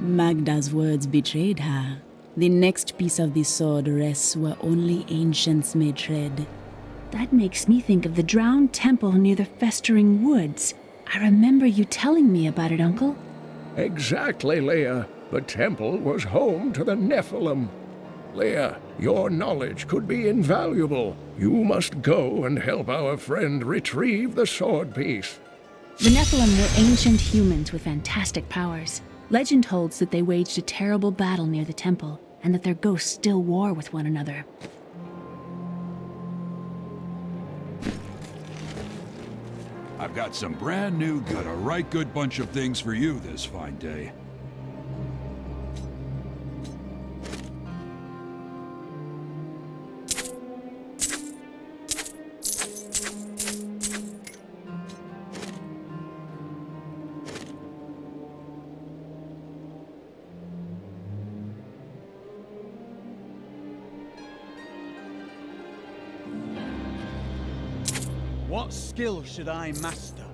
Magda's words betrayed her. The next piece of the sword rests where only ancients may tread. That makes me think of the drowned temple near the festering woods. I remember you telling me about it, Uncle. Exactly, Leia. The temple was home to the Nephilim. Leia, your knowledge could be invaluable. You must go and help our friend retrieve the sword piece. The Nephilim were ancient humans with fantastic powers. Legend holds that they waged a terrible battle near the temple, and that their ghosts still war with one another. I've got some brand new, got a right good bunch of things for you this fine day. What skill should I master?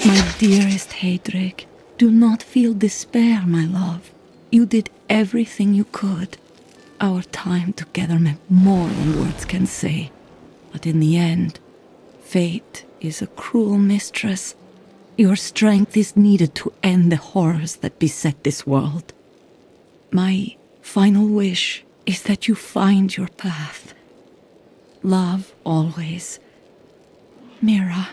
My dearest Heydrich, do not feel despair, my love. You did everything you could. Our time together meant more than words can say. But in the end, fate is a cruel mistress. Your strength is needed to end the horrors that beset this world. My final wish is that you find your path. Love always. Mira.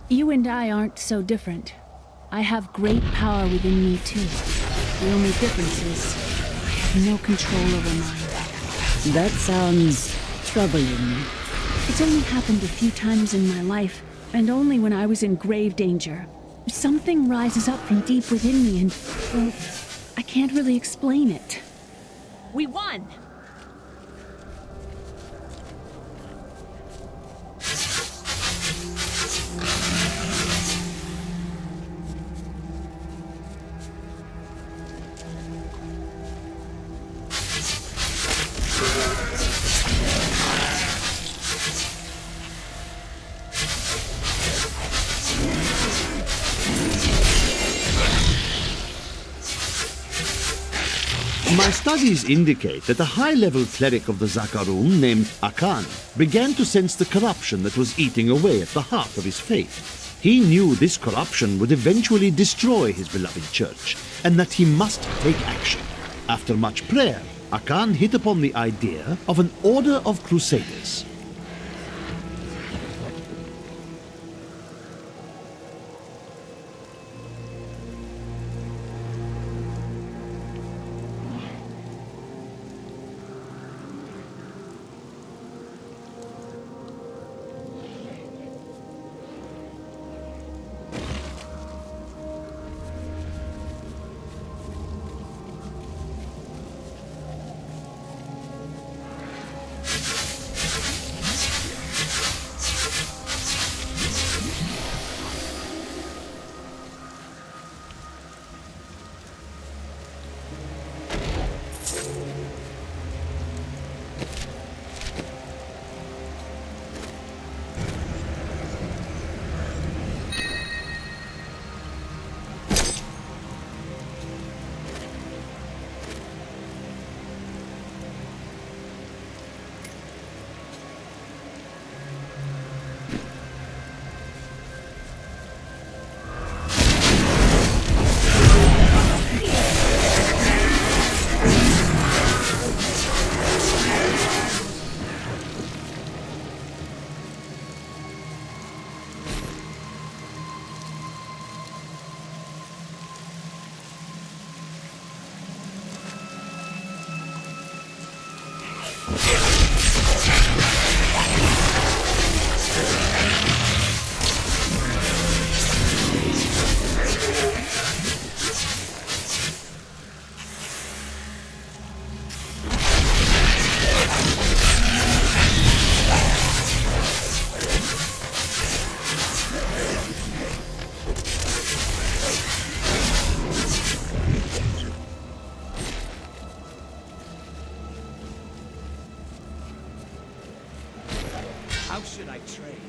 You and I aren't so different. I have great power within me, too. The only difference is I have no control over mine. That sounds troubling. It's only happened a few times in my life, and only when I was in grave danger. Something rises up from deep within me and, well, I can't really explain it. We won! My studies indicate that a high-level cleric of the Zakarum named Akan began to sense the corruption that was eating away at the heart of his faith. He knew this corruption would eventually destroy his beloved church, and that he must take action. After much prayer, Akan hit upon the idea of an order of crusaders. How should I trade?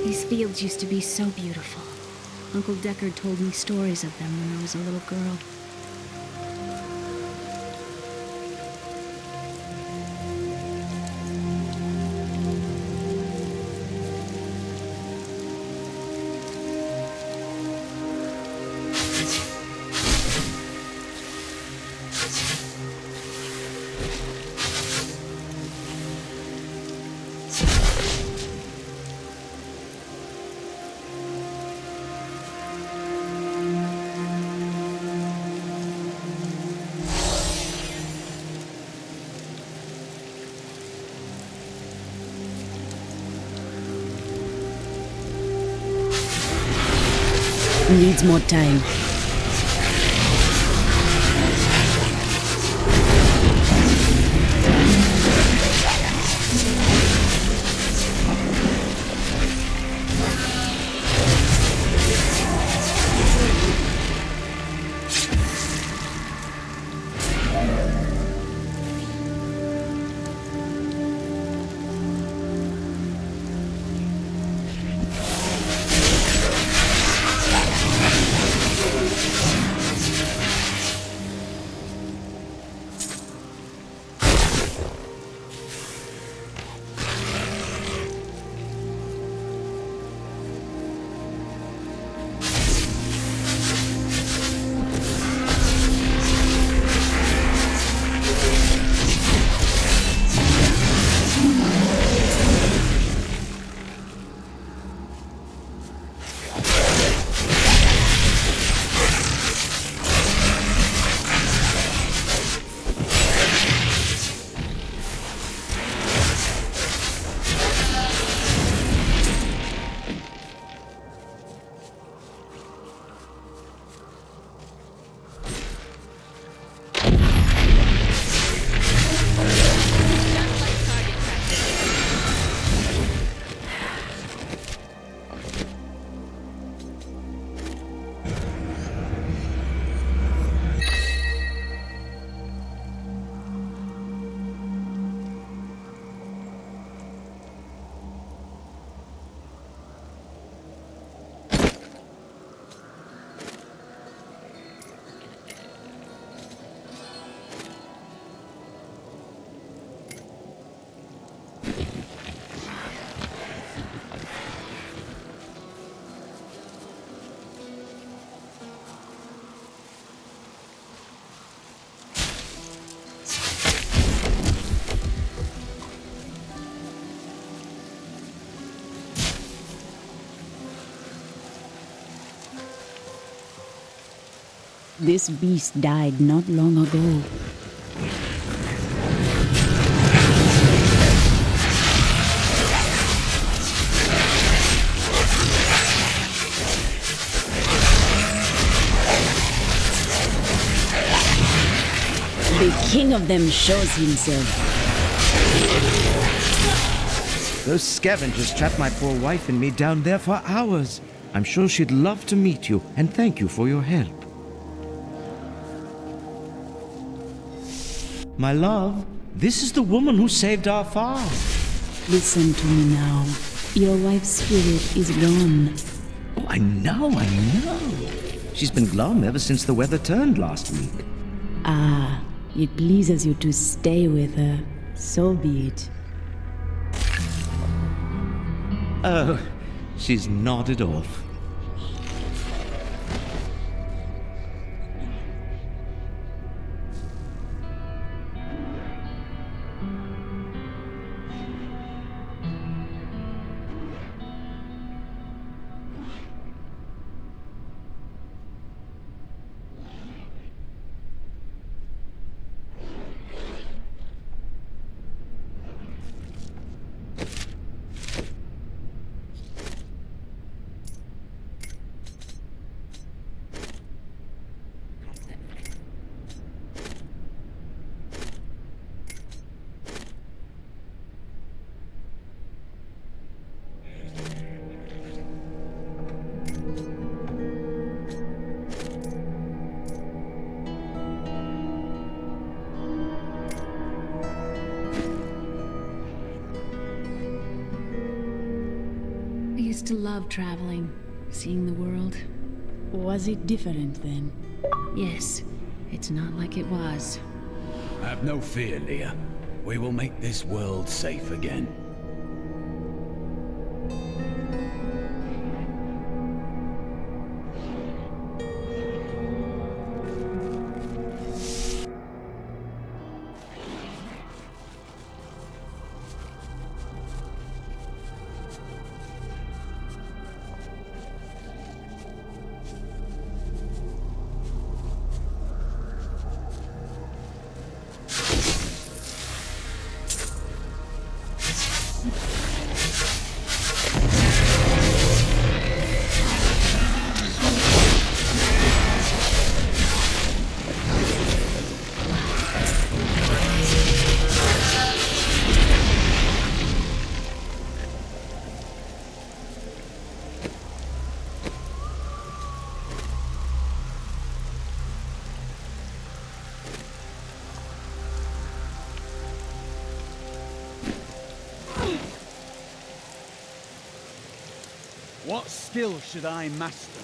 These fields used to be so beautiful. Uncle Deckard told me stories of them when I was a little girl. Needs more time. This beast died not long ago. The king of them shows himself. Those scavengers trapped my poor wife and me down there for hours. I'm sure she'd love to meet you, and thank you for your help. My love, this is the woman who saved our farm. Listen to me now. Your wife's spirit is gone. Oh, I know. She's been glum ever since the weather turned last week. Ah, it pleases you to stay with her. So be it. Oh, she's nodded off. I used to love traveling, seeing the world. Was it different then? Yes, it's not like it was. Have no fear, Leah. We will make this world safe again. What skill should I master?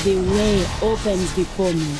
The way opens before me.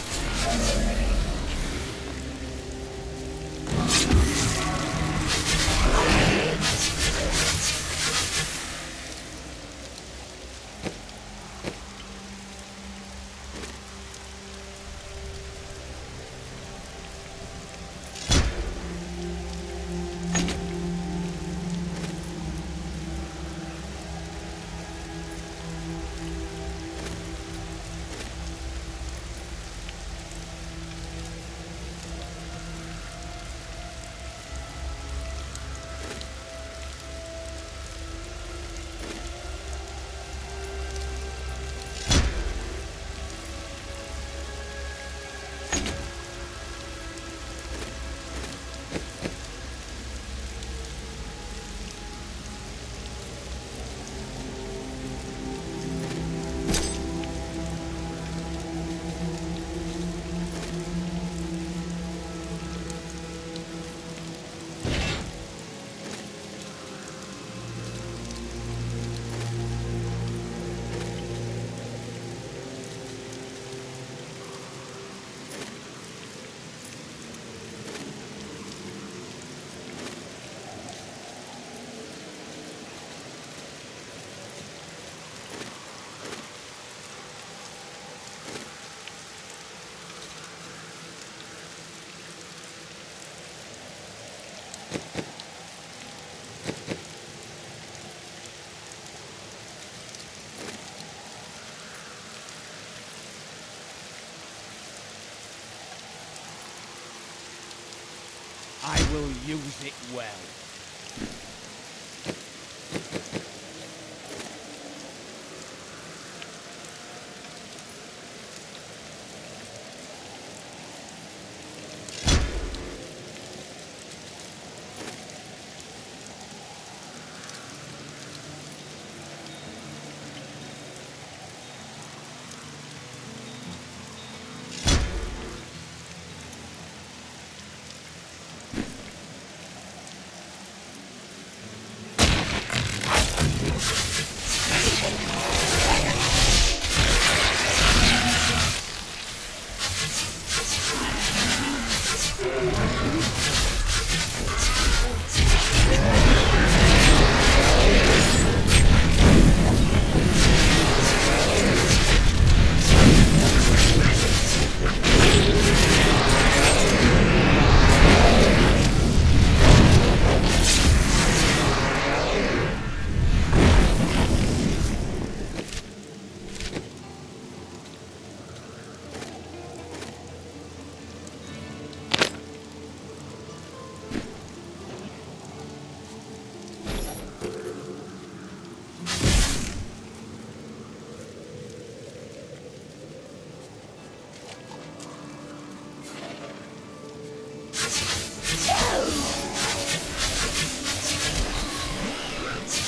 will use it well.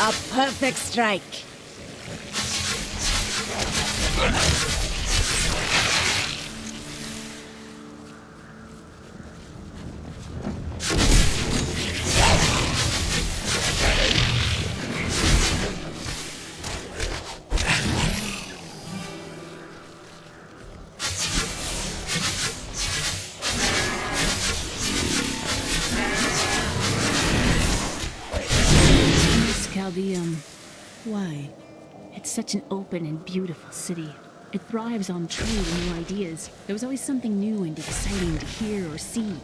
A perfect strike. Why? It's such an open and beautiful city. It thrives on trade and new ideas. There was always something new and exciting to hear or see.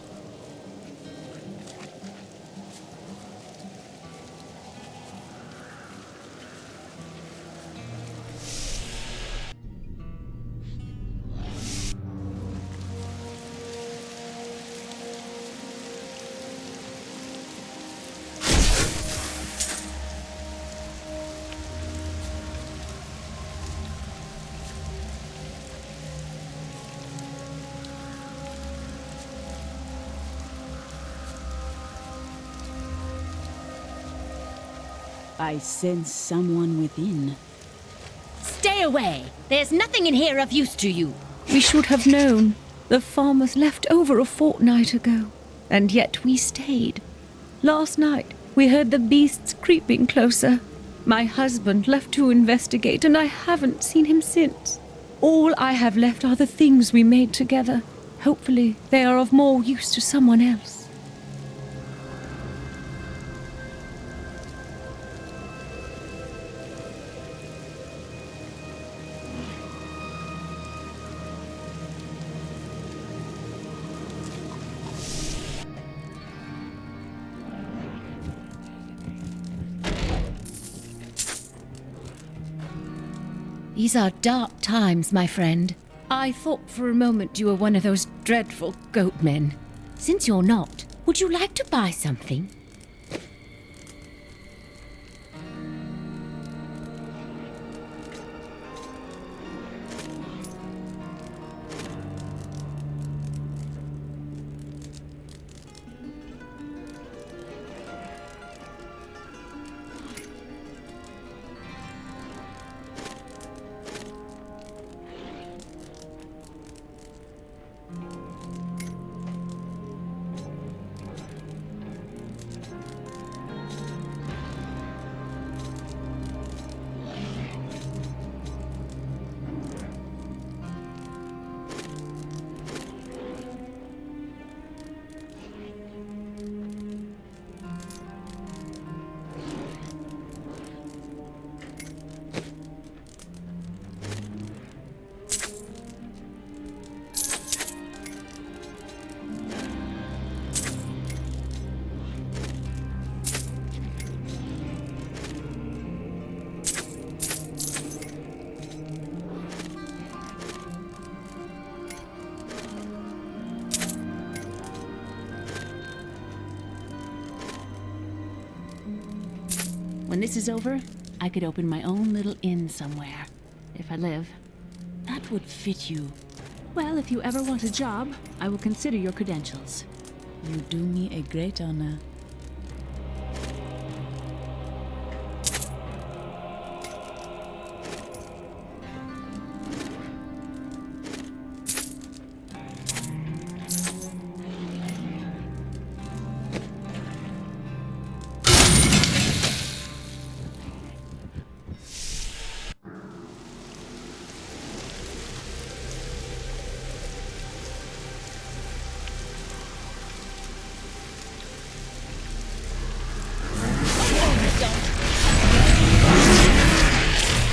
I sense someone within. Stay away! There's nothing in here of use to you. We should have known. The farmers left over a fortnight ago, and yet we stayed. Last night, we heard the beasts creeping closer. My husband left to investigate, and I haven't seen him since. All I have left are the things we made together. Hopefully, they are of more use to someone else. These are dark times, my friend. I thought for a moment you were one of those dreadful goat men. Since you're not, would you like to buy something? When this is over, I could open my own little inn somewhere. If I live. That would fit you. Well, if you ever want a job, I will consider your credentials. You do me a great honor.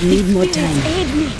Need more time. Aid me!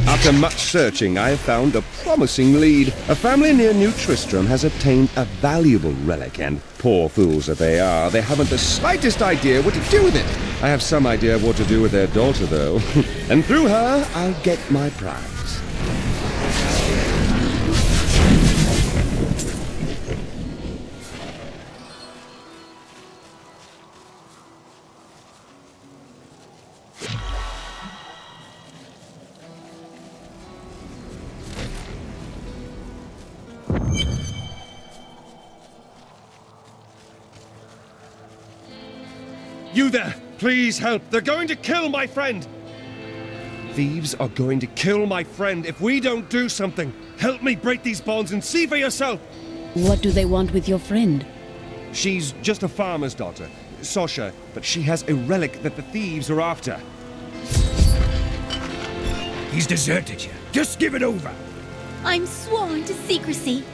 After much searching, I have found a promising lead. A family near New Tristram has obtained a valuable relic, and poor fools that they are, they haven't the slightest idea what to do with it. I have some idea what to do with their daughter, though. And through her, I'll get my prize. You there! Please help! They're going to kill my friend! Thieves are going to kill my friend if we don't do something! Help me break these bonds and see for yourself! What do they want with your friend? She's just a farmer's daughter, Sasha, but she has a relic that the thieves are after. He's deserted you. Just give it over. I'm sworn to secrecy.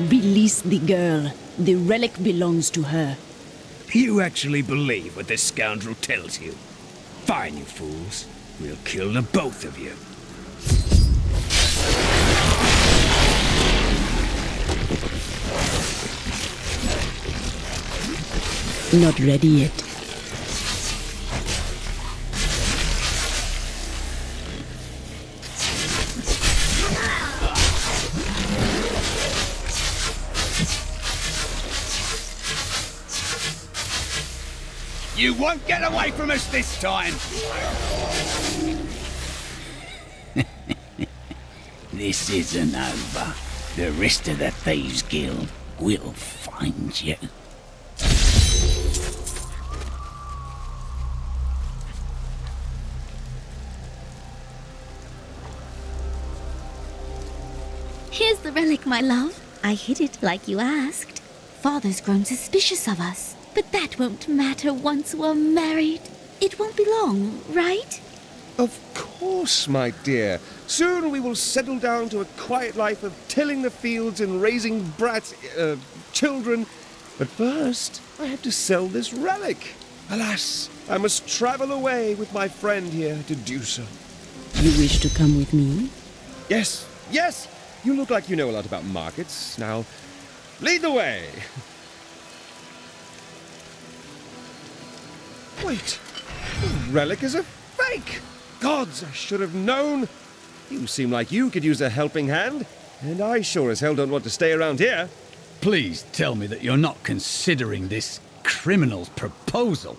Release the girl. The relic belongs to her. You actually believe what this scoundrel tells you? Fine, you fools. We'll kill the both of you. Not ready yet. You won't get away from us this time! This isn't over. The rest of the Thieves Guild will find you. Here's the relic, my love. I hid it like you asked. Father's grown suspicious of us, but that won't matter once we're married. It won't be long, right? Of course, my dear. Soon we will settle down to a quiet life of tilling the fields and raising children. But first, I have to sell this relic. Alas, I must travel away with my friend here to do so. You wish to come with me? Yes, yes! You look like you know a lot about markets. Now, lead the way! Wait, the relic is a fake! Gods, I should have known! You seem like you could use a helping hand, and I sure as hell don't want to stay around here. Please tell me that you're not considering this criminal's proposal.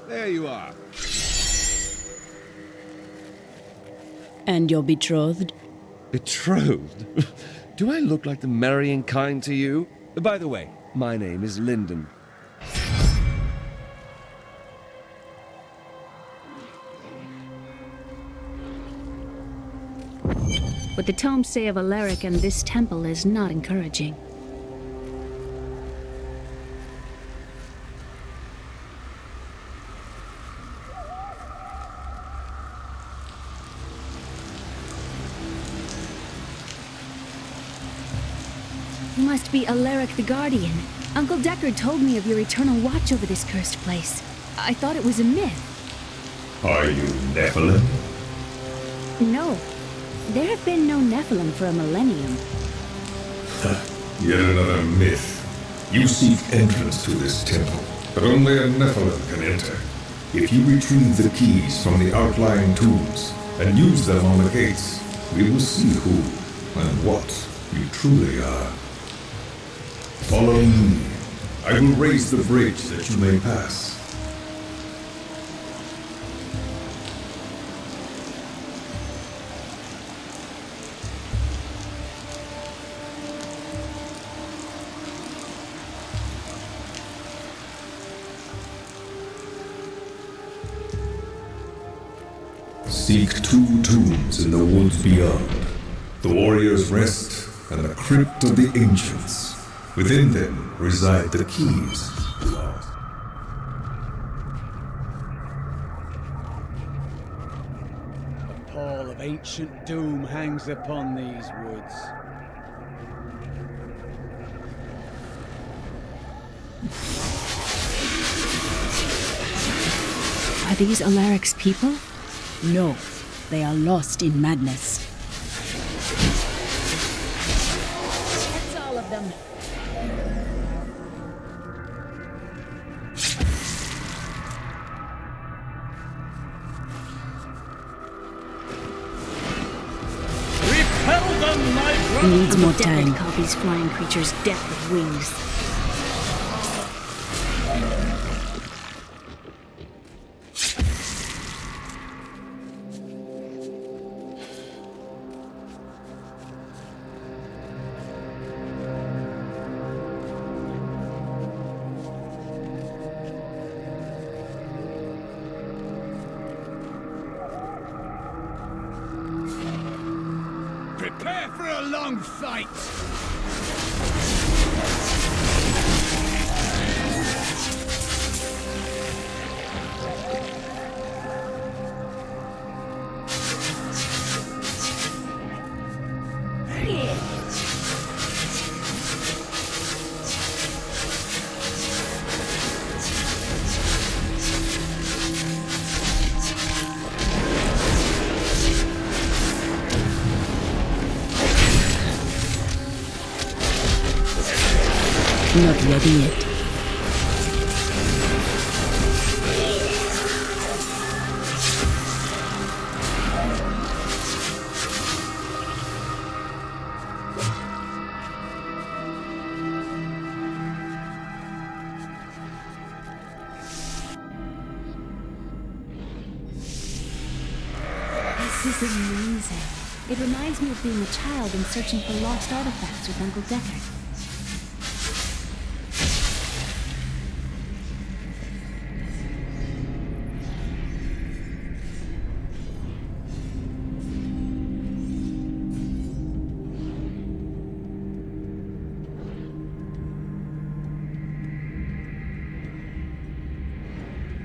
There you are. And you're betrothed? Betrothed? Do I look like the marrying kind to you? By the way, my name is Lyndon. What the tomes say of Alaric and this temple is not encouraging. You must be Alaric the Guardian. Uncle Deckard told me of your eternal watch over this cursed place. I thought it was a myth. Are you Nephilim? No. There have been no Nephilim for a millennium. Yet another myth. You seek entrance to this temple, but only a Nephilim can enter. If you retrieve the keys from the outlying tombs and use them on the gates, we will see who and what you truly are. Follow me. I will raise the bridge that you may pass. Seek 2 tombs in the woods beyond. The Warrior's Rest and the Crypt of the Ancients. Within them reside the keys. A pall of ancient doom hangs upon these woods. Are these Alaric's people? No, they are lost in madness. That's all of them. Repel them, my brother! He needs more Deckard time. called these flying creatures death with wings. Prepare for a long fight! Not ready yet. This is amazing. It reminds me of being a child and searching for lost artifacts with Uncle Deckard.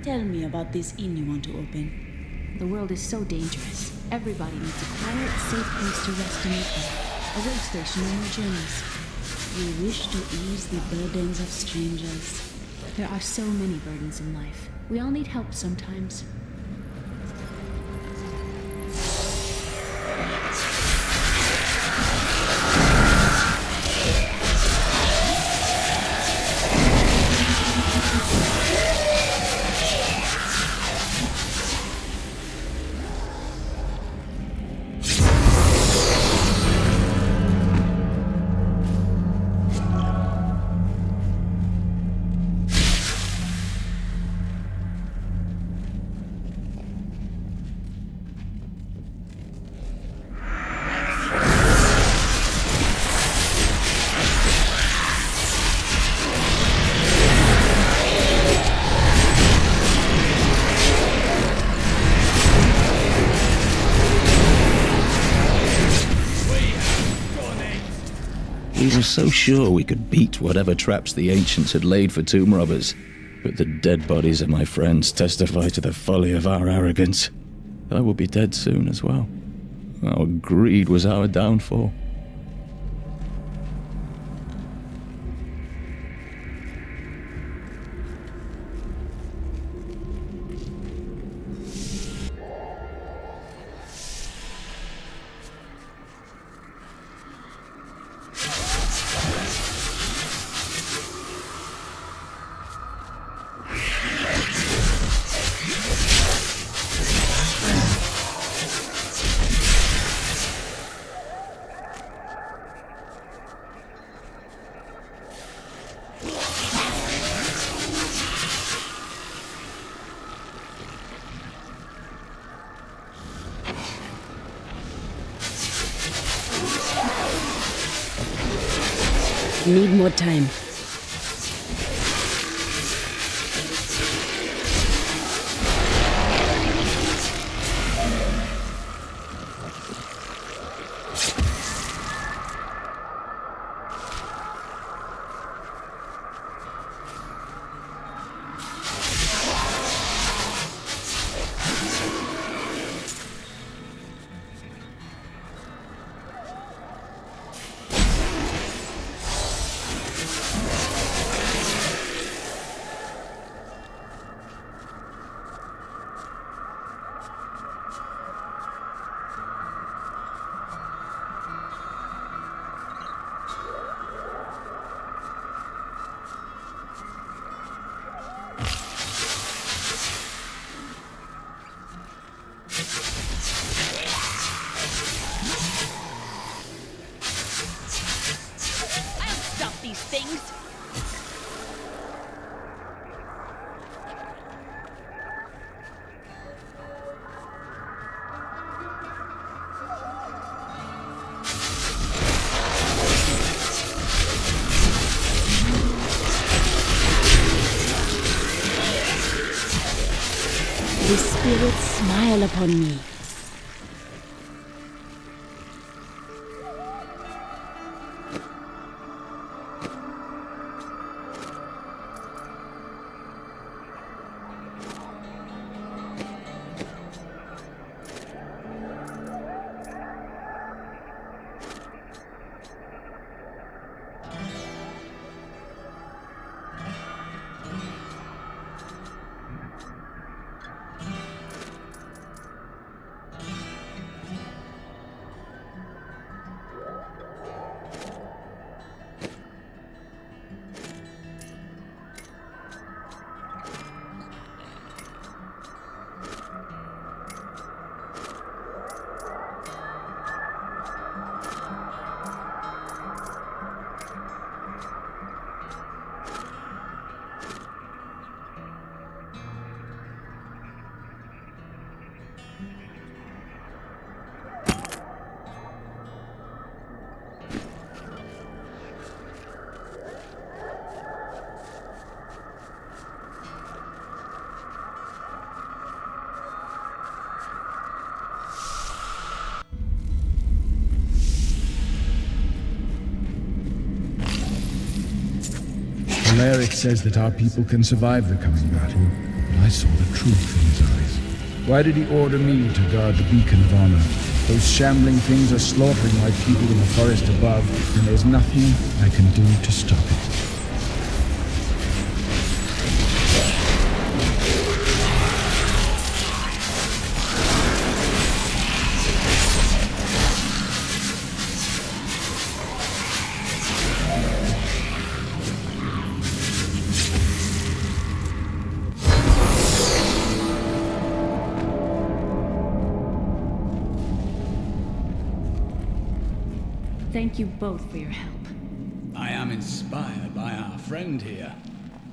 Tell me about this inn you want to open. The world is so dangerous. Everybody needs a quiet, safe place to rest and eat. A way station on their journeys. You wish to ease the burdens of strangers. There are so many burdens in life. We all need help sometimes. We were so sure we could beat whatever traps the ancients had laid for tomb robbers. But the dead bodies of my friends testify to the folly of our arrogance. I will be dead soon as well. Our greed was our downfall. Need more time. The spirits smile upon me. Alaric says that our people can survive the coming battle, but I saw the truth in his eyes. Why did he order me to guard the beacon of honor? Those shambling things are slaughtering my people in the forest above, and there's nothing I can do to stop it. Thank you both for your help. I am inspired by our friend here.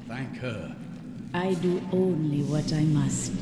Thank her. I do only what I must.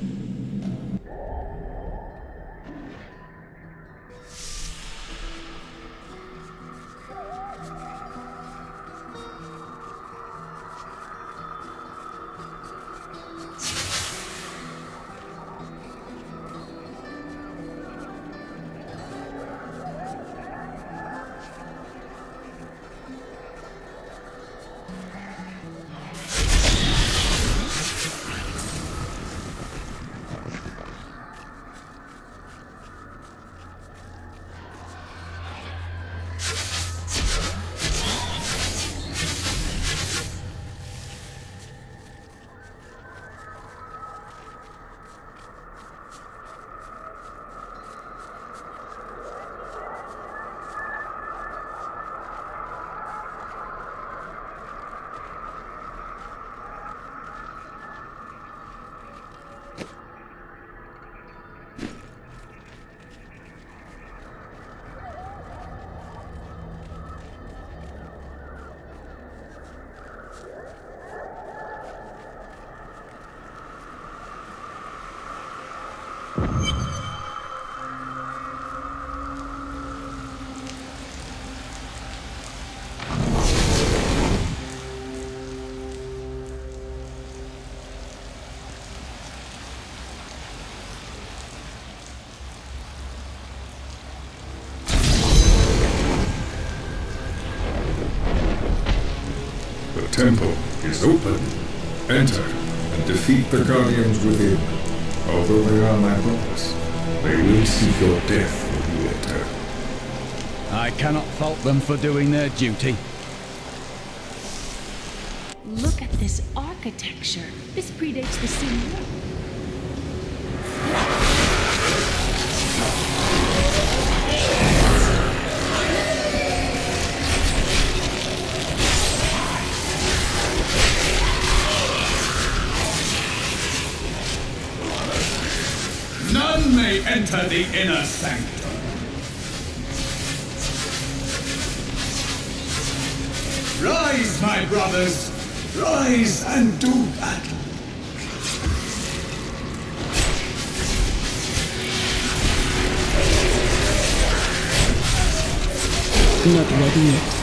temple is open. Enter and defeat the guardians within. Although they are my brothers, they will seek your death when you enter. I cannot fault them for doing their duty. Look at this architecture. This predates the city. None may enter the inner sanctum. Rise, my brothers! Rise and do battle! Not ready yet.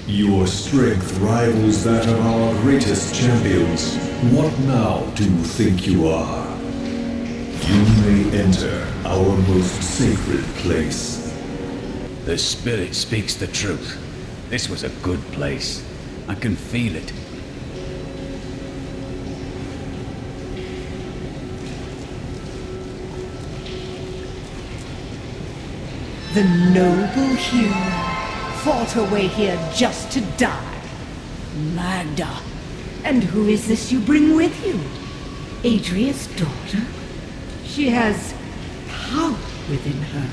Your strength rivals that of our greatest champions. What now do you think you are? You may enter our most sacred place. The spirit speaks the truth. This was a good place. I can feel it. The noble hero fought her way here just to die. Magda. And who is this you bring with you? Adria's daughter? She has power within her.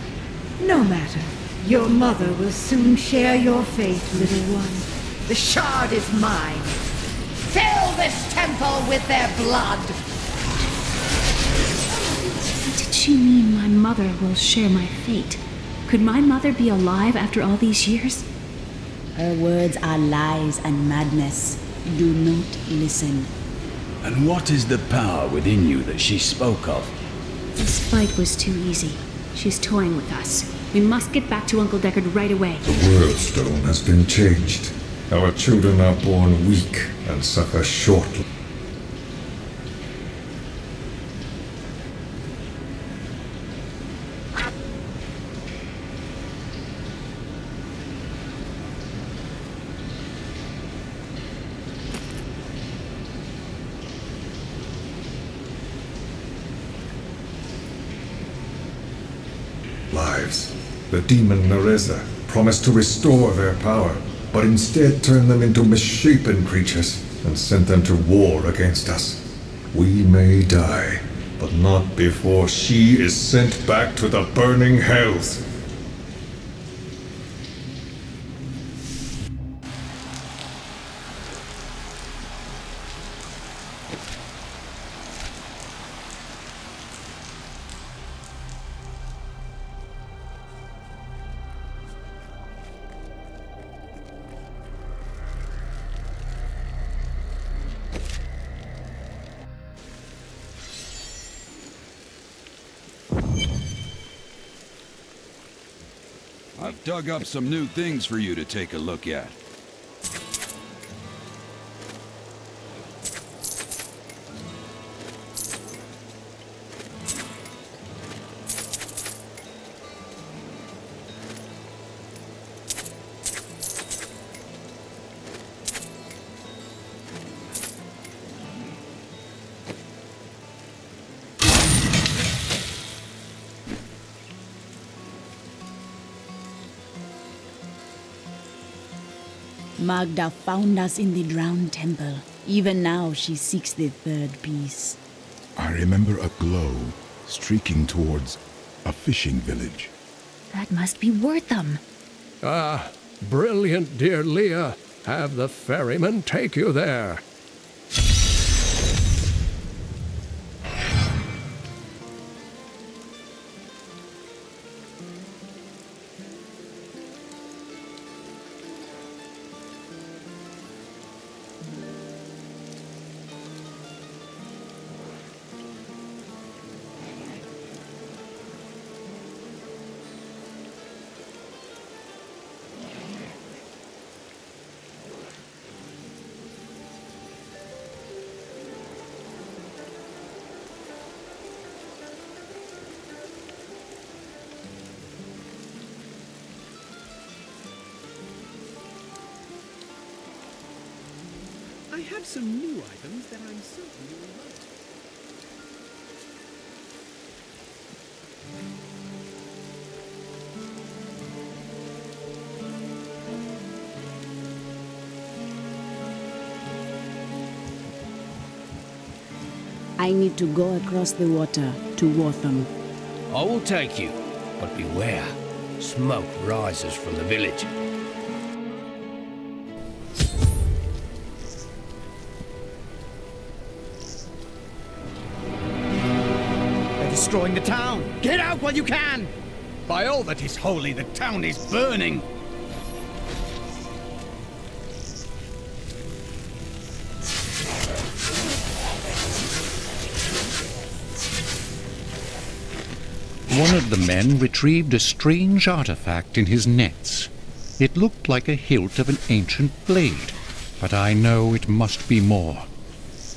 No matter. Your mother will soon share your fate, little one. The shard is mine. Fill this temple with their blood! What did she mean my mother will share my fate? Could my mother be alive after all these years? Her words are lies and madness. Do not listen. And what is the power within you that she spoke of? This fight was too easy. She's toying with us. We must get back to Uncle Deckard right away. The world stone has been changed. Our children are born weak and suffer shortly. Lives. The demon Nereza promised to restore their power, but instead turned them into misshapen creatures and sent them to war against us. We may die, but not before she is sent back to the burning hells. I've dug up some new things for you to take a look at. Magda found us in the drowned temple. Even now she seeks the third piece. I remember a glow streaking towards a fishing village. That must be Wortham. Ah, brilliant, dear Leah. Have the ferryman take you there. I have some new items that I'm certain you will like. I need to go across the water to Wortham. I will take you, but beware. Smoke rises from the village. They're destroying the town. Get out while you can! By all that is holy, the town is burning! One of the men retrieved a strange artifact in his nets. It looked like a hilt of an ancient blade, but I know it must be more.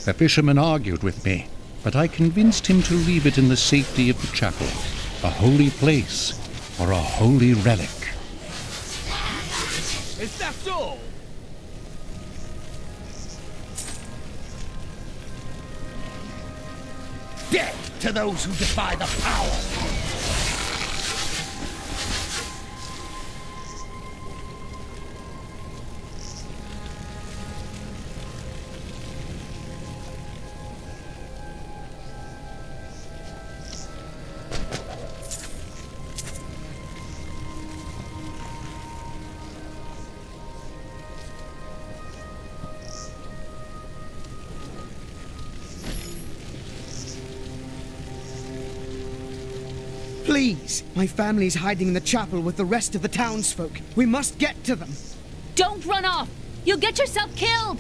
The fisherman argued with me, but I convinced him to leave it in the safety of the chapel, a holy place or a holy relic. Is that all? Death to those who defy the power! Please! My family's hiding in the chapel with the rest of the townsfolk. We must get to them. Don't run off! You'll get yourself killed!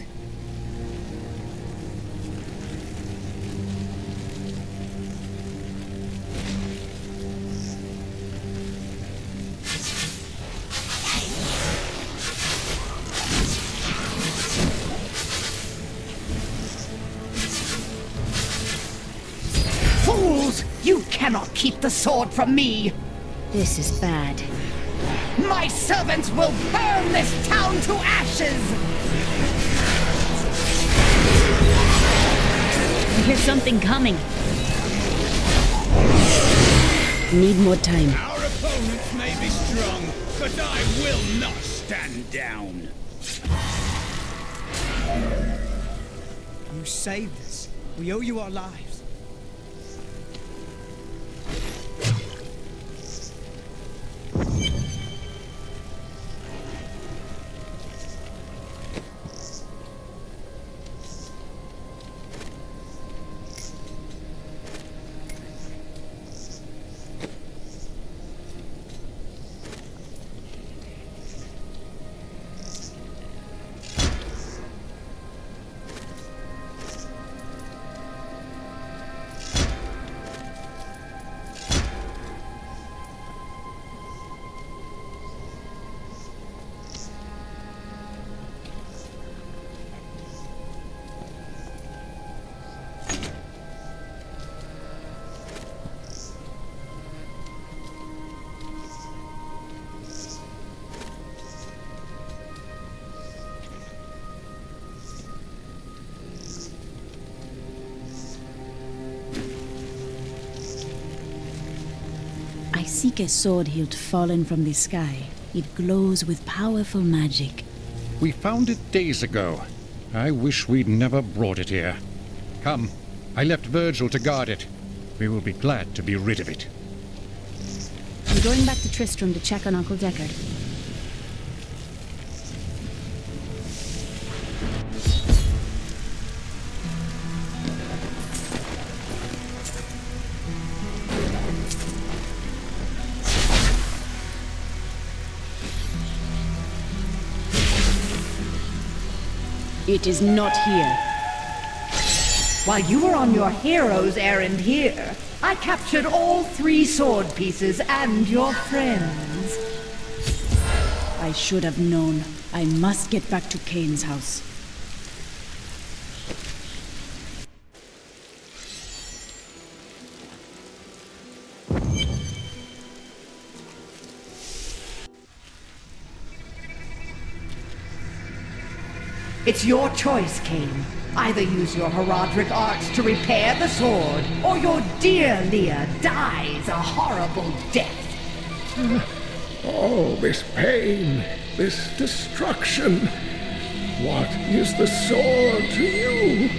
Fools! You cannot keep the sword from me! This is bad. My servants will burn this town to ashes! I hear something coming. Need more time. Our opponents may be strong, but I will not stand down. You saved us. We owe you our lives. I seek a sword hilt fallen from the sky. It glows with powerful magic. We found it days ago. I wish we'd never brought it here. Come, I left Virgil to guard it. We will be glad to be rid of it. I'm going back to Tristram to check on Uncle Deckard. It is not here. While you were on your hero's errand here, I captured all 3 sword pieces and your friends. I should have known. I must get back to Kane's house. It's your choice, Cain. Either use your Herodric arts to repair the sword, or your dear Leah dies a horrible death. All this pain, this destruction. What is the sword to you?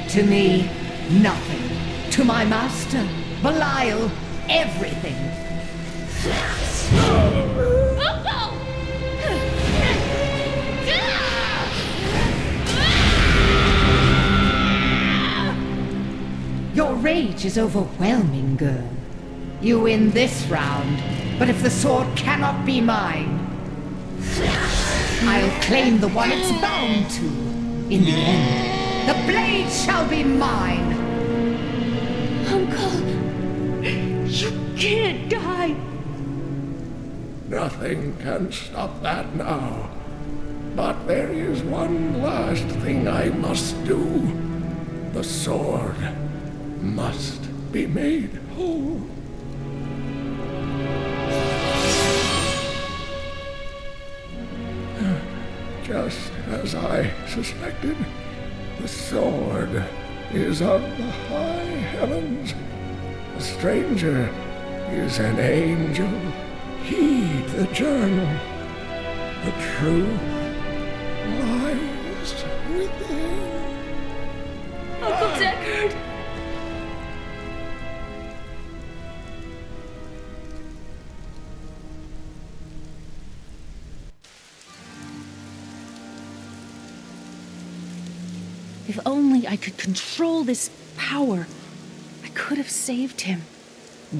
To me, nothing. To my master, Belial, everything. Your rage is overwhelming, girl. You win this round, but if the sword cannot be mine, I'll claim the one it's bound to. In the end, the blade shall be mine. Uncle, you can't die. Nothing can stop that now. But there is one last thing I must do. The sword must be made whole. Just as I suspected, the sword is of the high heavens. The stranger is an angel. Heed the journal. The truth lies within. Uncle Deckard! If only I could control this power, I could have saved him.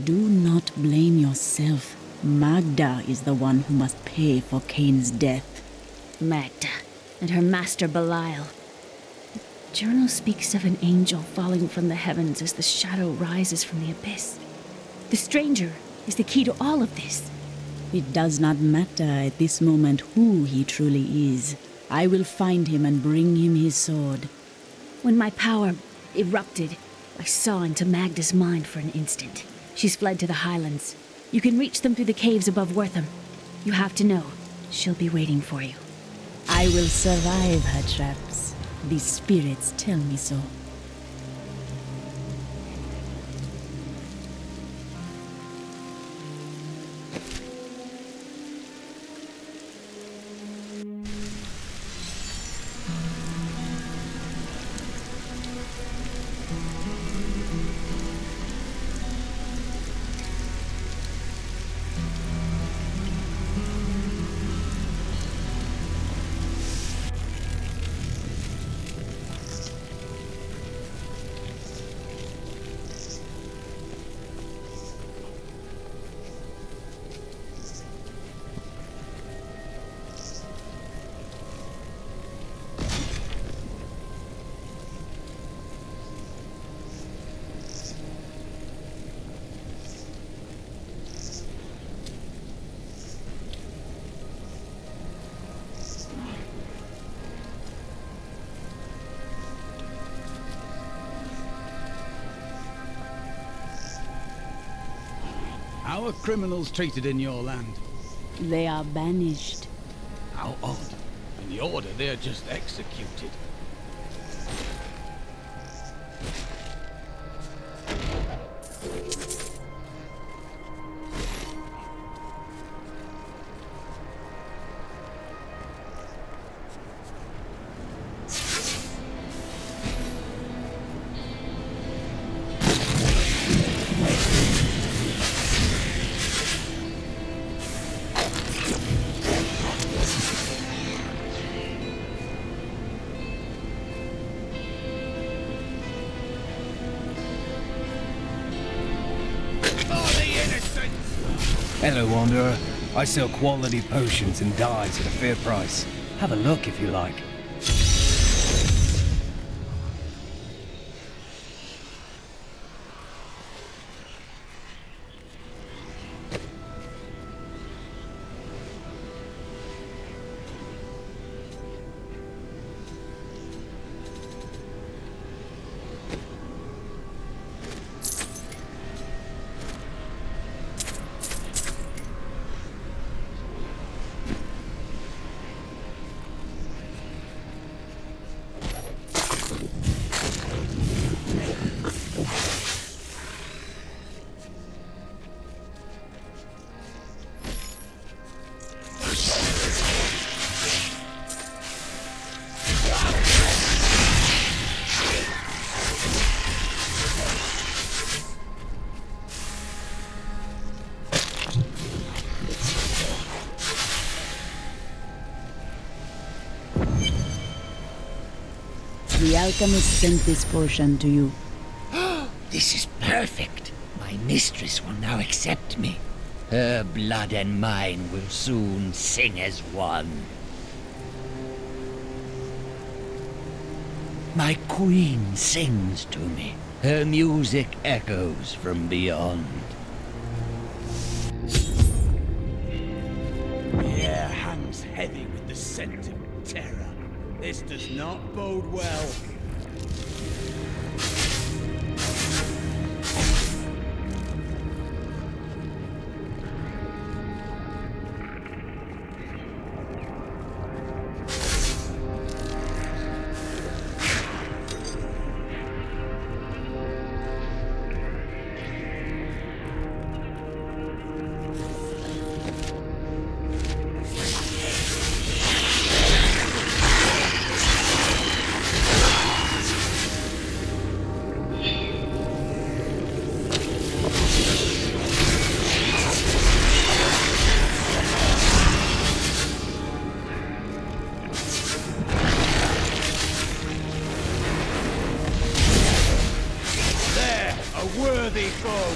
Do not blame yourself. Magda is the one who must pay for Cain's death. Magda and her master Belial. The journal speaks of an angel falling from the heavens as the shadow rises from the abyss. The stranger is the key to all of this. It does not matter at this moment who he truly is. I will find him and bring him his sword. When my power erupted, I saw into Magda's mind for an instant. She's fled to the highlands. You can reach them through the caves above Wortham. You have to know, she'll be waiting for you. I will survive her traps. The spirits tell me so. How are criminals treated in your land? They are banished. How odd. In the Order, they're just executed. Hello, Wanderer. I sell quality potions and dyes at a fair price. Have a look if you like. The alchemist sent this potion to you. This is perfect. My mistress will now accept me. Her blood and mine will soon sing as one. My queen sings to me. Her music echoes from beyond. The air hangs heavy with the scent of terror. This does not bode well. Worthy foe!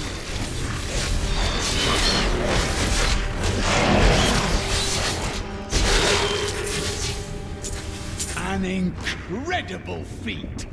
An incredible feat!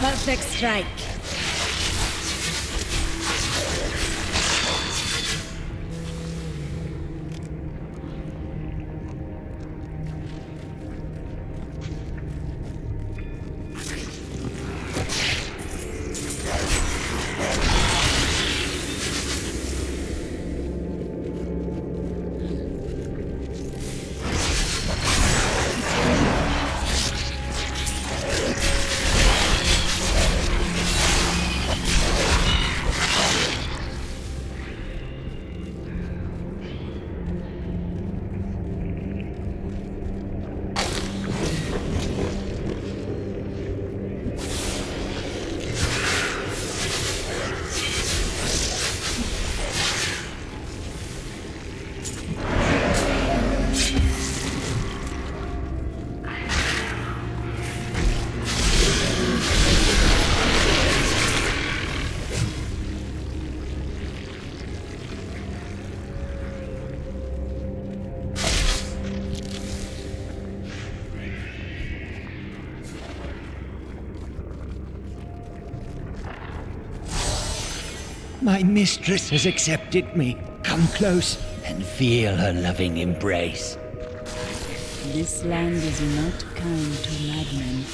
perfect strike. My mistress has accepted me. Come close and feel her loving embrace. This land is not kind to madmen.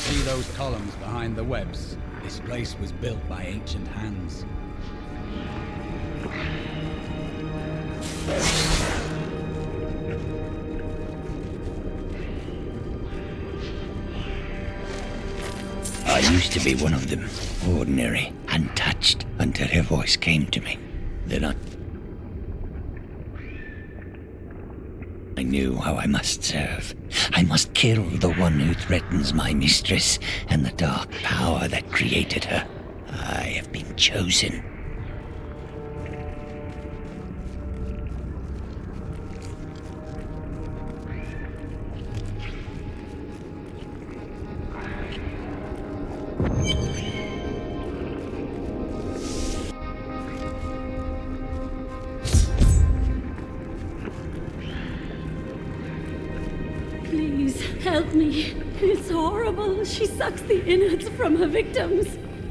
See those columns behind the webs? This place was built by ancient hands. I used to be one of them. Ordinary, untouched, until her voice came to me. Then I knew how I must serve. I must kill the one who threatens my mistress and the dark power that created her. I have been chosen. Please, help me. It's horrible. She sucks the innards from her victims.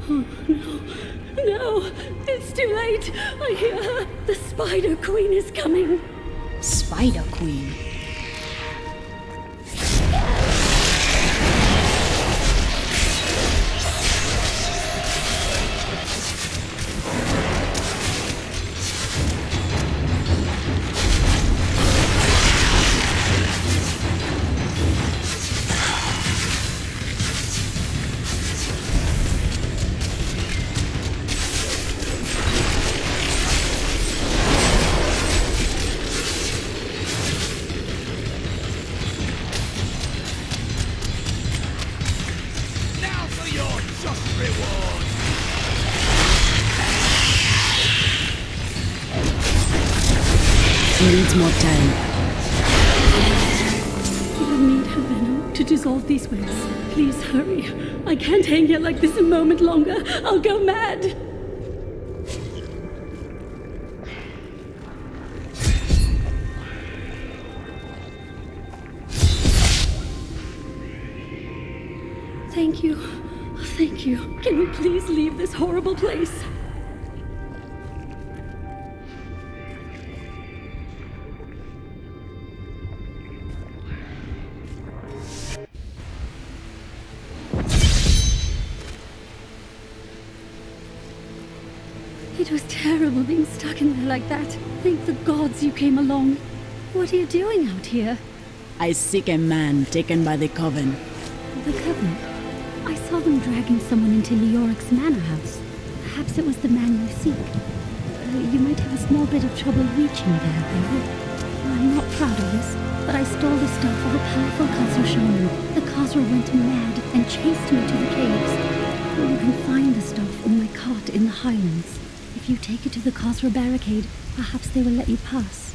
Oh, no. No, it's too late. I hear her. The Spider Queen is coming. Spider Queen? Needs more time. I need her venom to dissolve these webs. Please hurry. I can't hang here like this a moment longer. I'll go mad. Thank you. Thank you. Can we please leave this horrible place? It was terrible being stuck in there like that. Thank the gods you came along. What are you doing out here? I seek a man taken by the Coven. The Coven? I saw them dragging someone into Leoric's manor house. Perhaps it was the man you seek. You might have a small bit of trouble reaching there, though. I'm not proud of this, but I stole the stuff of a powerful Khazra shaman. The Khazra went mad and chased me to the caves. You can find the stuff in my cart in the highlands. If you take it to the Khazra barricade, perhaps they will let you pass.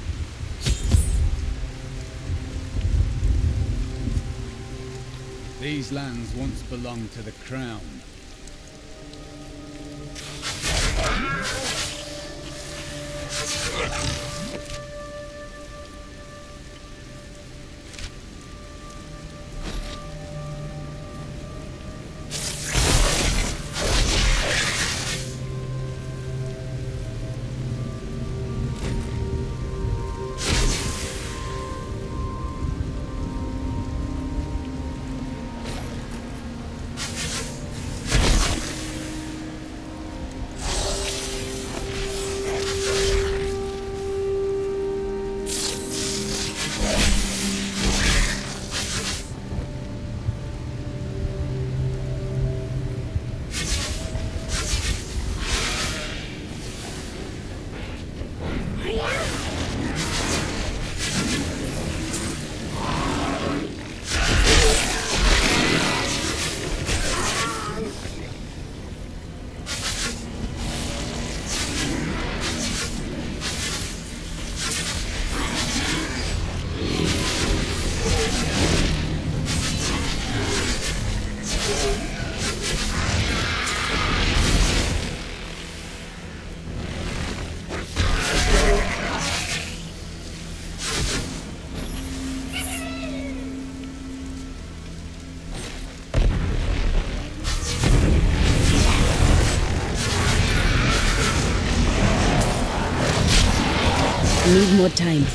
These lands once belonged to the crown. Need more time.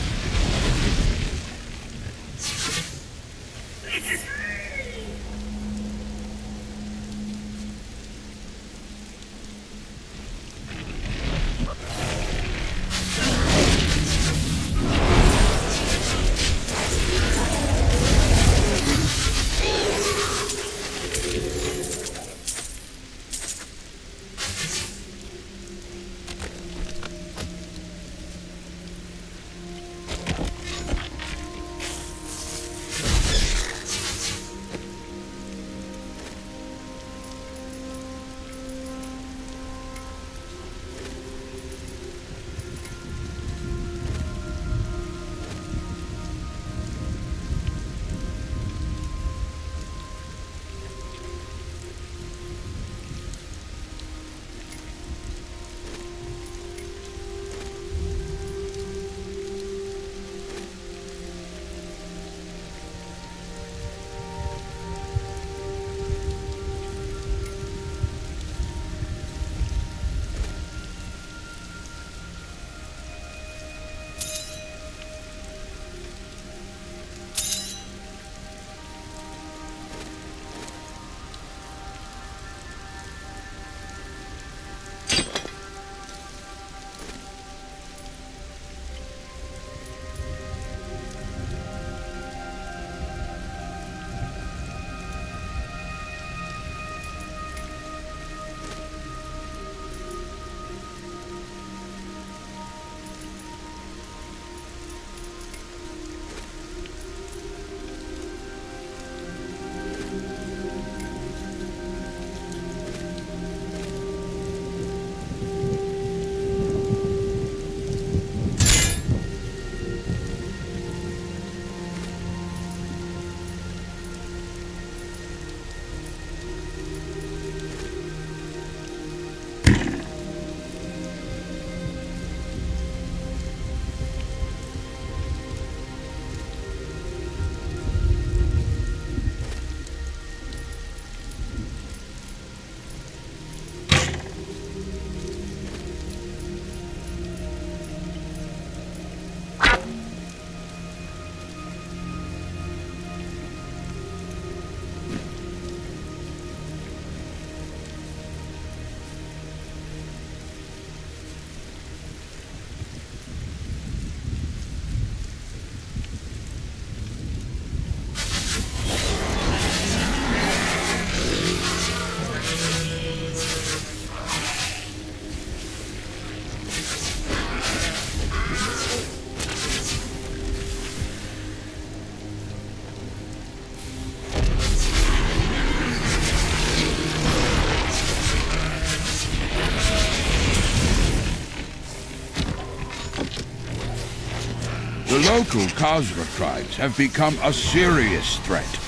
The local Khazra tribes have become a serious threat.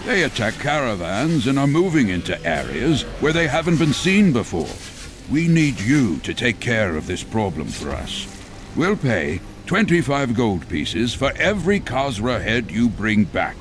They attack caravans and are moving into areas where they haven't been seen before. We need you to take care of this problem for us. We'll pay 25 gold pieces for every Khazra head you bring back.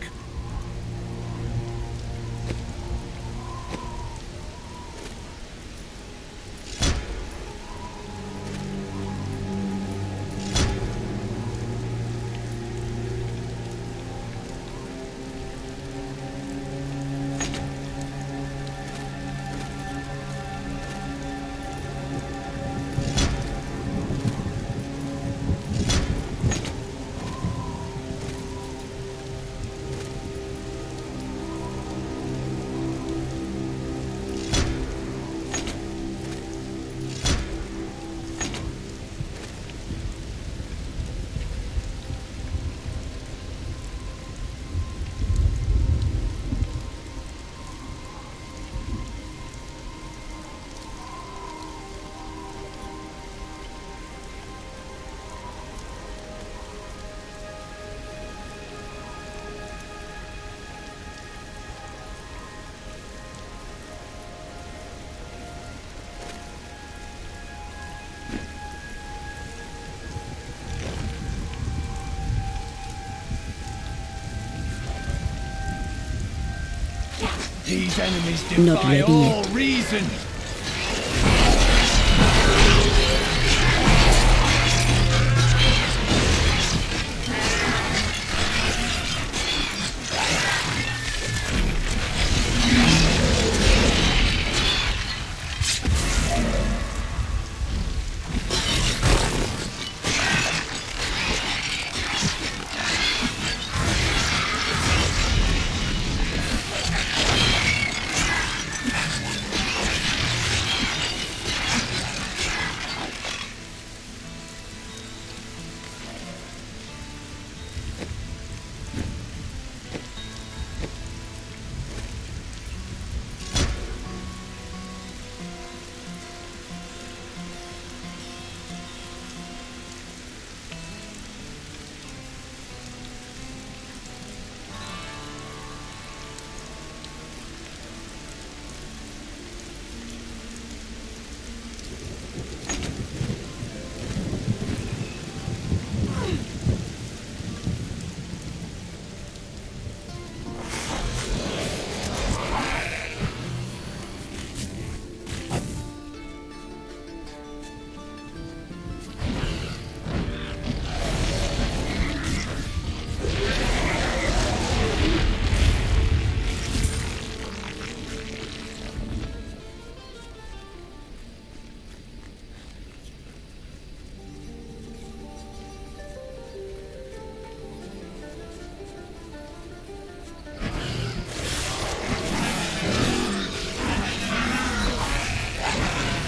These enemies Not defy ready all yet. reason.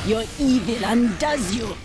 Your evil undoes you.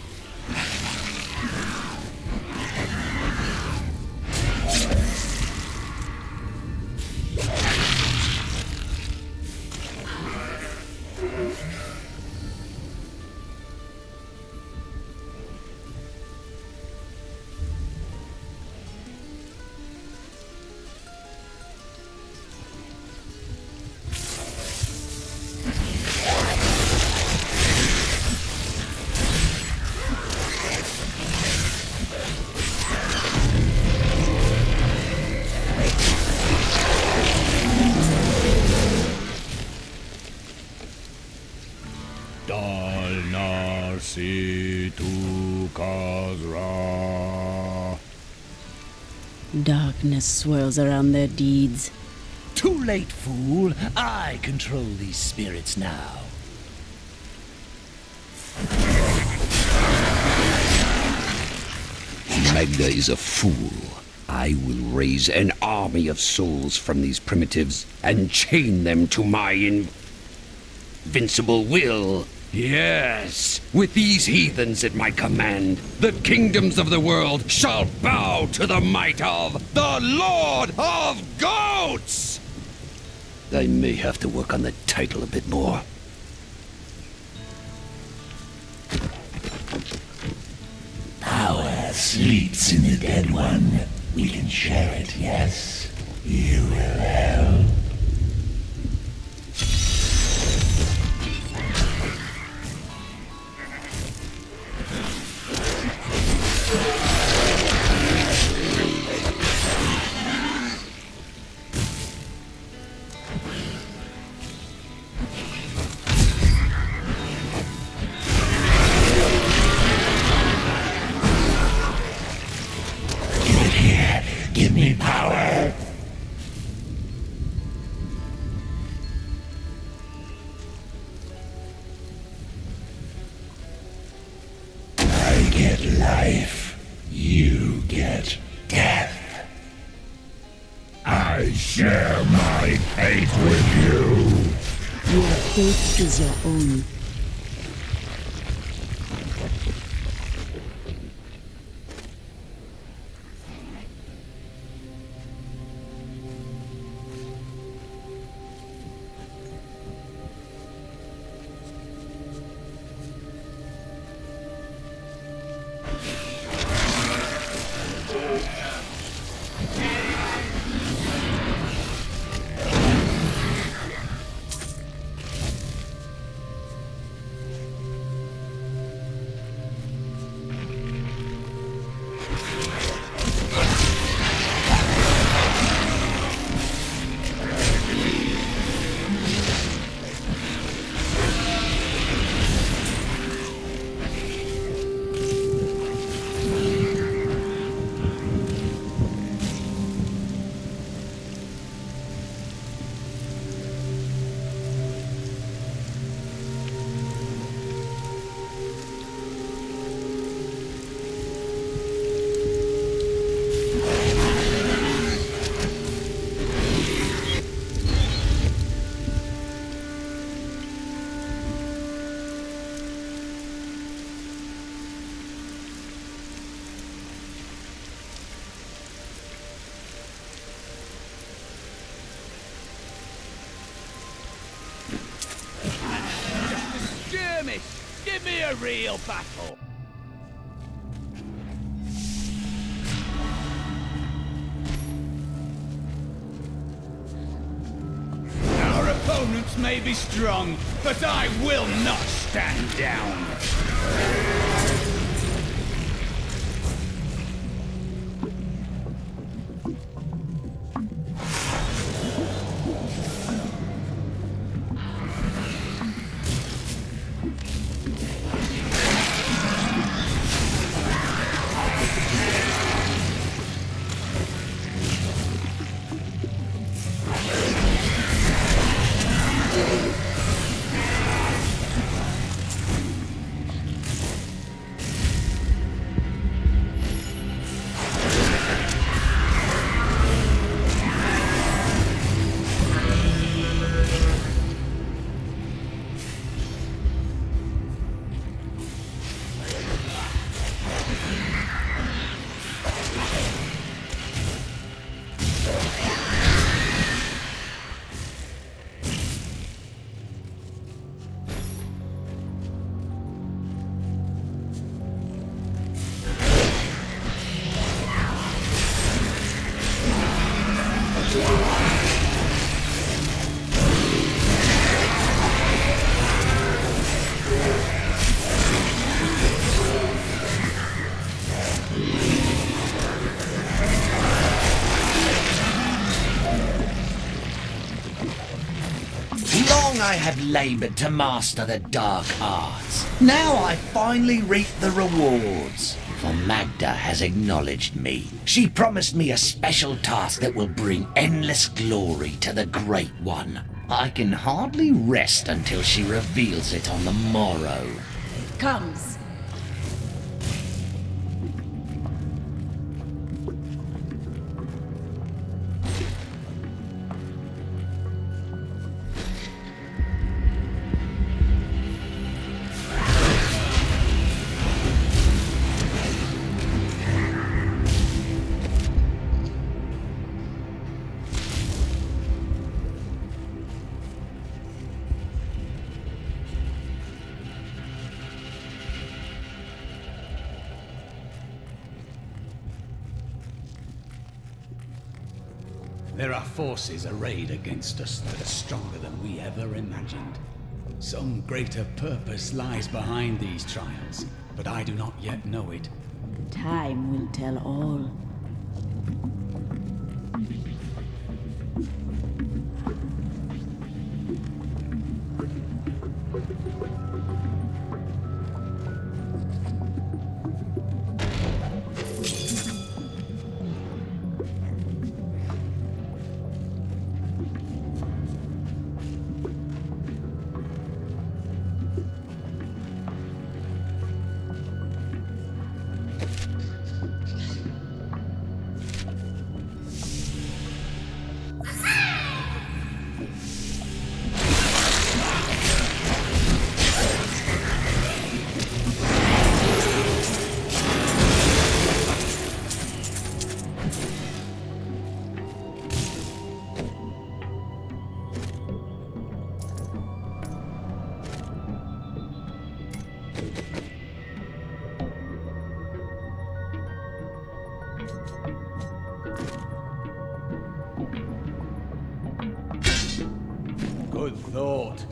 Darkness swirls around their deeds. Too late, fool. I control these spirits now. Magda is a fool. I will raise an army of souls from these primitives and chain them to my invincible will. Yes, with these heathens at my command, the kingdoms of the world shall bow to the might of the Lord of Goats! I may have to work on the title a bit more. Power sleeps in the dead one. We can share it, yes? You will help. Give me power! I get life. You get death. I share my fate with you. Your fate is your own. Give me a real battle! Our opponents may be strong, but I will not stand down! I have laboured to master the dark arts. Now I finally reap the rewards. For Magda has acknowledged me. She promised me a special task that will bring endless glory to the Great One. I can hardly rest until she reveals it on the morrow. It comes. There are forces arrayed against us that are stronger than we ever imagined. Some greater purpose lies behind these trials, but I do not yet know it. Time will tell all. Good thought.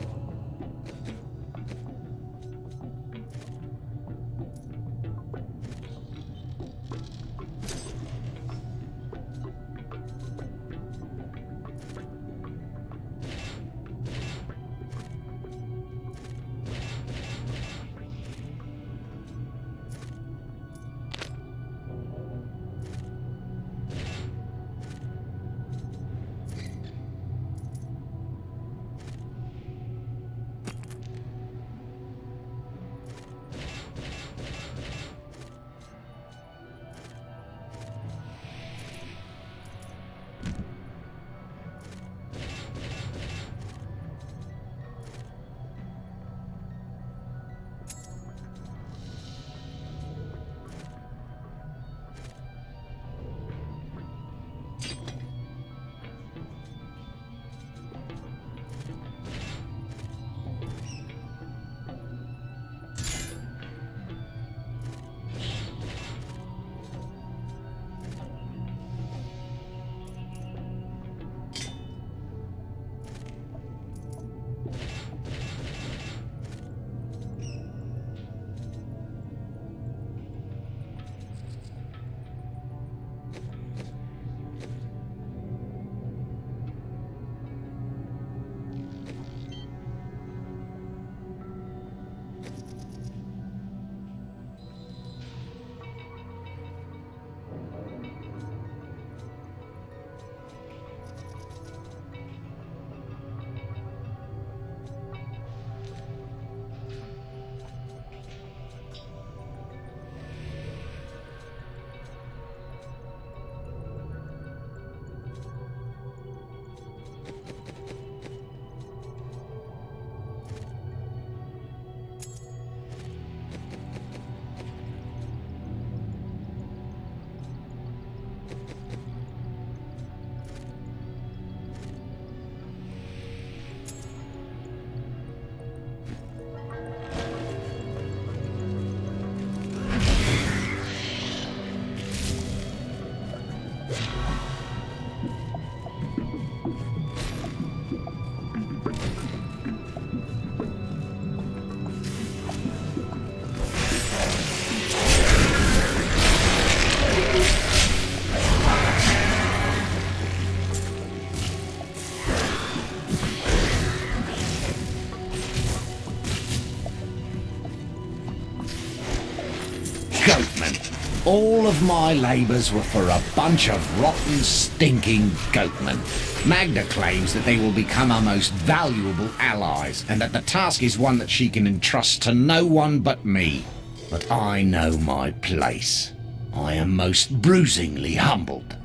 All of my labours were for a bunch of rotten, stinking goatmen. Magda claims that they will become our most valuable allies, and that the task is one that she can entrust to no one but me. But I know my place. I am most bruisingly humbled.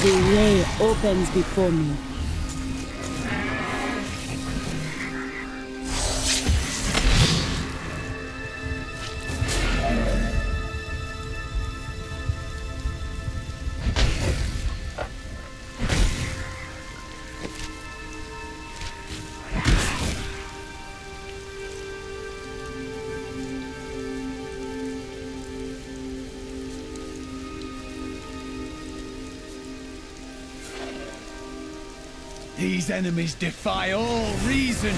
The way opens before me. These enemies defy all reason.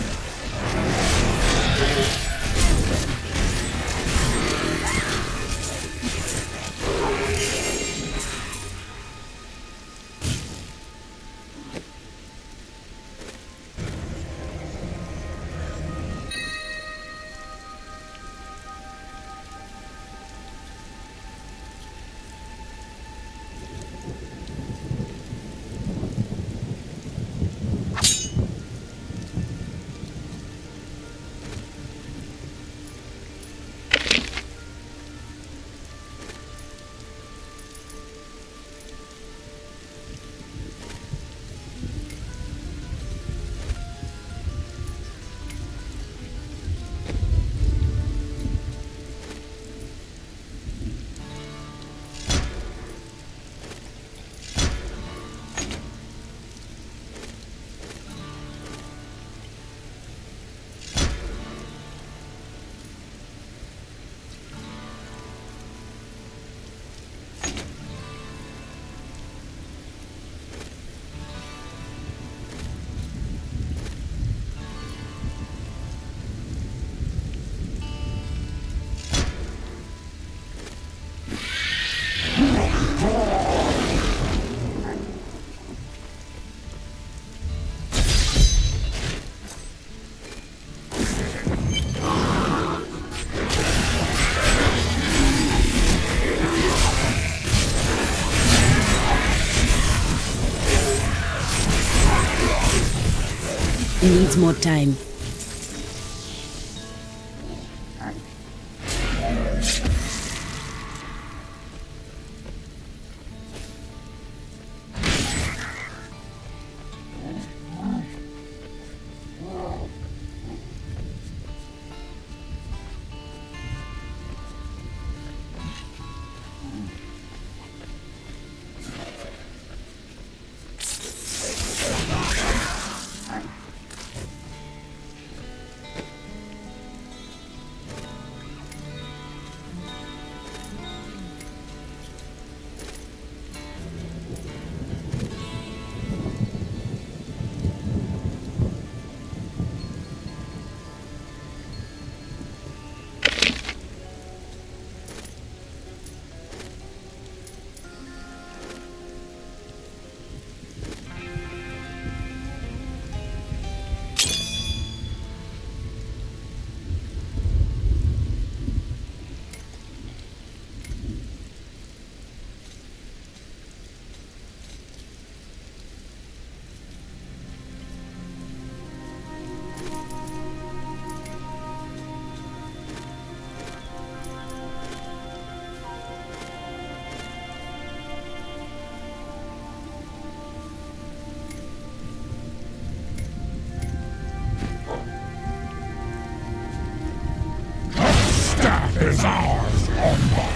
Needs more time. Is ours on by.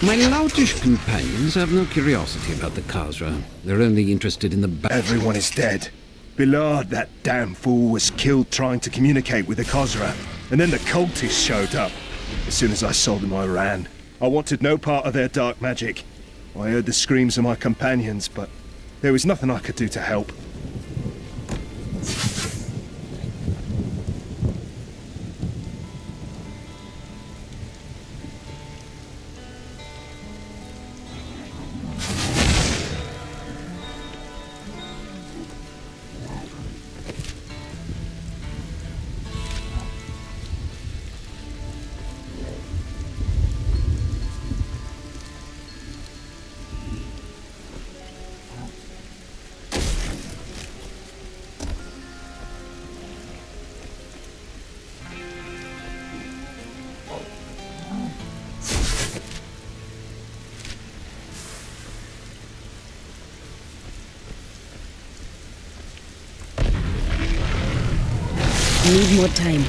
My loutish companions have no curiosity about the Khazra. They're only interested in the Everyone is dead. Billard, that damn fool, was killed trying to communicate with the Khazra. And then the cultists showed up. As soon as I saw them, I ran. I wanted no part of their dark magic. I heard the screams of my companions, but there was nothing I could do to help. Need more time.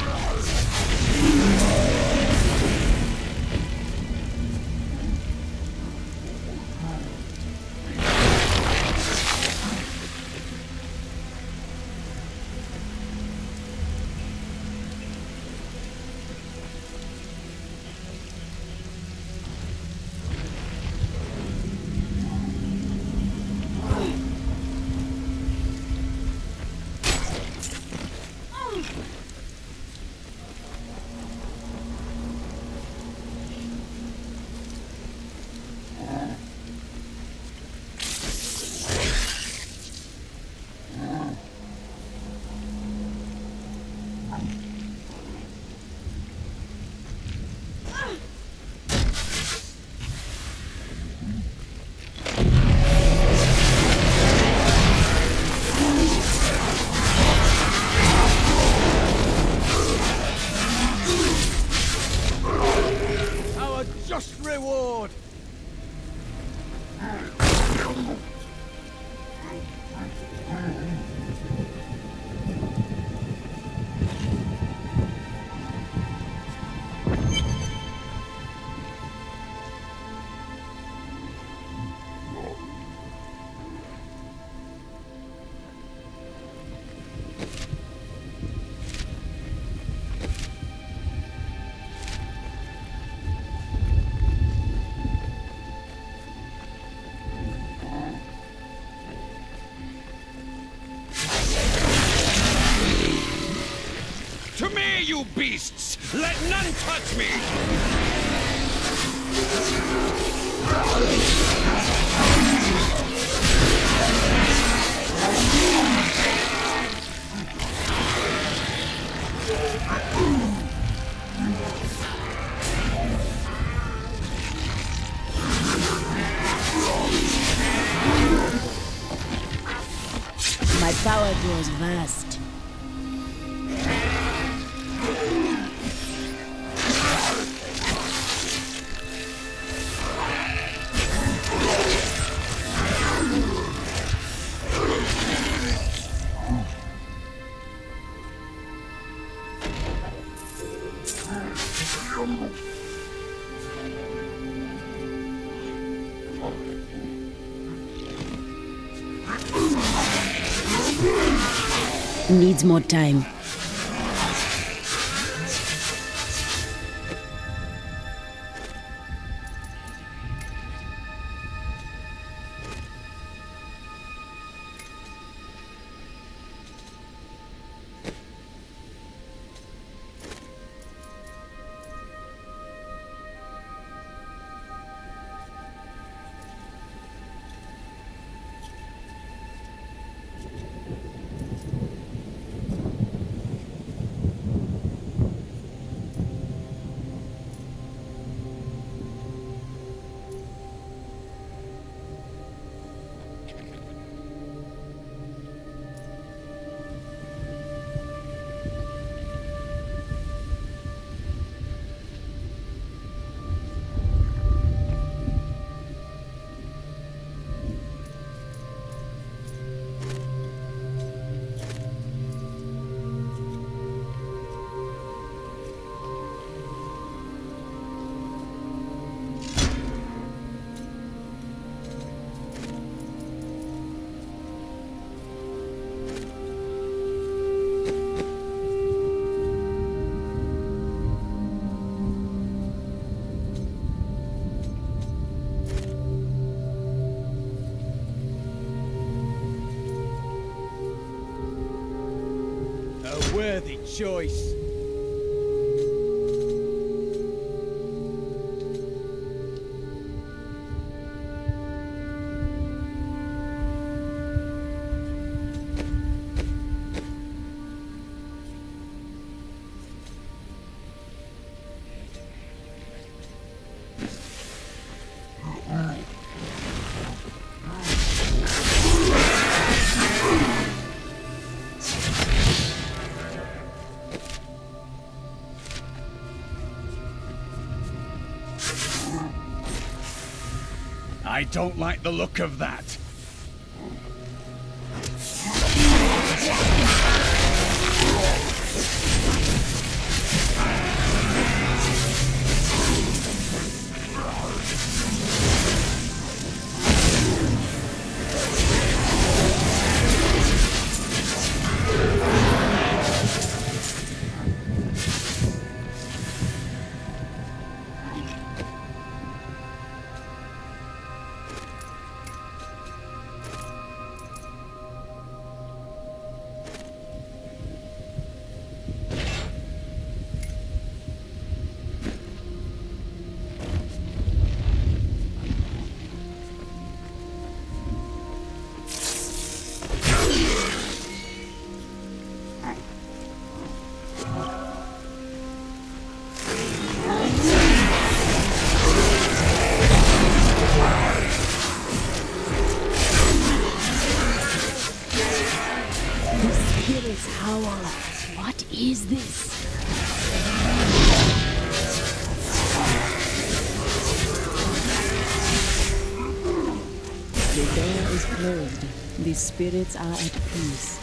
Reward! To me, you beasts! Let none touch me! My power grows vast. Needs more time. Worthy choice. I don't like the look of that. What is this? The door is closed. The spirits are at peace.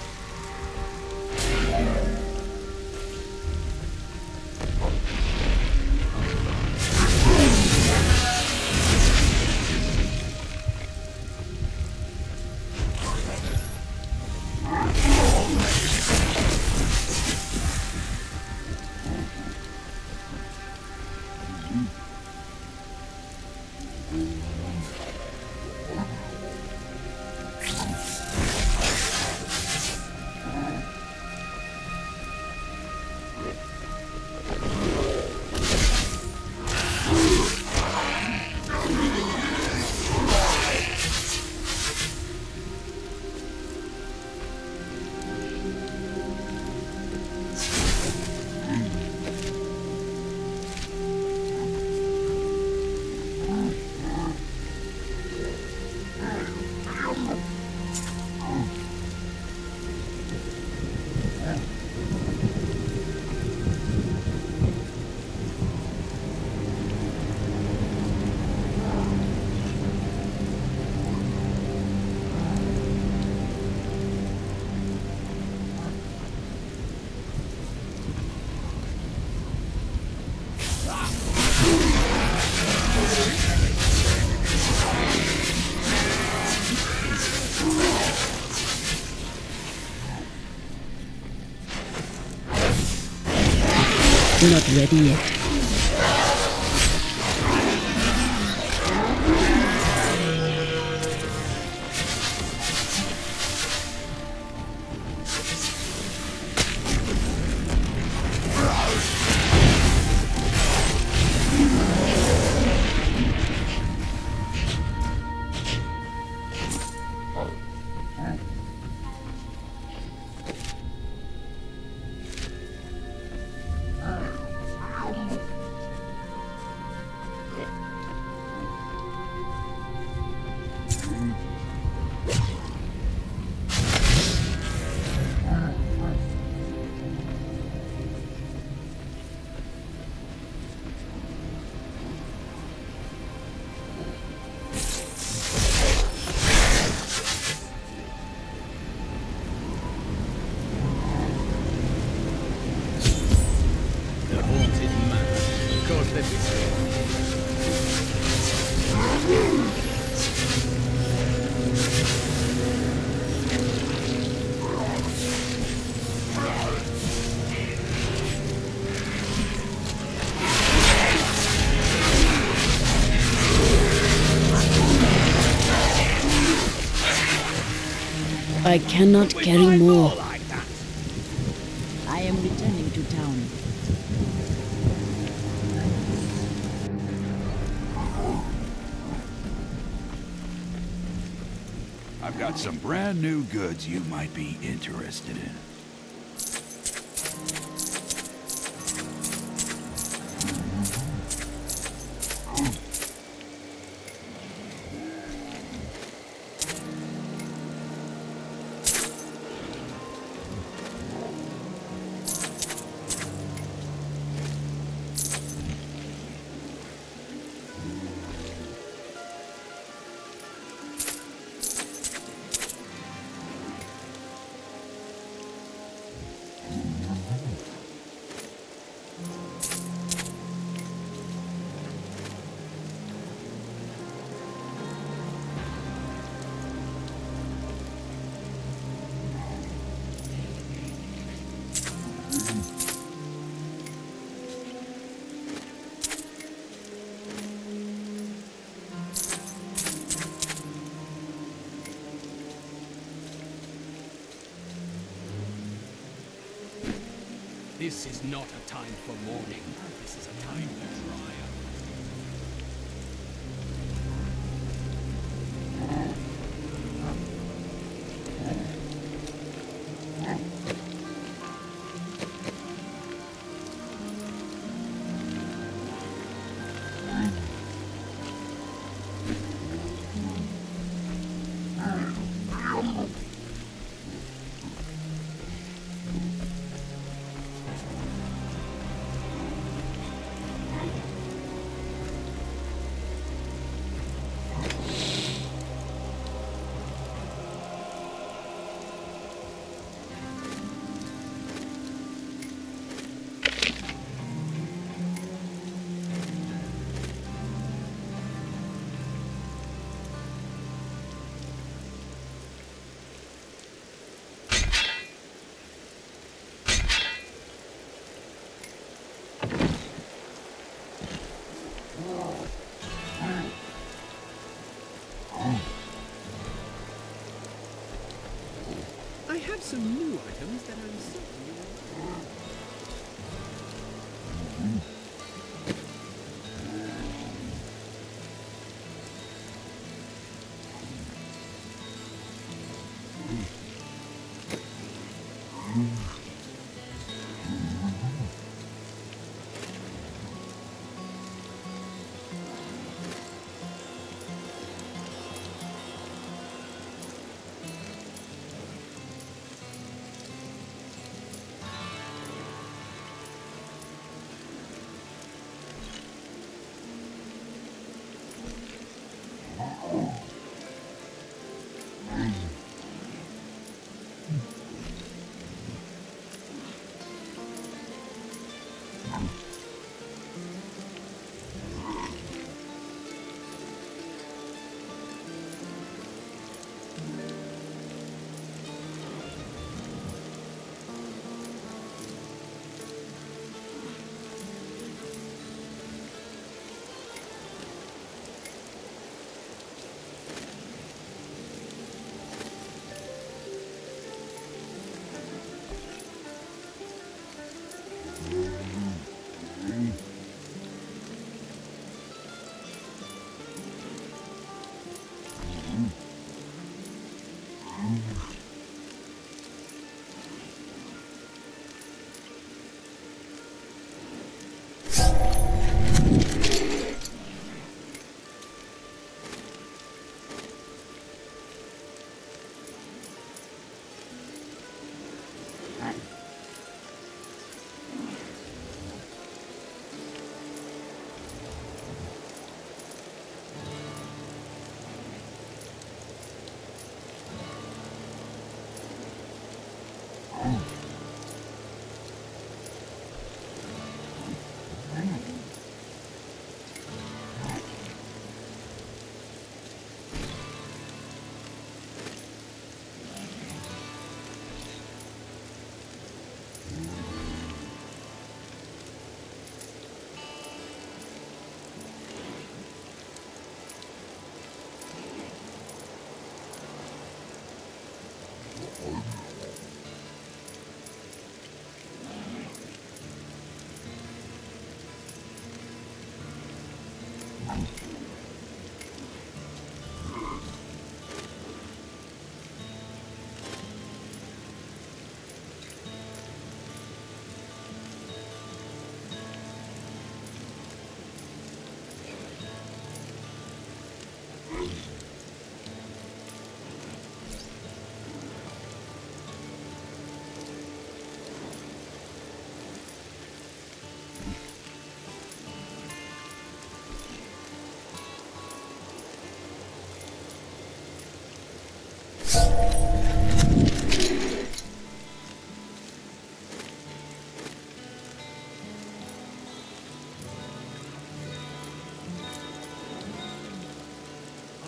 Not ready yet. I cannot carry more. I I've got some brand new goods you might be interested in. This is not a time for mourning. This is a time for triumph. I have some new items that I'm certain you will like.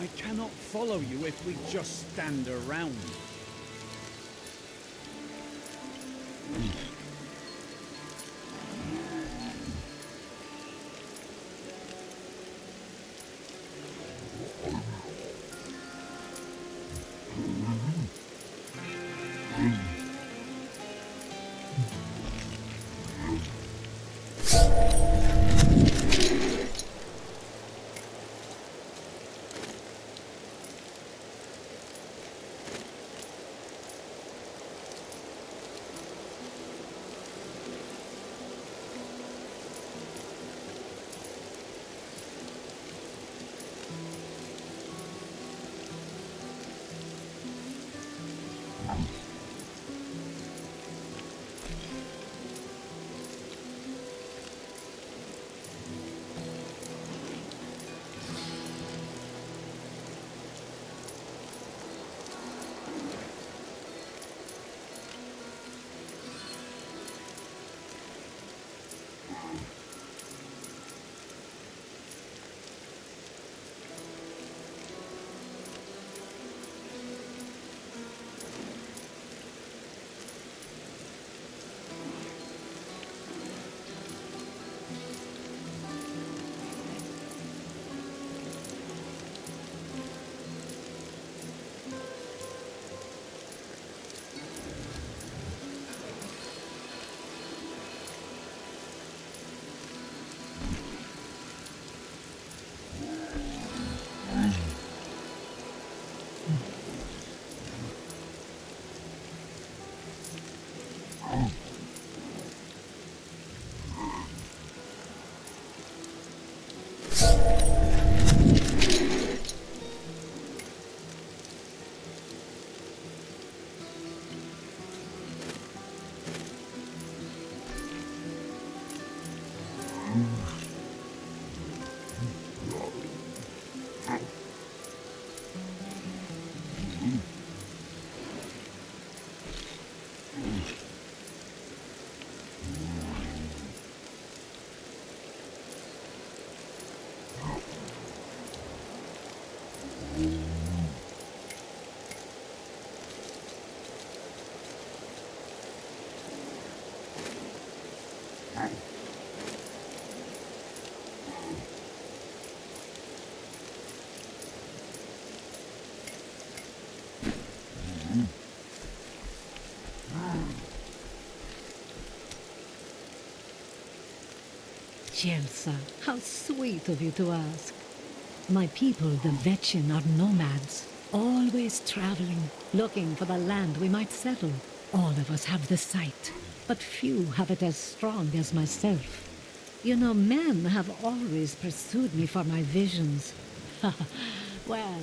I cannot follow you if we just stand around. Jelsa, how sweet of you to ask. My people, the Vetchin, are nomads, always traveling, looking for the land we might settle. All of us have the sight, but few have it as strong as myself. You know, men have always pursued me for my visions. Well,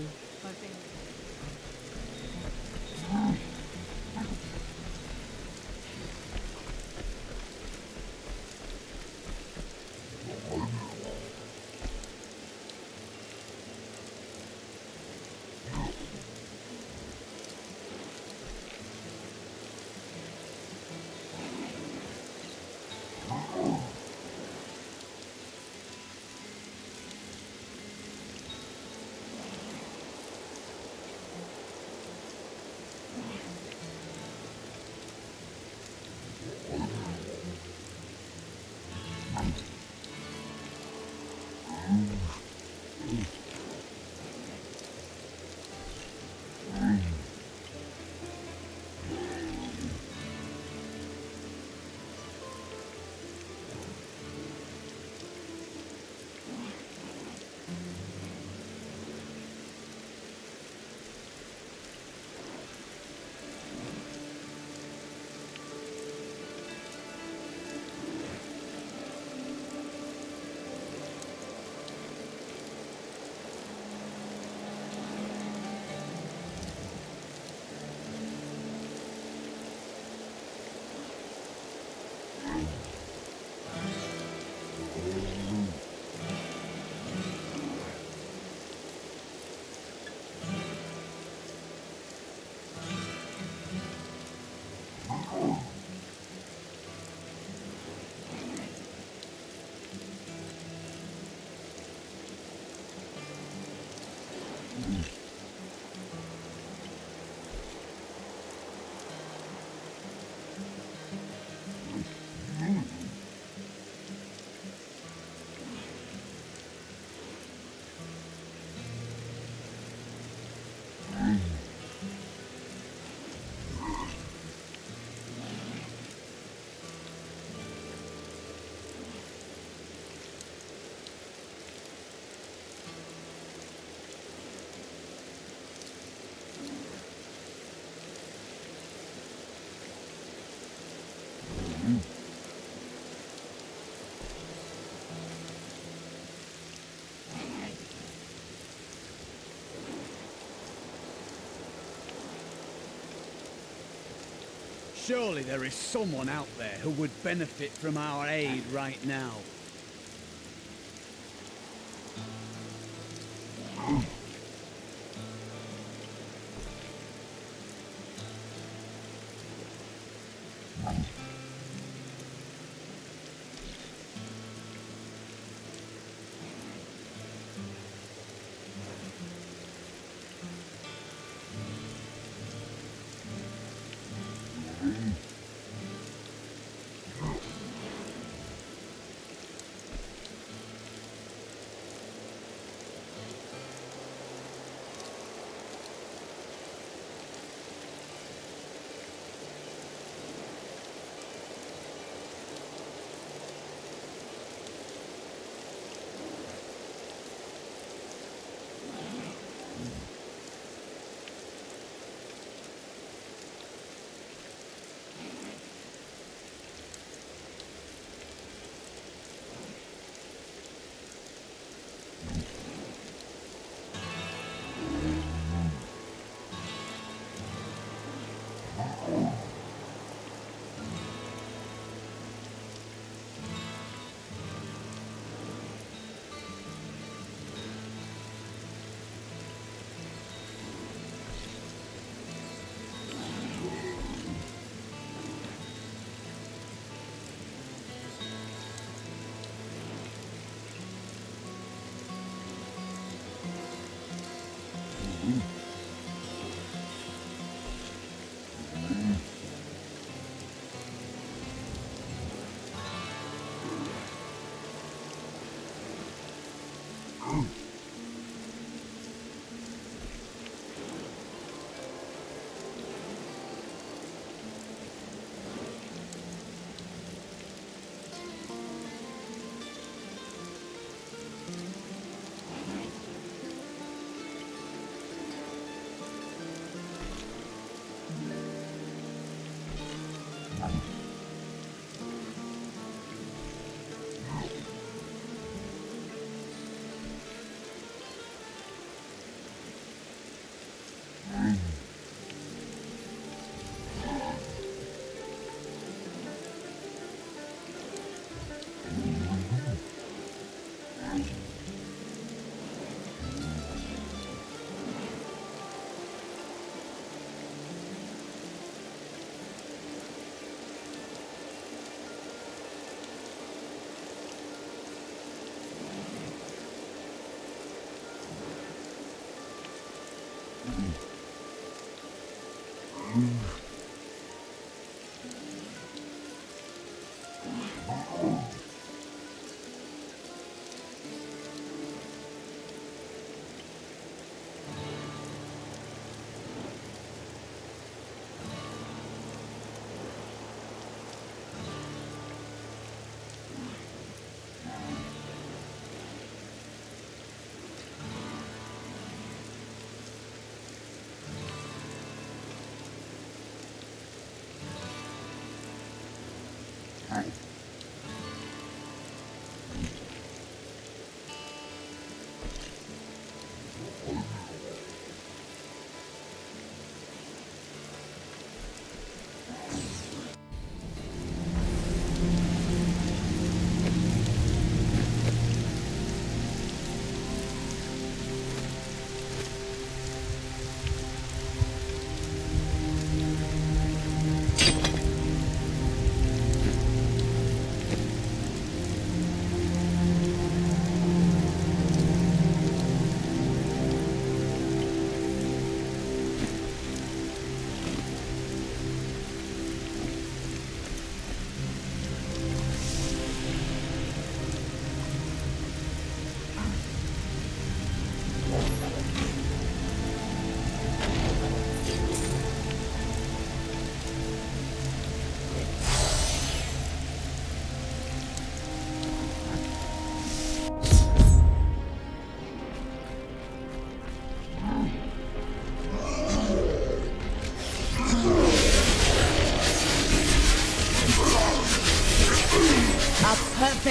Surely there is someone out there who would benefit from our aid right now.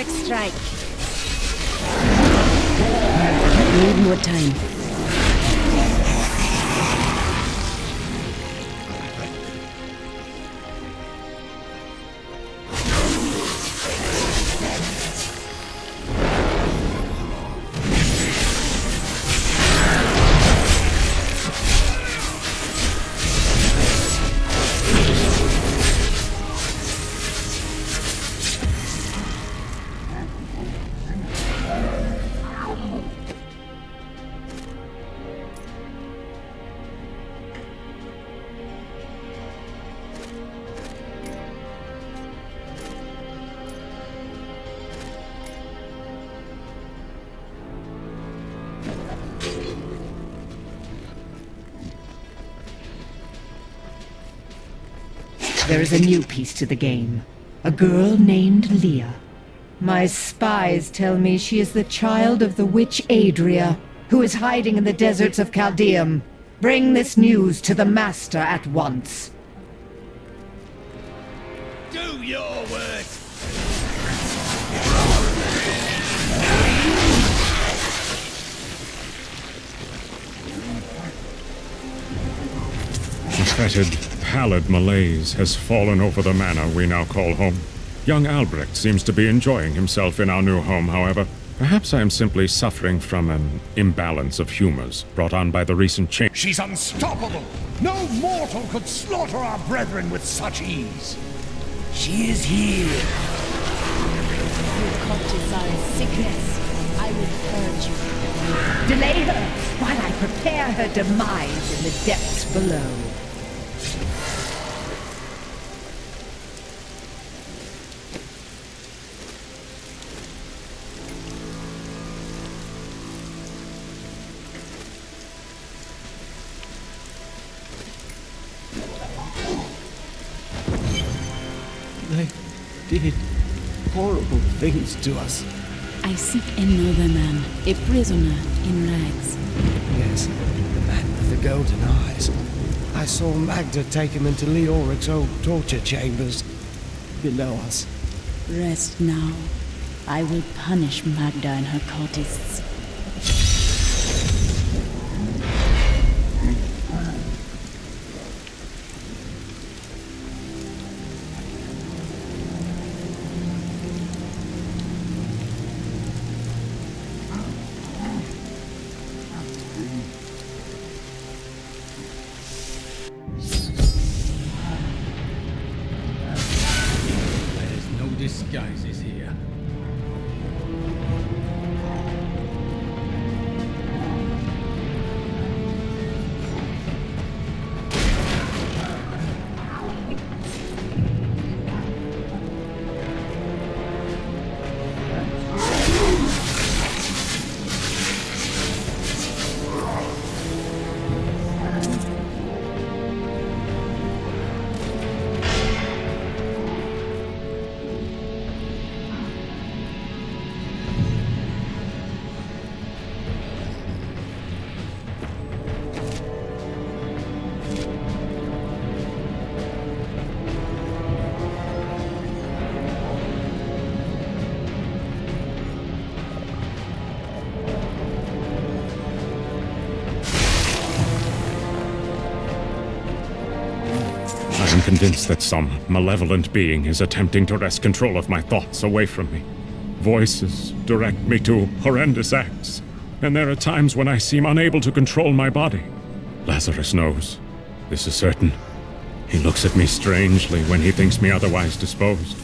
perfect strike. Need more time. There is a new piece to the game. A girl named Leah. My spies tell me she is the child of the witch Adria, who is hiding in the deserts of Chaldeum. Bring this news to the Master at once. Do your work! A fetid, pallid malaise has fallen over the manor we now call home. Young Albrecht seems to be enjoying himself in our new home, however. Perhaps I am simply suffering from an imbalance of humors brought on by the recent change. She's unstoppable! No mortal could slaughter our brethren with such ease! She is here! Your cultists are in sickness. I will purge you. Delay her while I prepare her demise in the depths below. They did horrible things to us. I seek another man, a prisoner in rags. Yes, the man with the golden eyes. I saw Magda take him into Leoric's old torture chambers below us. Rest now. I will punish Magda and her cultists. Disguises here. I am convinced that some malevolent being is attempting to wrest control of my thoughts away from me. Voices direct me to horrendous acts, and there are times when I seem unable to control my body. Lazarus knows. This is certain. He looks at me strangely when he thinks me otherwise disposed.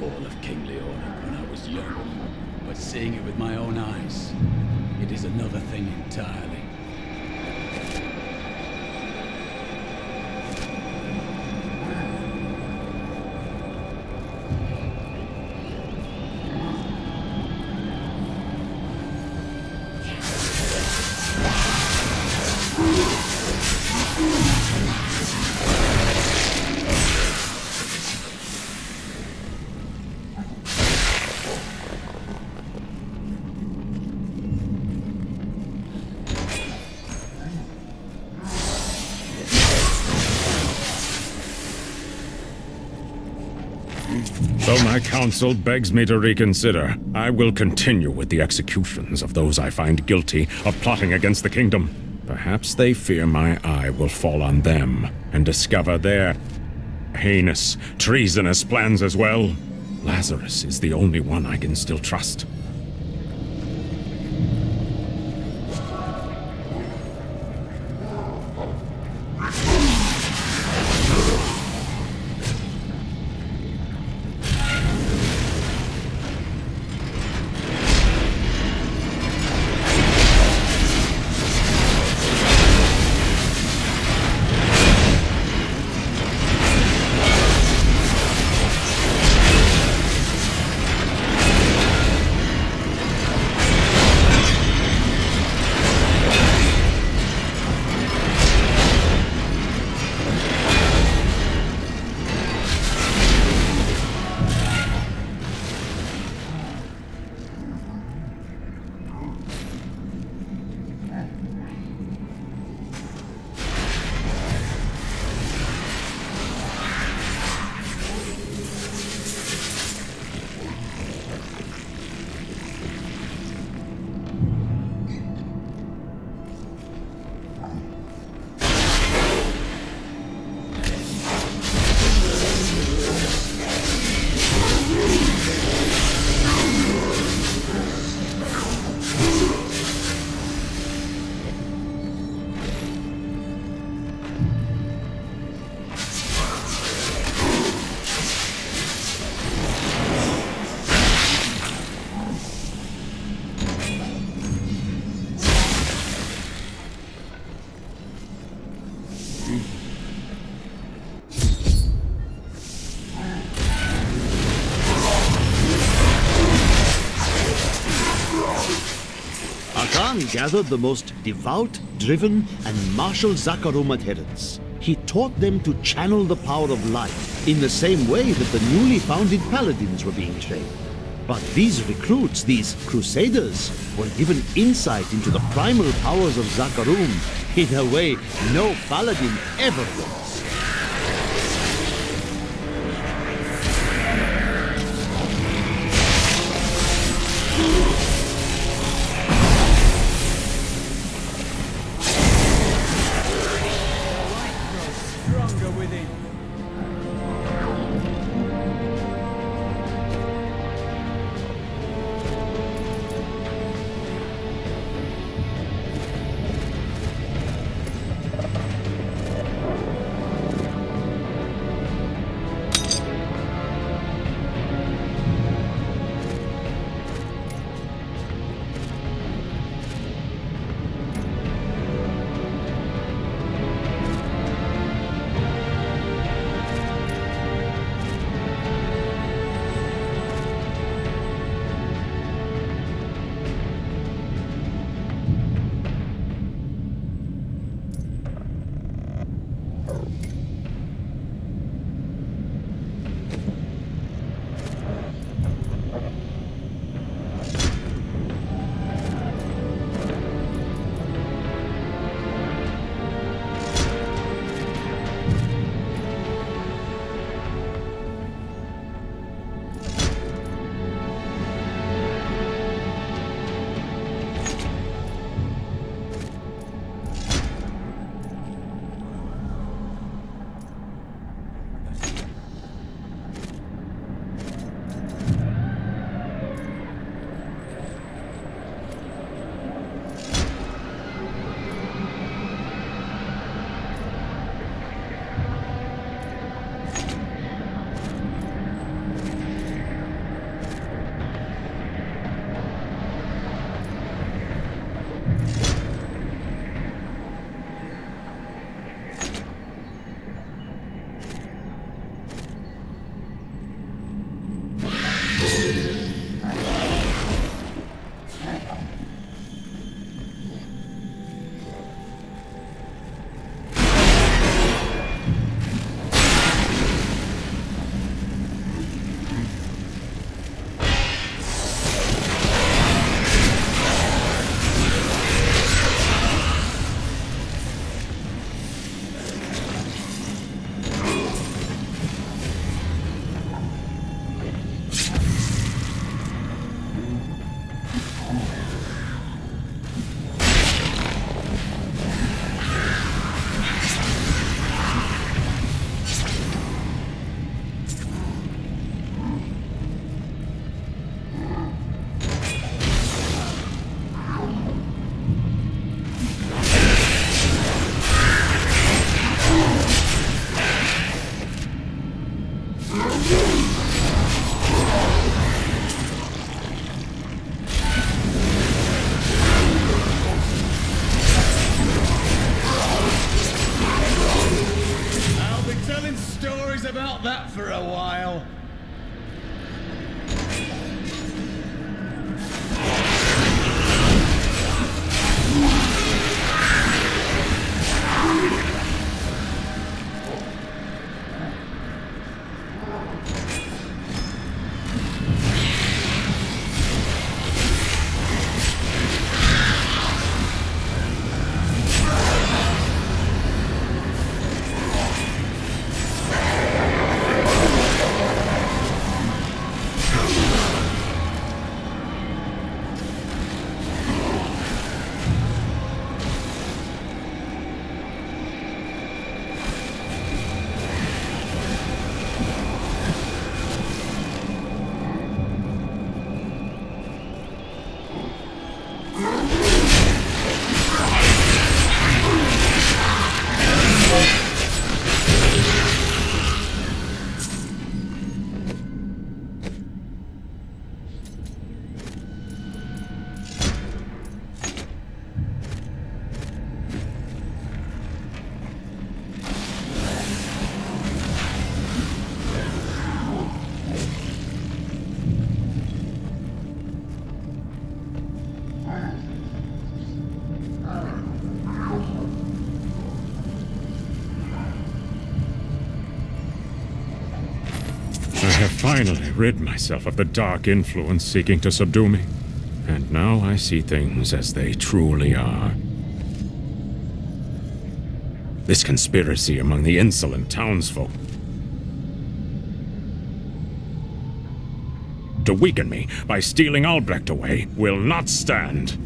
fall of King Leoric when I was young, but seeing it with my own eyes, it is another thing entirely. Though my counsel begs me to reconsider, I will continue with the executions of those I find guilty of plotting against the kingdom. Perhaps they fear my eye will fall on them and discover their heinous, treasonous plans as well. Lazarus is the only one I can still trust. Khan gathered the most devout, driven, and martial Zakarum adherents. He taught them to channel the power of light in the same way that the newly founded paladins were being trained. But these recruits, these crusaders, were given insight into the primal powers of Zakarum in a way no paladin ever was. about that for a while. I have finally rid myself of the dark influence seeking to subdue me. And now I see things as they truly are. This conspiracy among the insolent townsfolk to weaken me by stealing Albrecht away will not stand.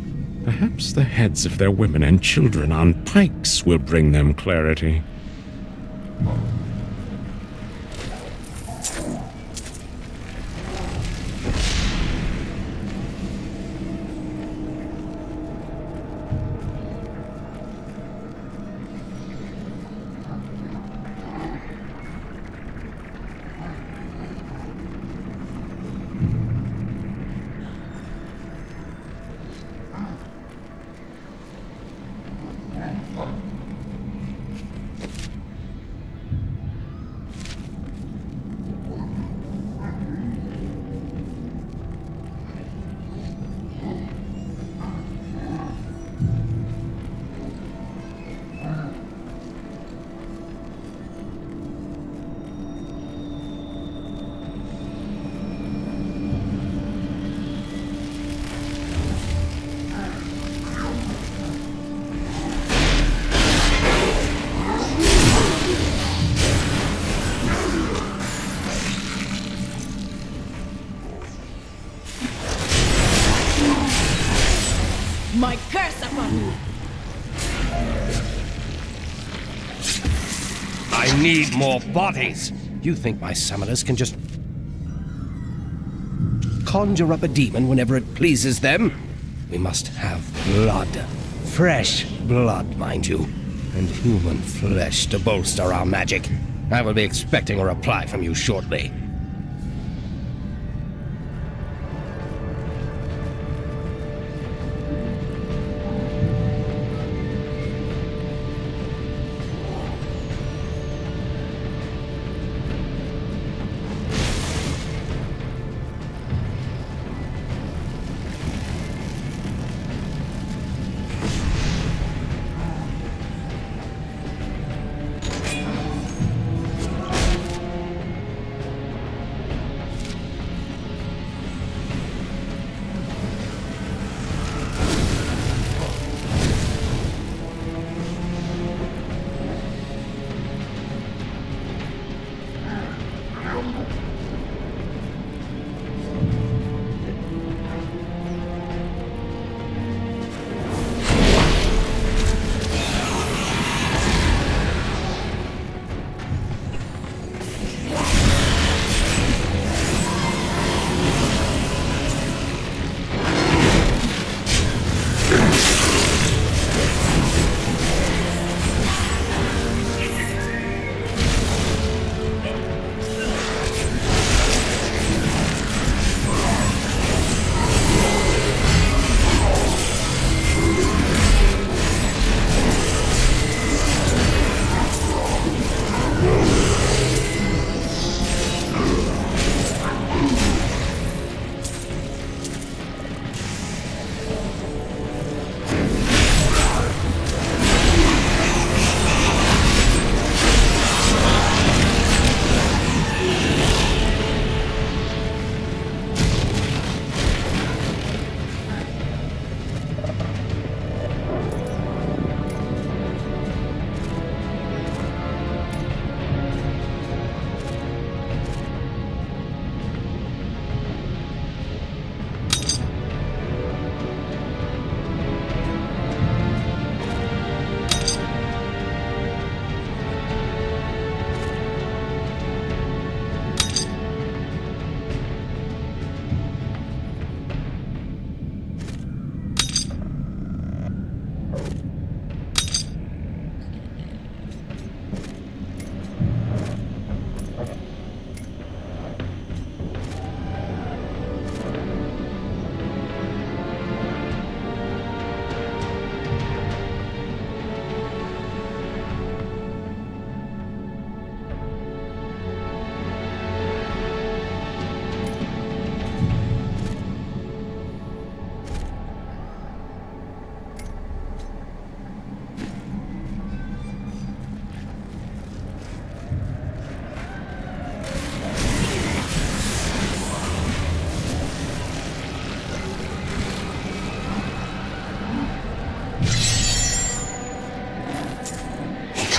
Perhaps the heads of their women and children on pikes will bring them clarity. My curse upon you! I need more bodies! You think my summoners can just conjure up a demon whenever it pleases them? We must have blood. Fresh blood, mind you. And human flesh to bolster our magic. I will be expecting a reply from you shortly.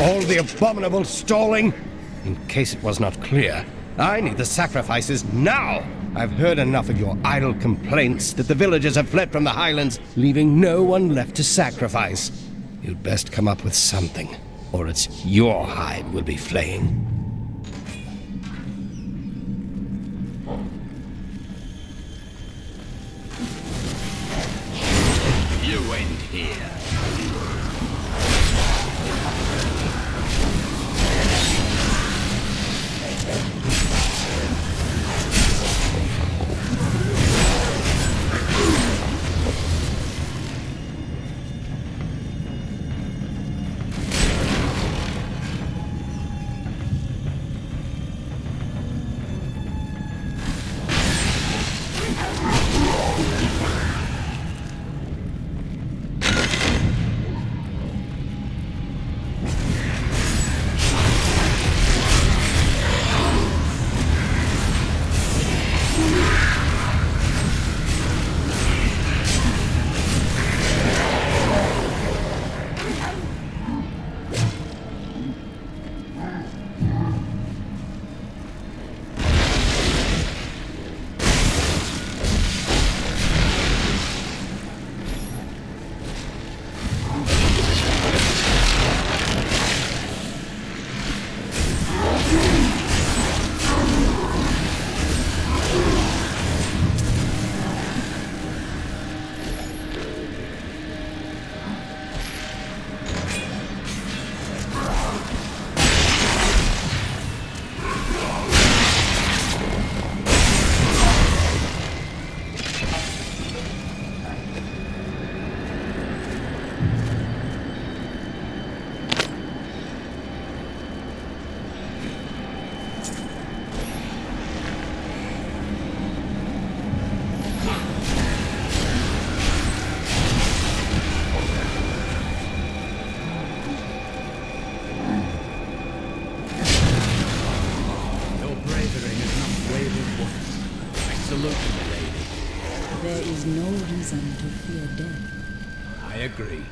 all the abominable stalling? In case it was not clear, I need the sacrifices now! I've heard enough of your idle complaints that the villagers have fled from the highlands, leaving no one left to sacrifice. You'd best come up with something, or it's your hide we'll be flaying. You end here. There is no reason to fear death. I agree.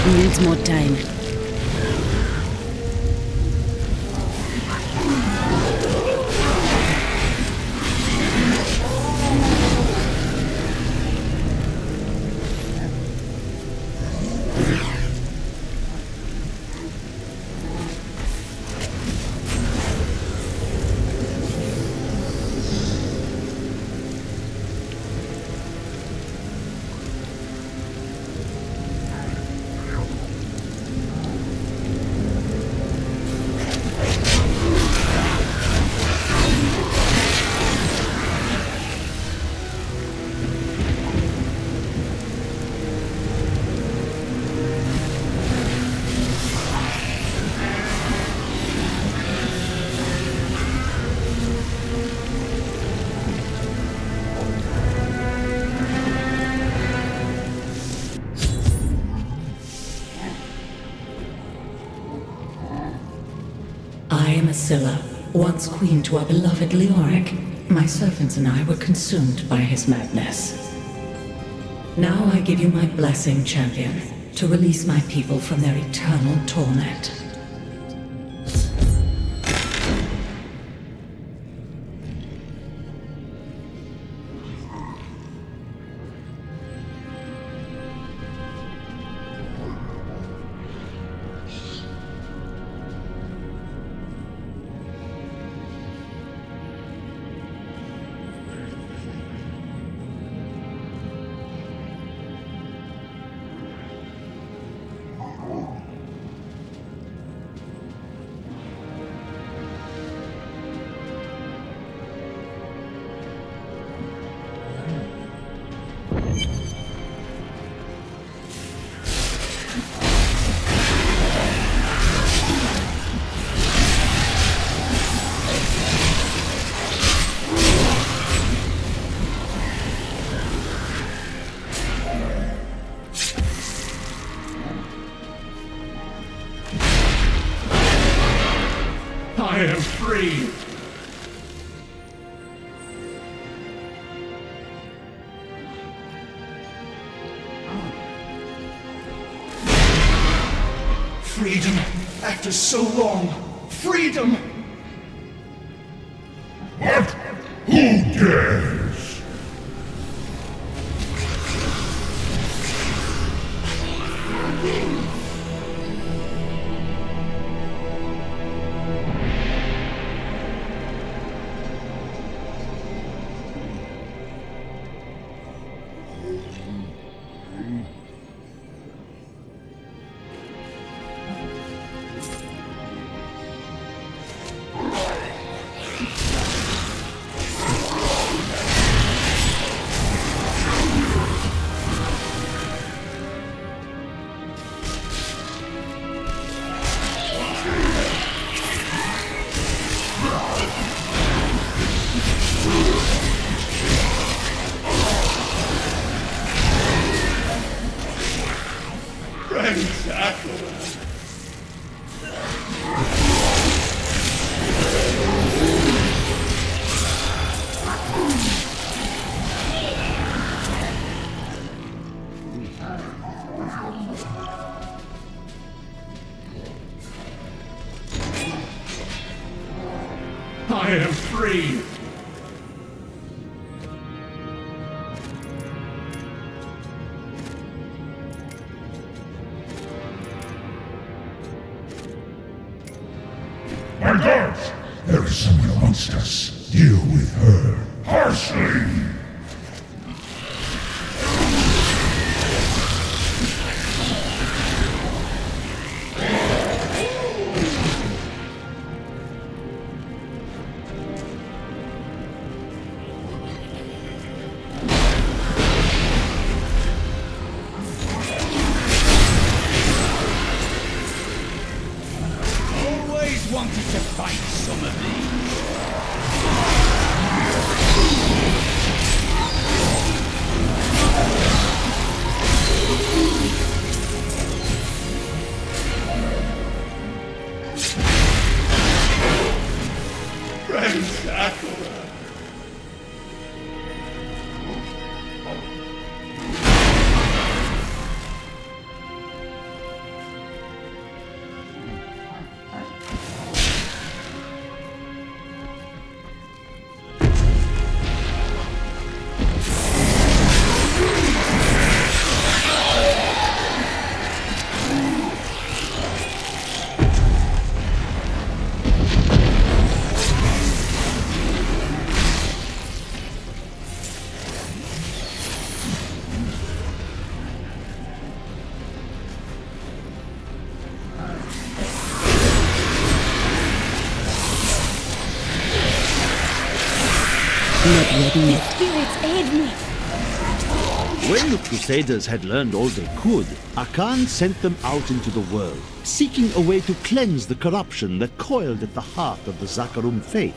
Needs more time. I am Asilla, once queen to our beloved Leoric. My servants and I were consumed by his madness. Now I give you my blessing, champion, to release my people from their eternal torment. I am free! Freedom! After so long! Freedom! What? Who dares? I am free! My guards! There is someone amongst us. Deal with her harshly! Always wanted to fight some of these. Not ready yet. Spirits, aid me! When the Crusaders had learned all they could, Akan sent them out into the world, seeking a way to cleanse the corruption that coiled at the heart of the Zakarum faith.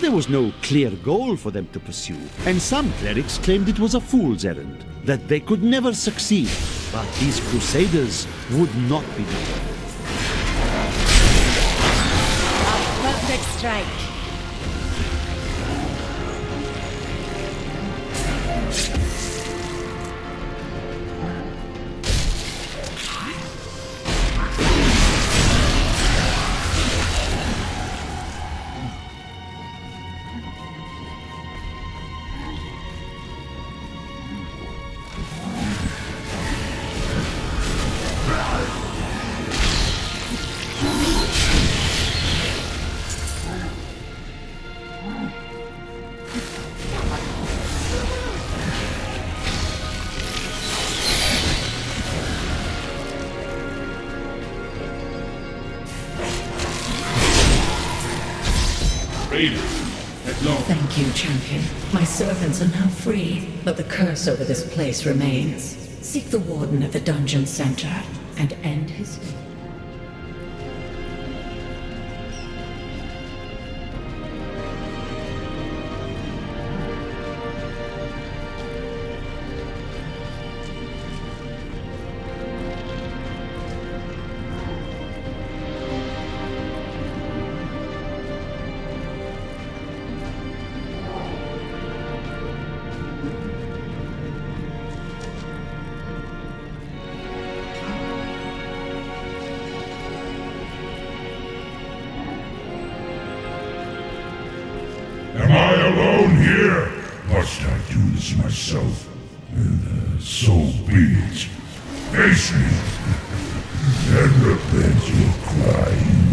There was no clear goal for them to pursue, and some clerics claimed it was a fool's errand, that they could never succeed. But these Crusaders would not be deterred. A perfect strike. Thank you, champion. My servants are now free, but the curse over this place remains. Seek the warden at the dungeon center and end his... Am I alone here? Must I do this myself? So be it. Face me, and repent your crimes.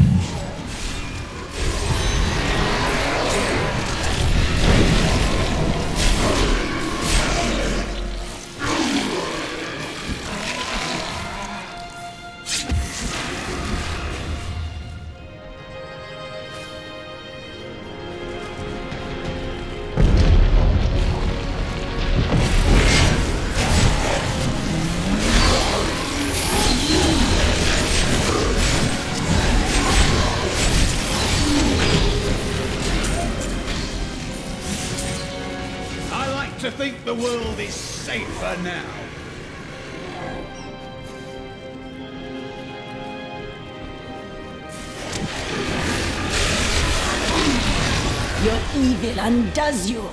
I like to think the world is safer now. Your evil undoes you.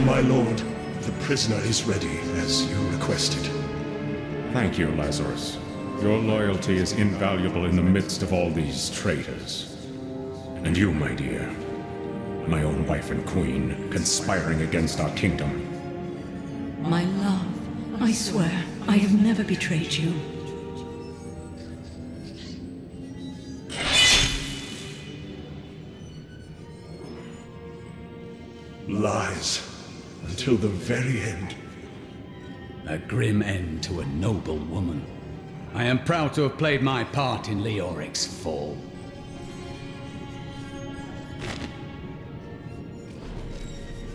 My lord, the prisoner is ready, as you requested. Thank you, Lazarus. Your loyalty is invaluable in the midst of all these traitors. And you, my dear, my own wife and queen, conspiring against our kingdom. My love, I swear, I have never betrayed you. Lies. Until the very end. A grim end to a noble woman. I am proud to have played my part in Leoric's fall.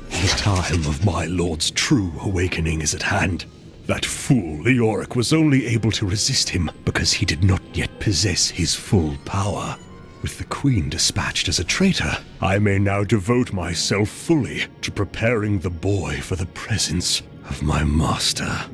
The time of my lord's true awakening is at hand. That fool Leoric was only able to resist him because he did not yet possess his full power. With the Queen dispatched as a traitor, I may now devote myself fully to preparing the boy for the presence of my master.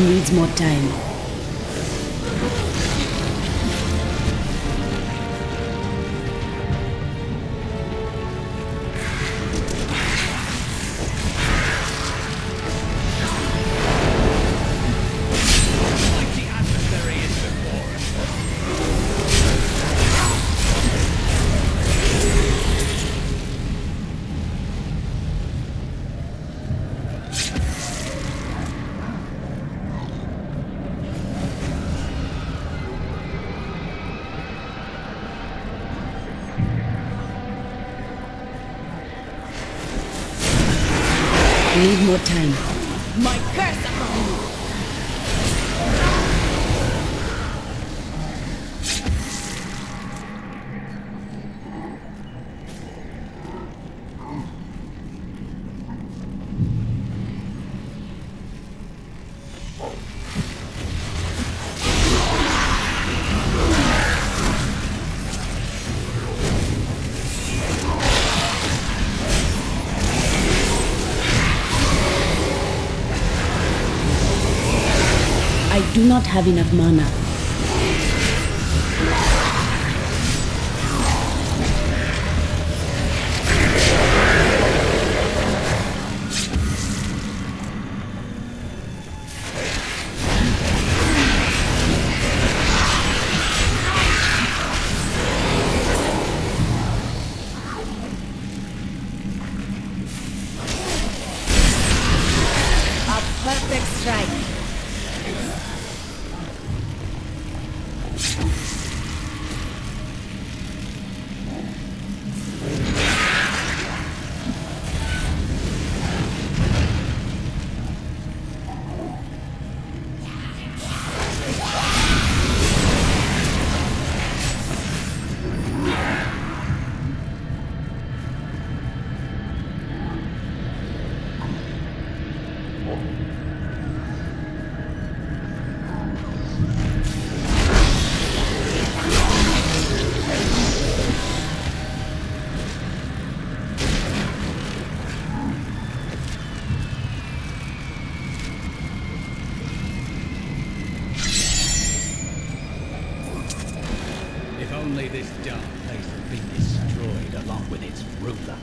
Needs more time. Need more time. My curse upon you! I do not have enough mana. A perfect strike. If only this dark place had been destroyed along with its ruler.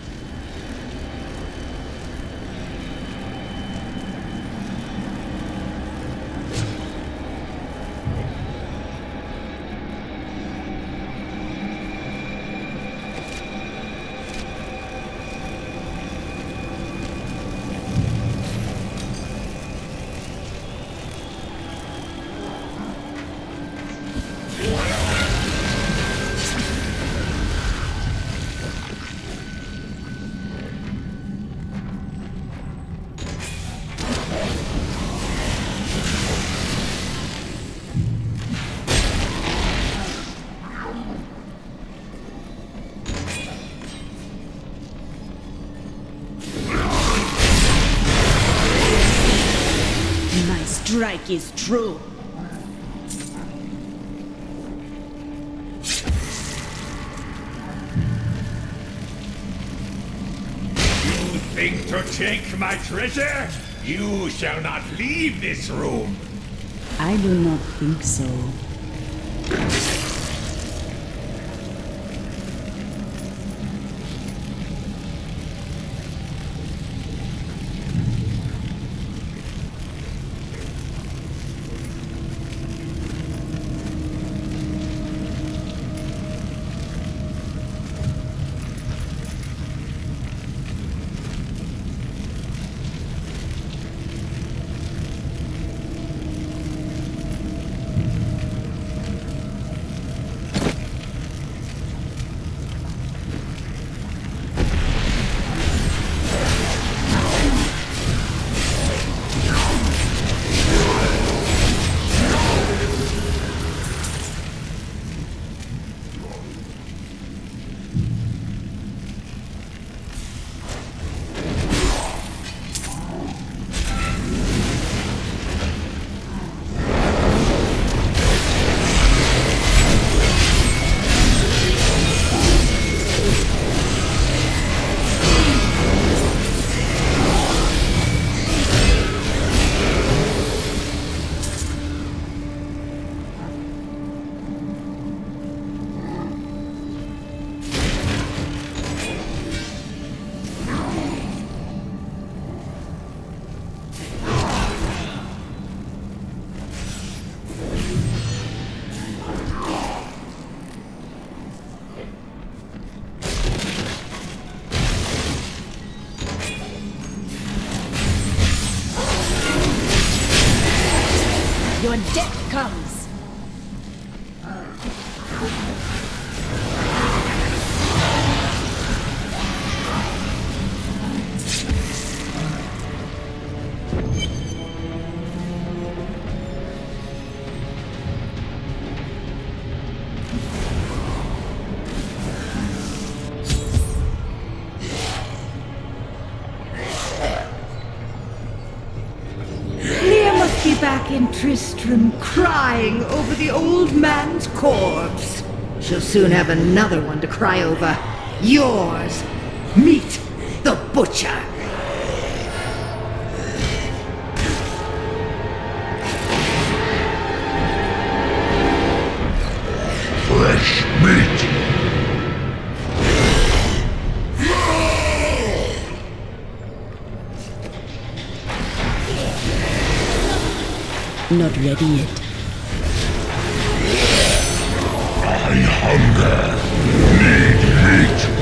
My strike is true. You think to take my treasure? You shall not leave this room. I do not think so. when death comes. Back in Tristram, crying over the old man's corpse. She'll soon have another one to cry over. Yours. Meet the butcher. Fresh meat. Not ready yet. I hunger. Need meat.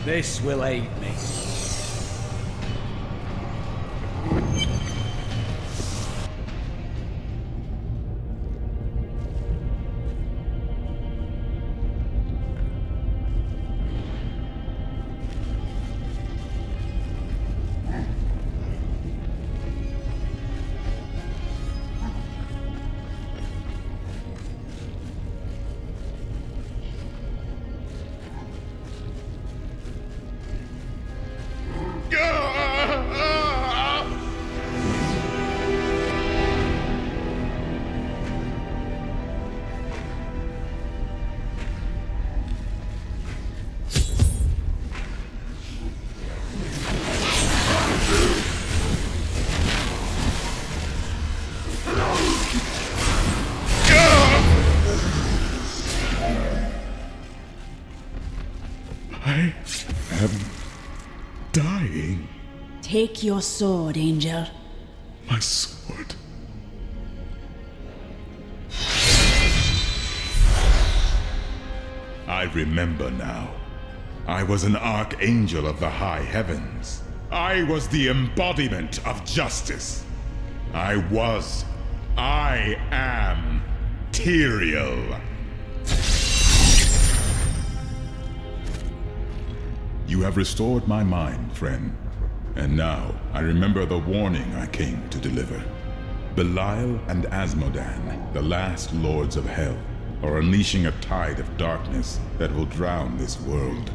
This will aid me. I am dying. Take your sword, Angel. My sword. I remember now. I was an archangel of the high heavens. I was the embodiment of justice. I was I am Tyrael. You have restored my mind, friend. And now, I remember the warning I came to deliver. Belial and Asmodan, the last lords of Hell, are unleashing a tide of darkness that will drown this world.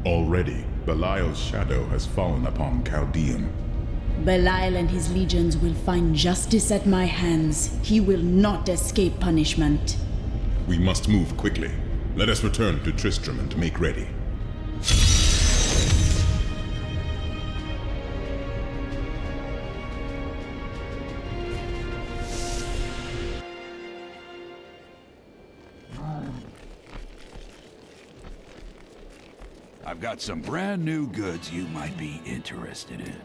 Already, Belial's shadow has fallen upon Chaldeum. Belial and his legions will find justice at my hands. He will not escape punishment. We must move quickly. Let us return to Tristram and make ready. I've got some brand new goods you might be interested in.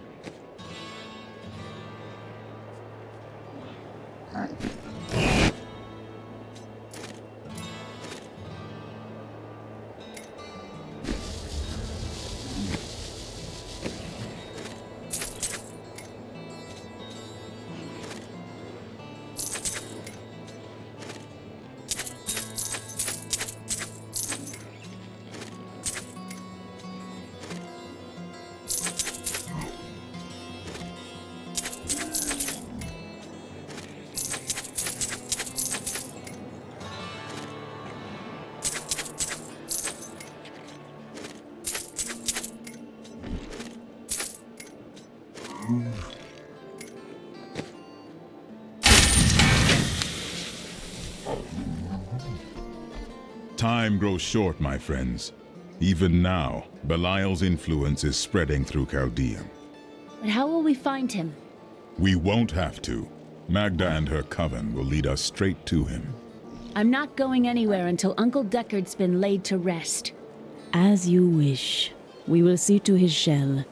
Time grows short, my friends. Even now, Belial's influence is spreading through Chaldea. But how will we find him? We won't have to. Magda and her coven will lead us straight to him. I'm not going anywhere until Uncle Deckard's been laid to rest. As you wish. We will see to his shell.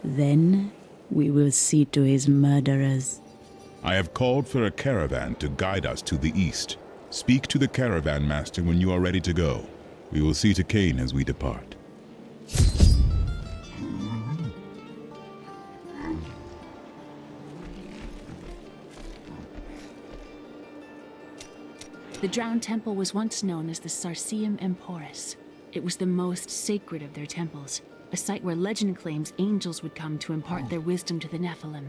Then, we will see to his murderers. I have called for a caravan to guide us to the east. Speak to the caravan master when you are ready to go. We will see to Cain as we depart. The Drowned Temple was once known as the Sarseum Emporis. It was the most sacred of their temples, a site where legend claims angels would come to impart their wisdom to the Nephilim.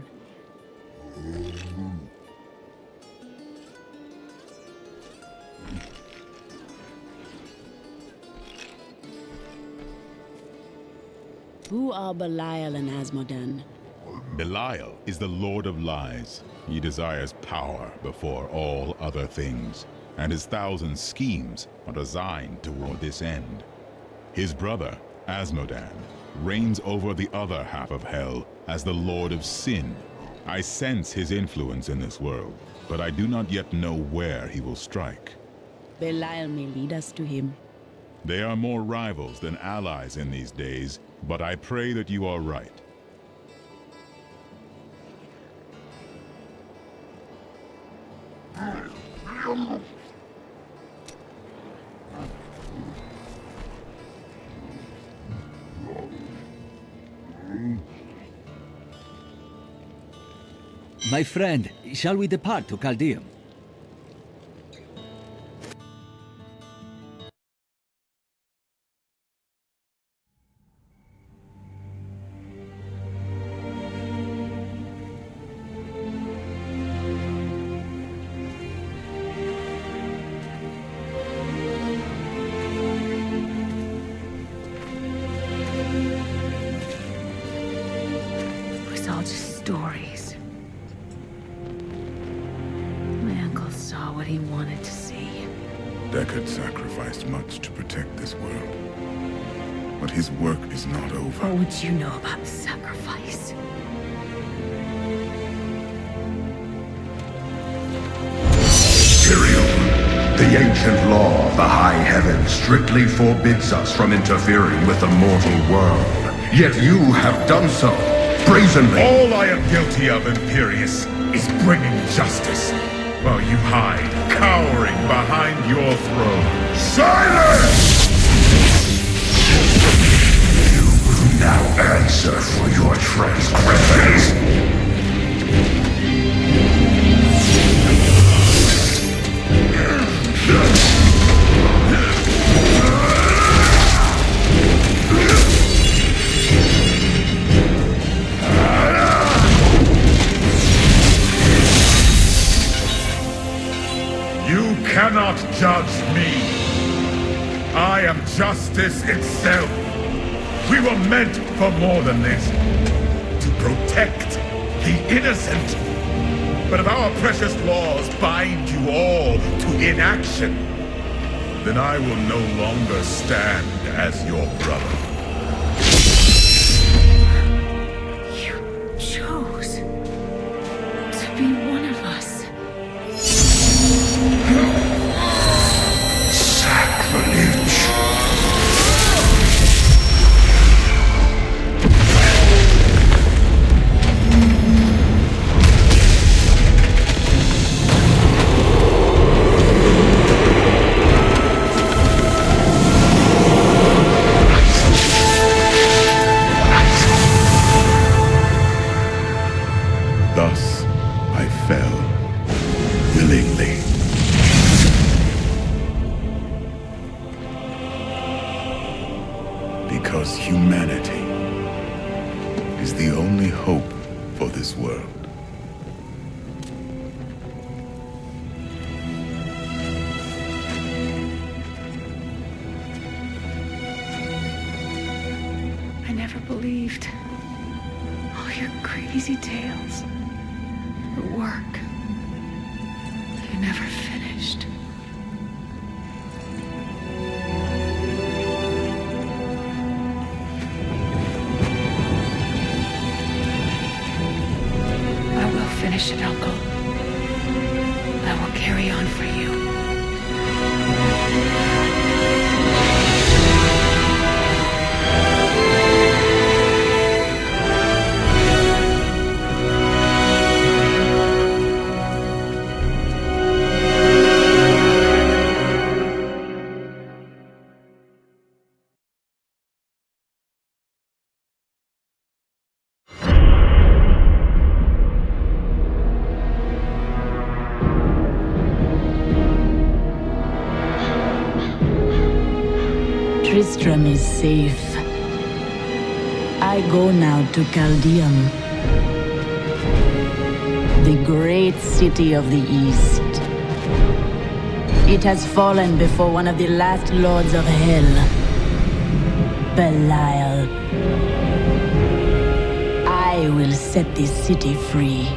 Who are Belial and Asmodan? Belial is the Lord of Lies. He desires power before all other things, and his thousand schemes are designed toward this end. His brother, Asmodan, reigns over the other half of Hell as the Lord of Sin. I sense his influence in this world, but I do not yet know where he will strike. Belial may lead us to him. They are more rivals than allies in these days, but I pray that you are right. My friend, shall we depart to Chaldeum? It was all just stories. My uncle saw what he wanted to see. Deckard sacrificed much to protect this world. But his work is not over. What would you know about sacrifice? Tyrael, the ancient law of the high heaven strictly forbids us from interfering with the mortal world. Yet you have done so, brazenly. All I am guilty of, Imperius, is bringing justice, while you hide, cowering behind your throne. Silence! You will now answer for your transgressions. cannot judge me. I am justice itself. We were meant for more than this. To protect the innocent. But if our precious laws bind you all to inaction, then I will no longer stand as your brother. You chose to be one of us. Sacrilege! Thus, I fell willingly. Because humanity is the only hope for this world. I never believed all your crazy tales. The work you never finished. I will finish it, Uncle. I will carry on for you. Tristram is safe. I go now to Caldeum, the great city of the East. It has fallen before one of the last lords of Hell, Belial. I will set this city free.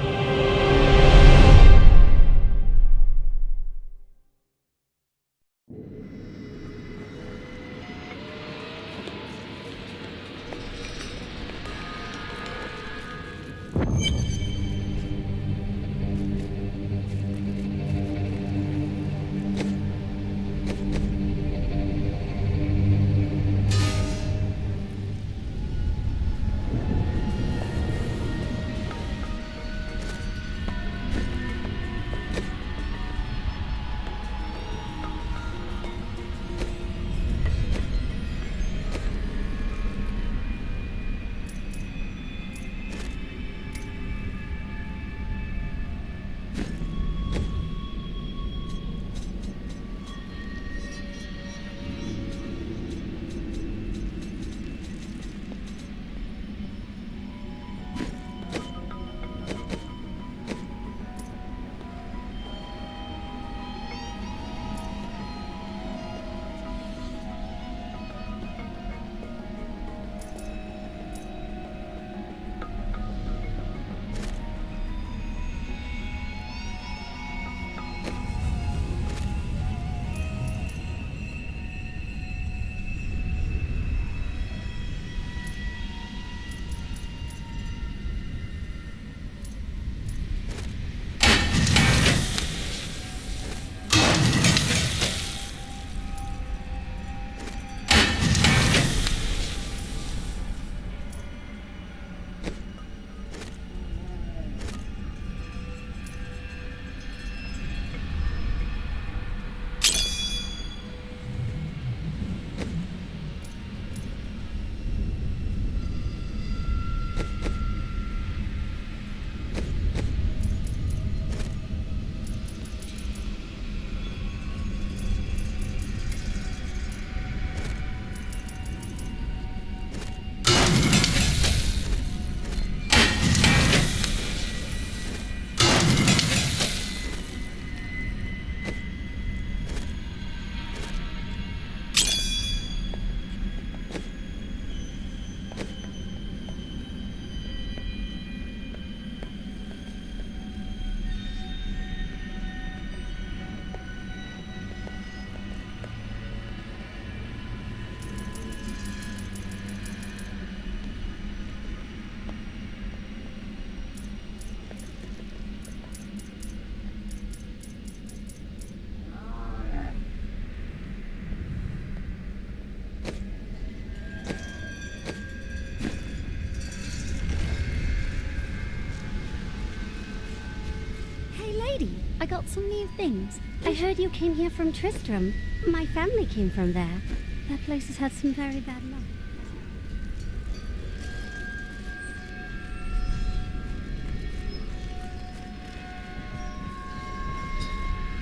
lady. I got some new things. I heard you came here from Tristram. My family came from there. That place has had some very bad luck.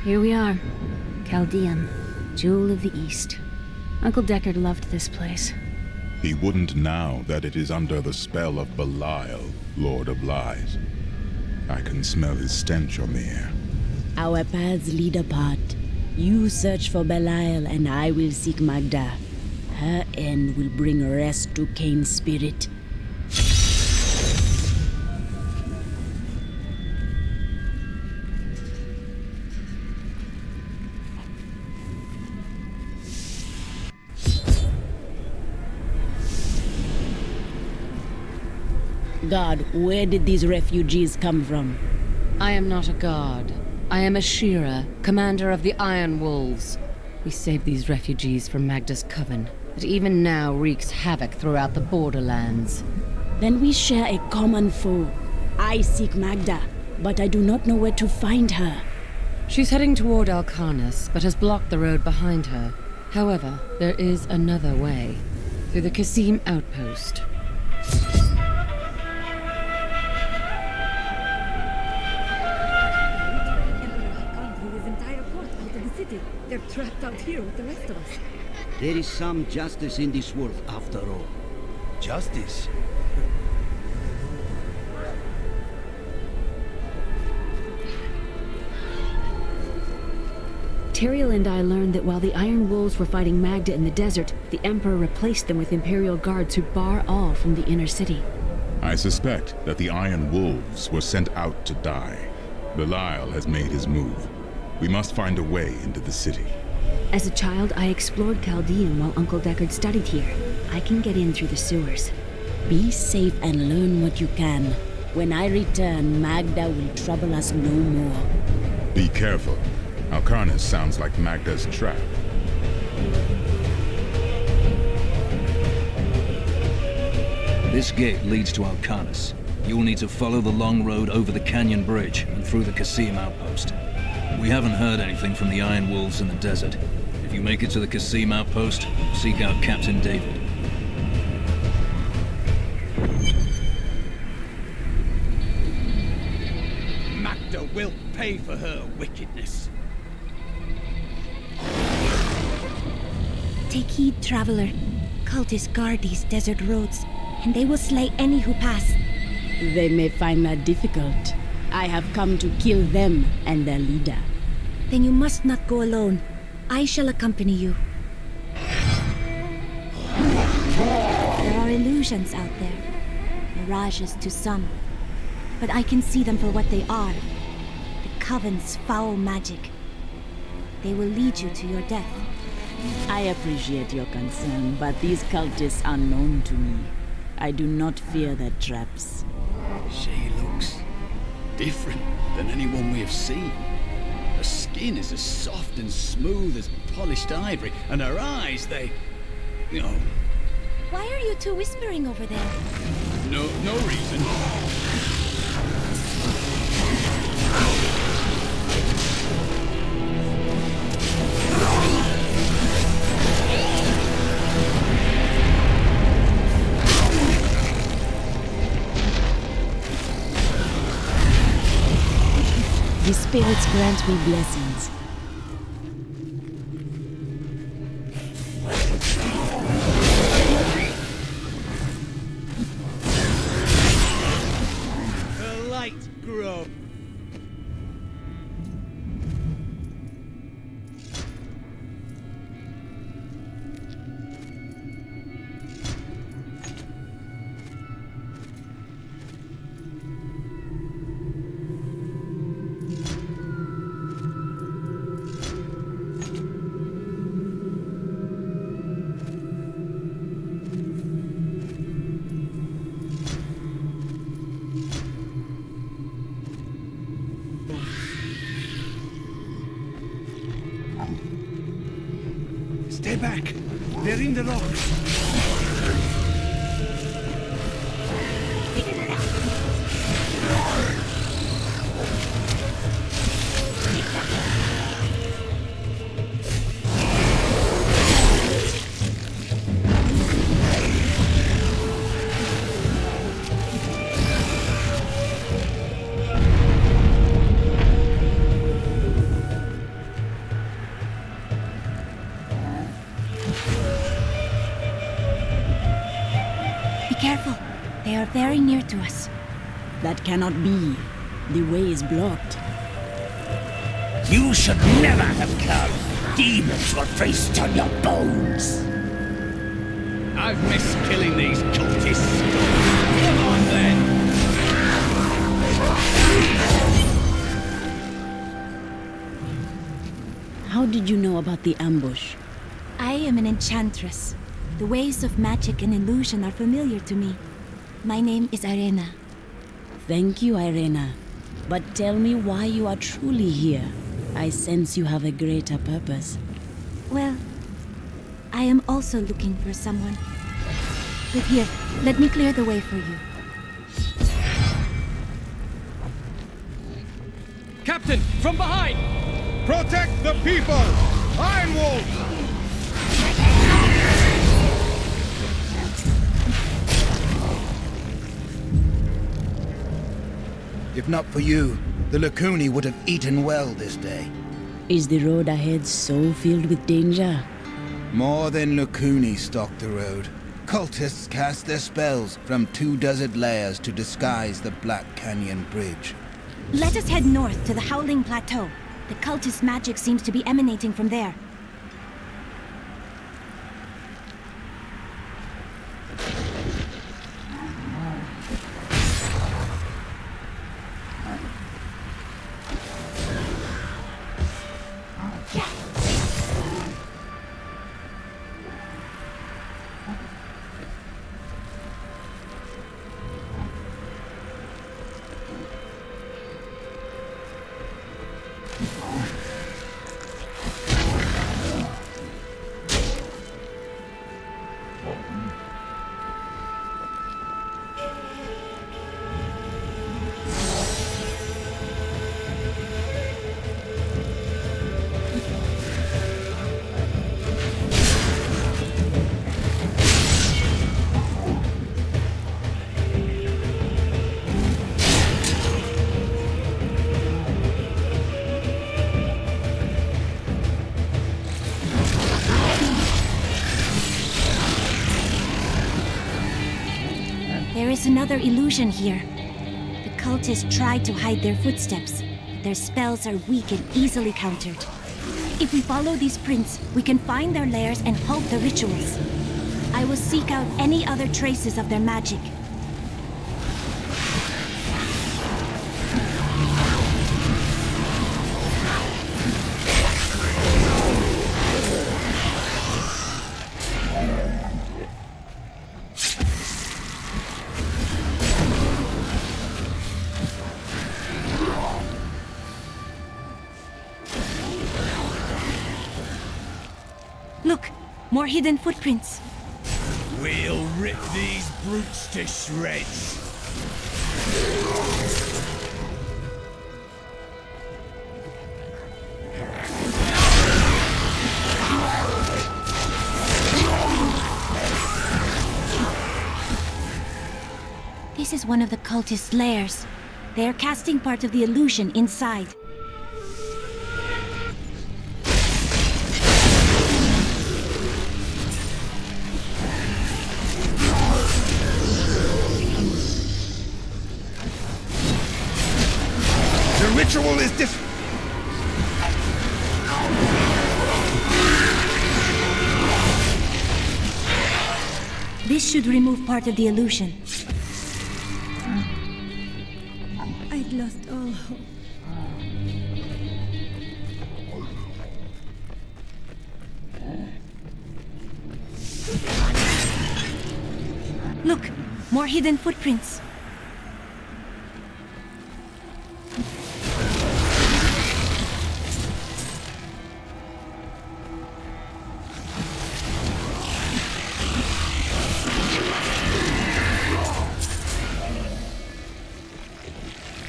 Here we are. Chaldean, Jewel of the East. Uncle Deckard loved this place. He wouldn't now that it is under the spell of Belial, Lord of Lies. I can smell his stench on the air. Our paths lead apart. You search for Belial, and I will seek Magda. Her end will bring rest to Cain's spirit. God, where did these refugees come from? I am not a god. I am a Shira, commander of the Iron Wolves. We saved these refugees from Magda's coven, that even now wreaks havoc throughout the borderlands. Then we share a common foe. I seek Magda, but I do not know where to find her. She's heading toward Alcarnus, but has blocked the road behind her. However, there is another way. Through the Kasim outpost. They're trapped out here with the rest of us. There is some justice in this world after all. Justice? Tyrael and I learned that while the Iron Wolves were fighting Magda in the desert, the Emperor replaced them with Imperial guards who bar all from the inner city. I suspect that the Iron Wolves were sent out to die. Belial has made his move. We must find a way into the city. As a child, I explored Chaldean while Uncle Deckard studied here. I can get in through the sewers. Be safe and learn what you can. When I return, Magda will trouble us no more. Be careful. Alcarnus sounds like Magda's trap. This gate leads to Alcarnus. You'll need to follow the long road over the canyon bridge and through the Kasim outpost. We haven't heard anything from the Iron Wolves in the desert. If you make it to the Kasim outpost, seek out Captain David. Magda will pay for her wickedness. Take heed, traveler. Cultists guard these desert roads, and they will slay any who pass. They may find that difficult. I have come to kill them and their leader. Then you must not go alone. I shall accompany you. There are illusions out there. Mirages to some. But I can see them for what they are. The Coven's foul magic. They will lead you to your death. I appreciate your concern, but these cultists are known to me. I do not fear their traps. She looks different than anyone we have seen. Her skin is as soft and smooth as polished ivory, and her eyes, they... Oh, Why are you two whispering over there? no reason. The spirits grant me blessings. The light grow. Stay back. They're in the rocks. careful. They are very near to us. That cannot be. The way is blocked. You should never have come. Demons will feast on your bones. I've missed killing these cultists. Come on then. How did you know about the ambush? I am an enchantress. The ways of magic and illusion are familiar to me. My name is Irena. Thank you, Irena. But tell me why you are truly here. I sense you have a greater purpose. Well, I am also looking for someone. But here, let me clear the way for you. Captain, from behind! Protect the people! Iron Wolves! If not for you, the Lacuni would have eaten well this day. Is the road ahead so filled with danger? More than Lacuni stalk the road. Cultists cast their spells from 2 desert layers to disguise the Black Canyon Bridge. Let us head north to the Howling Plateau. The cultist magic seems to be emanating from there. There is another illusion here. The cultists tried to hide their footsteps, but their spells are weak and easily countered. If we follow these prints, we can find their lairs and halt the rituals. I will seek out any other traces of their magic. Look, more hidden footprints. We'll rip these brutes to shreds. This is one of the cultists' lairs. They are casting part of the illusion inside. The ritual is This should remove part of the illusion. I'd lost all hope. Look, more hidden footprints.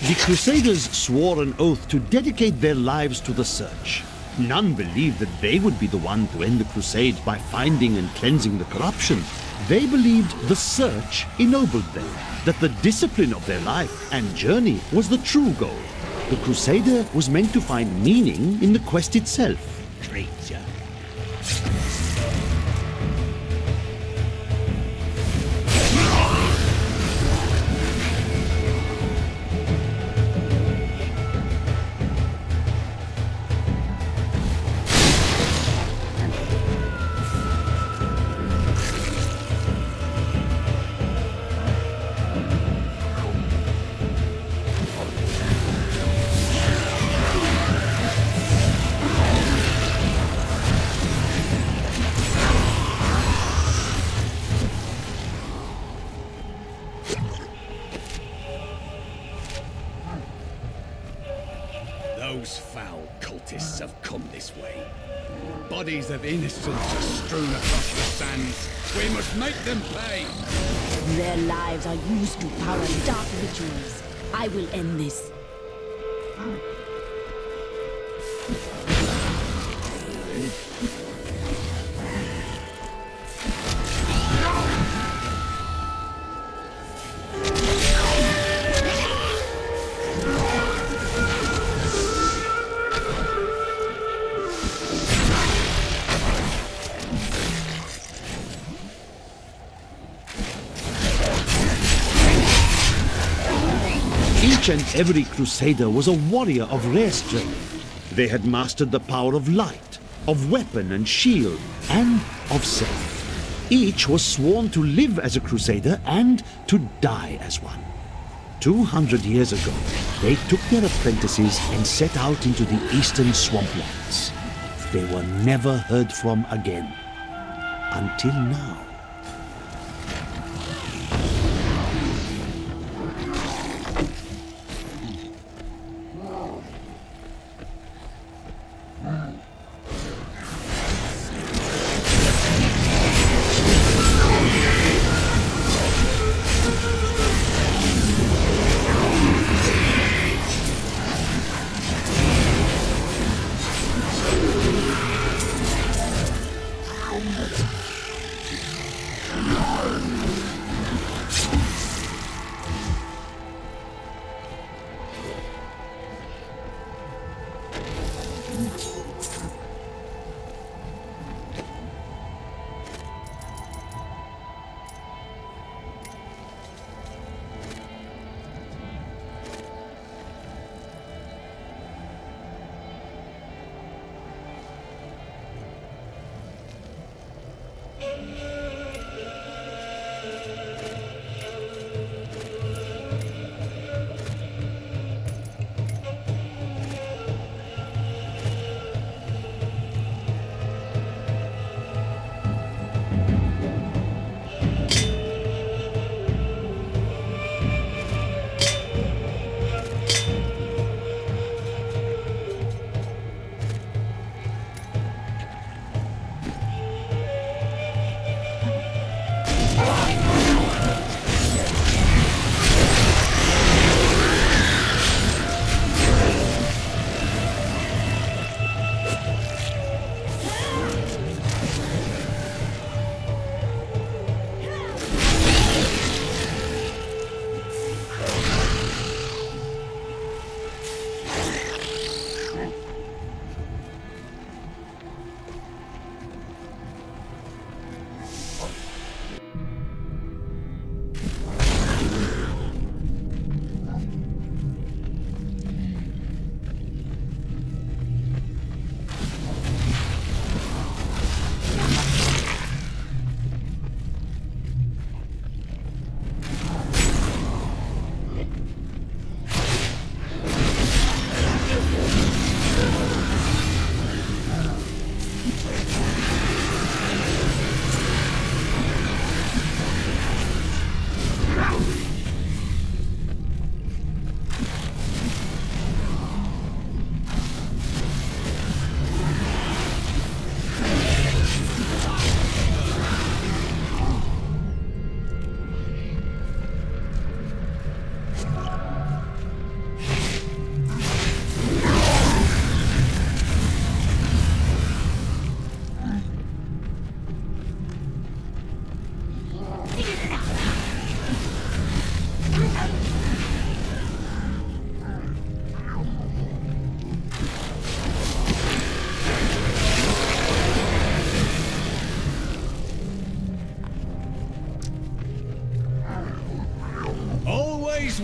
The Crusaders swore an oath to dedicate their lives to the search. None believed that they would be the one to end the crusade by finding and cleansing the corruption. They believed the search ennobled them, that the discipline of their life and journey was the true goal. The Crusader was meant to find meaning in the quest itself. Traitor. Those foul cultists have come this way. Bodies of innocents are strewn across the sands. We must make them pay. Their lives are used to power dark rituals. I will end this. Each and every crusader was a warrior of rare strength. They had mastered the power of light, of weapon and shield, and of self. Each was sworn to live as a crusader and to die as one. 200 years ago, they took their apprentices and set out into the eastern swamplands. They were never heard from again. Until now.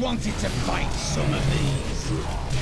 Wanted to fight some of these.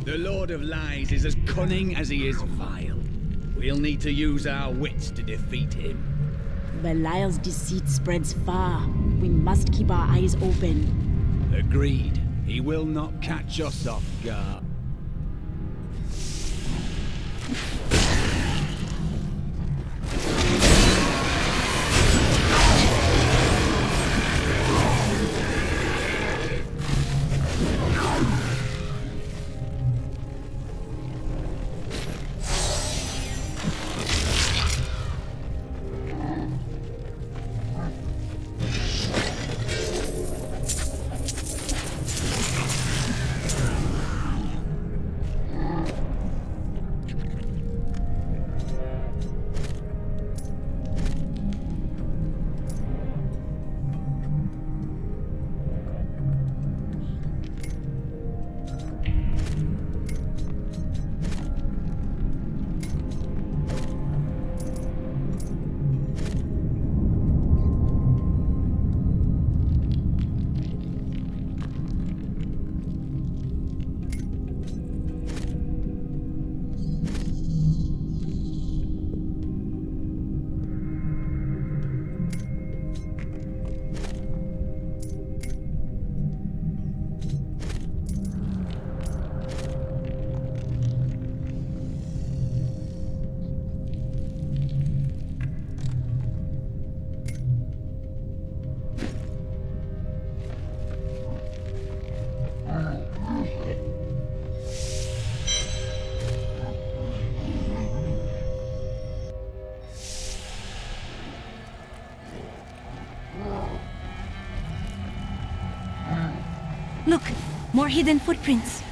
The Lord of Lies is as cunning as he is vile. We'll need to use our wits to defeat him. Belial's deceit spreads far. We must keep our eyes open. Agreed. He will not catch us off guard. Look, more hidden footprints.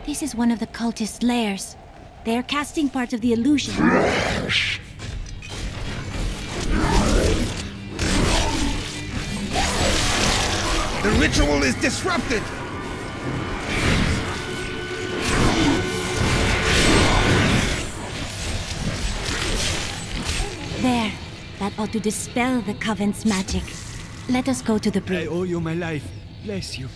This is one of the cultist lairs. They are casting part of the illusion. The ritual is disrupted! There. That ought to dispel the Coven's magic. Let us go to the bridge. I owe you my life. Bless you.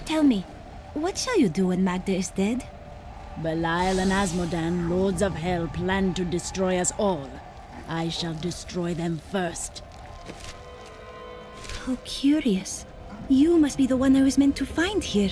Tell me, what shall you do when Magda is dead? Belial and Asmodan, lords of hell, plan to destroy us all. I shall destroy them first. How curious. You must be the one I was meant to find here.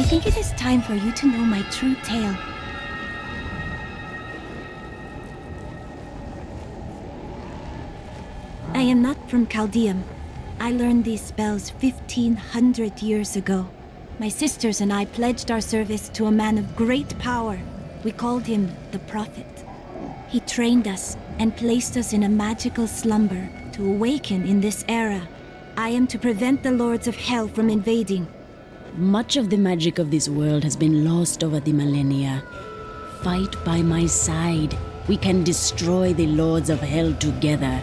think it is time for you to know my true tale. I am not from Chaldeum. I learned these spells 1,500 years ago. My sisters and I pledged our service to a man of great power. We called him the Prophet. He trained us and placed us in a magical slumber to awaken in this era. I am to prevent the Lords of Hell from invading. Much of the magic of this world has been lost over the millennia. Fight by my side. We can destroy the Lords of Hell together.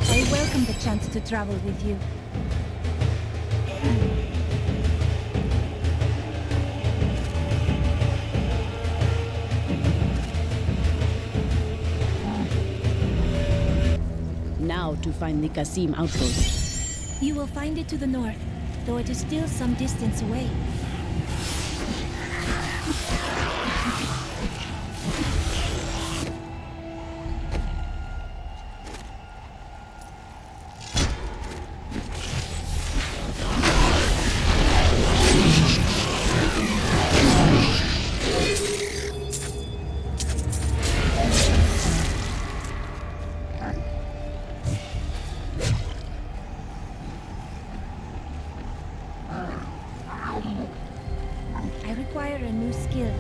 I welcome the chance to travel with you. Now to find the Qasim outpost. You will find it to the north, though it is still some distance away. I require a new skill.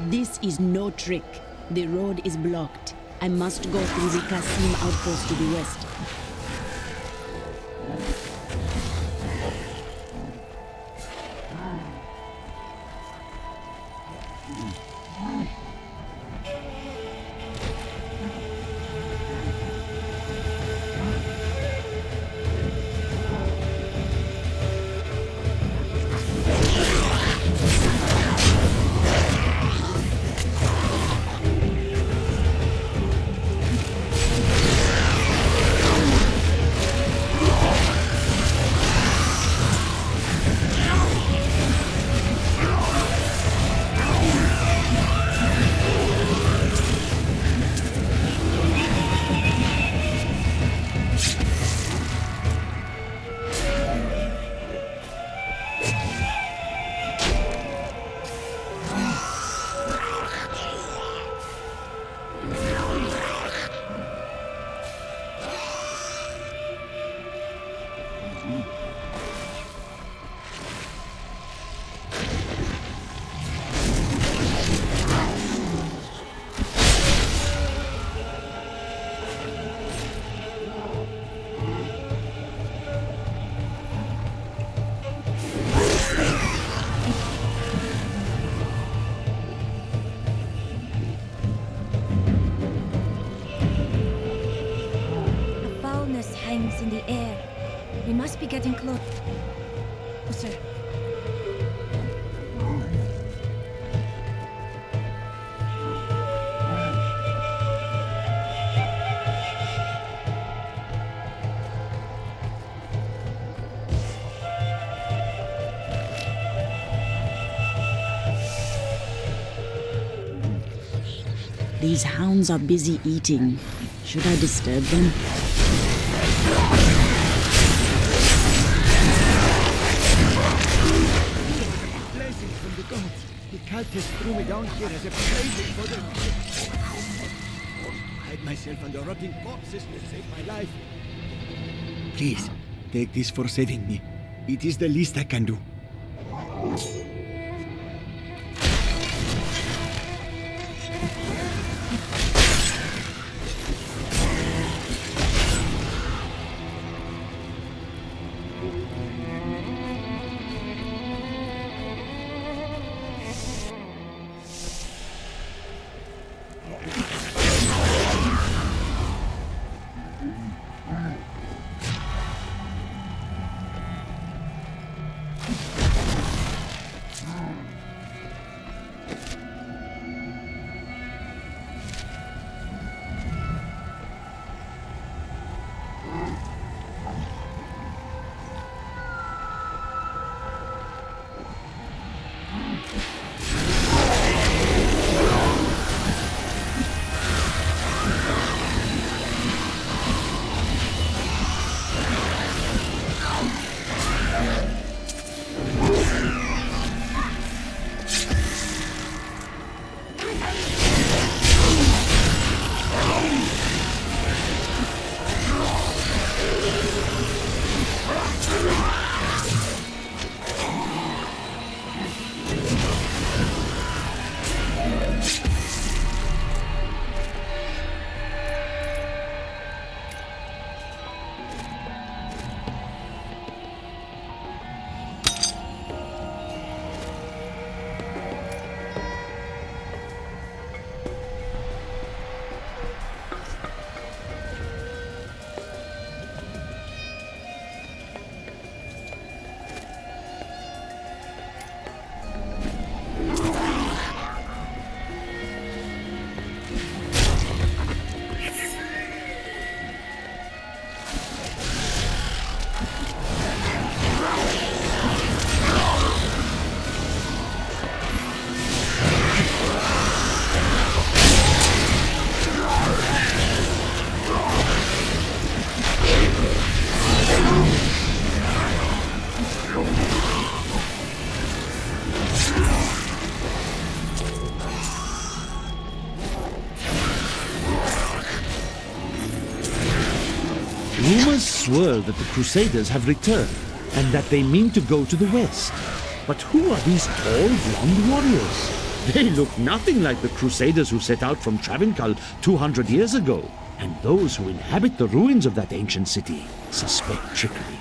This is no trick. The road is blocked. I must go through the Qasim outpost to the west. Hangs in the air. We must be getting close. Sir. These hounds are busy eating. Should I disturb them? Blessing from the gods. The Cultists threw me down here as a prey for them. Hide myself under rotting corpses to save my life. Please, take this for saving me. It is the least I can do. Rumors swirl that the Crusaders have returned, and that they mean to go to the west. But who are these tall, blonde warriors? They look nothing like the Crusaders who set out from Travincal 200 years ago. And those who inhabit the ruins of that ancient city suspect trickery.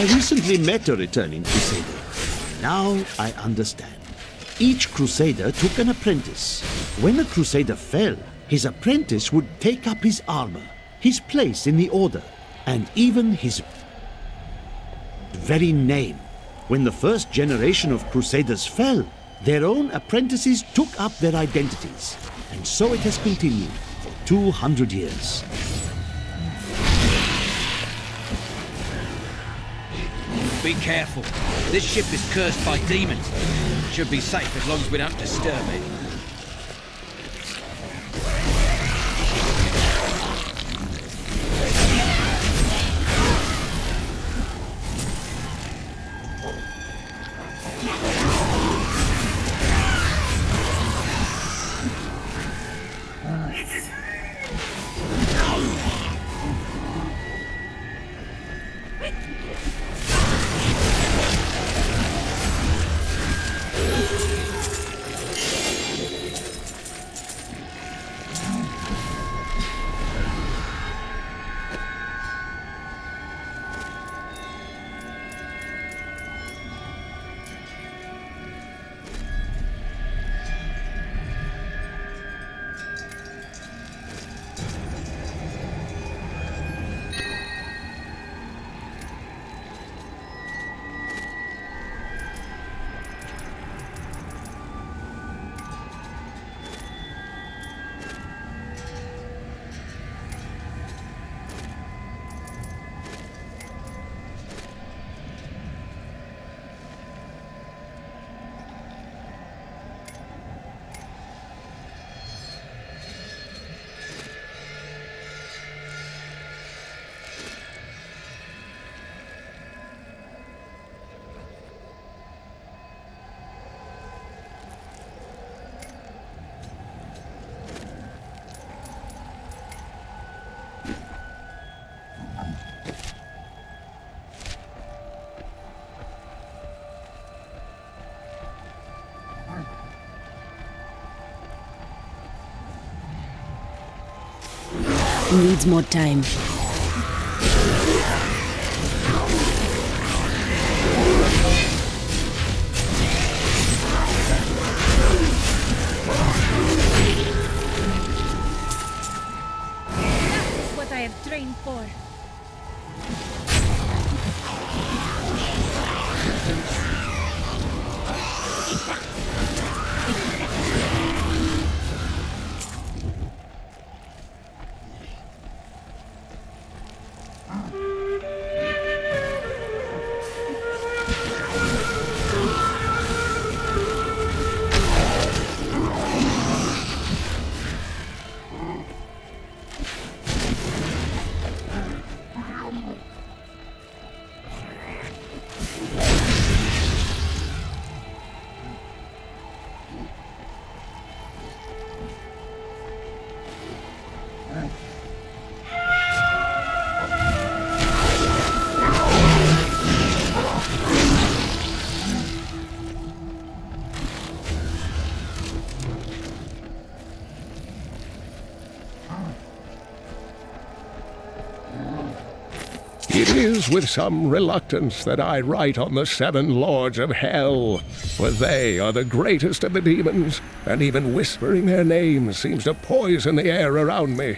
I recently met a returning Crusader. Now I understand. Each Crusader took an apprentice. When a Crusader fell, his apprentice would take up his armor, his place in the Order, and even his very name. When the first generation of Crusaders fell, their own apprentices took up their identities. And so it has continued for 200 years. Be careful. This ship is cursed by demons. Should be safe as long as we don't disturb it. Needs more time. That's what I have trained for. It is with some reluctance that I write on the 7 Lords of Hell, for they are the greatest of the demons, and even whispering their names seems to poison the air around me.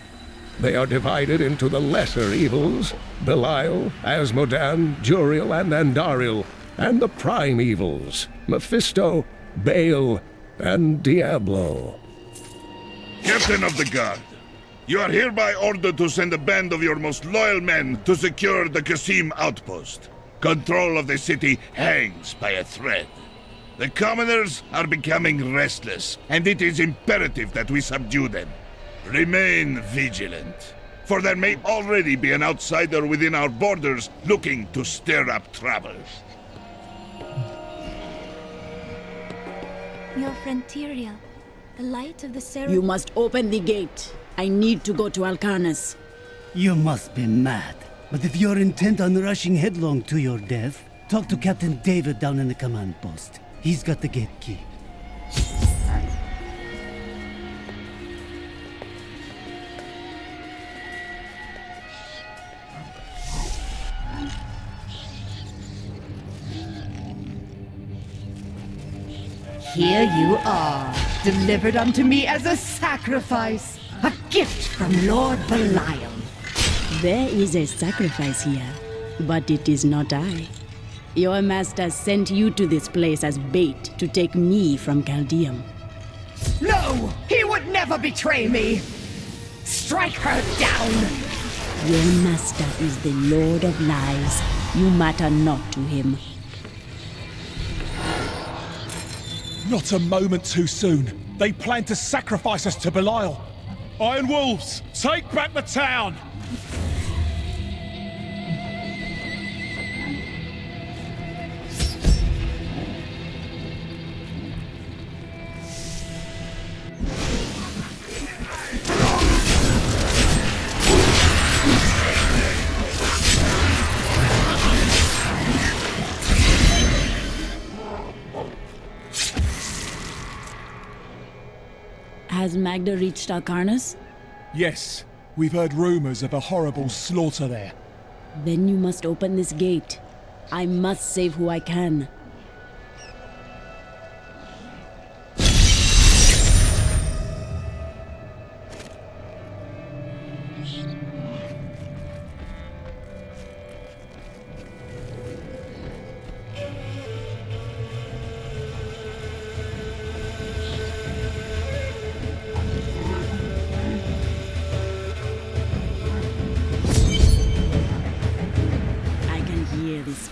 They are divided into the lesser evils, Belial, Asmodan, Juriel, and Andariel, and the prime evils, Mephisto, Baal, and Diablo. Captain of the Guard, you are hereby ordered to send a band of your most loyal men to secure the Qasim outpost. Control of the city hangs by a thread. The commoners are becoming restless, and it is imperative that we subdue them. Remain vigilant, for there may already be an outsider within our borders looking to stir up trouble. Your Frontierial, the light of the Seraph. You must open the gate. I need to go to Alcarnus. You must be mad. But if you're intent on rushing headlong to your death, talk to Captain David down in the command post. He's got the gate key. Here you are, delivered unto me as a sacrifice. A gift from Lord Belial. There is a sacrifice here, but it is not I. Your master sent you to this place as bait to take me from Chaldeum. No! He would never betray me! Strike her down! Your master is the Lord of Lies. You matter not to him. Not a moment too soon. They plan to sacrifice us to Belial. Iron Wolves, take back the town! Has Magda reached Alcarnus? Yes, we've heard rumors of a horrible slaughter there. Then you must open this gate. I must save who I can.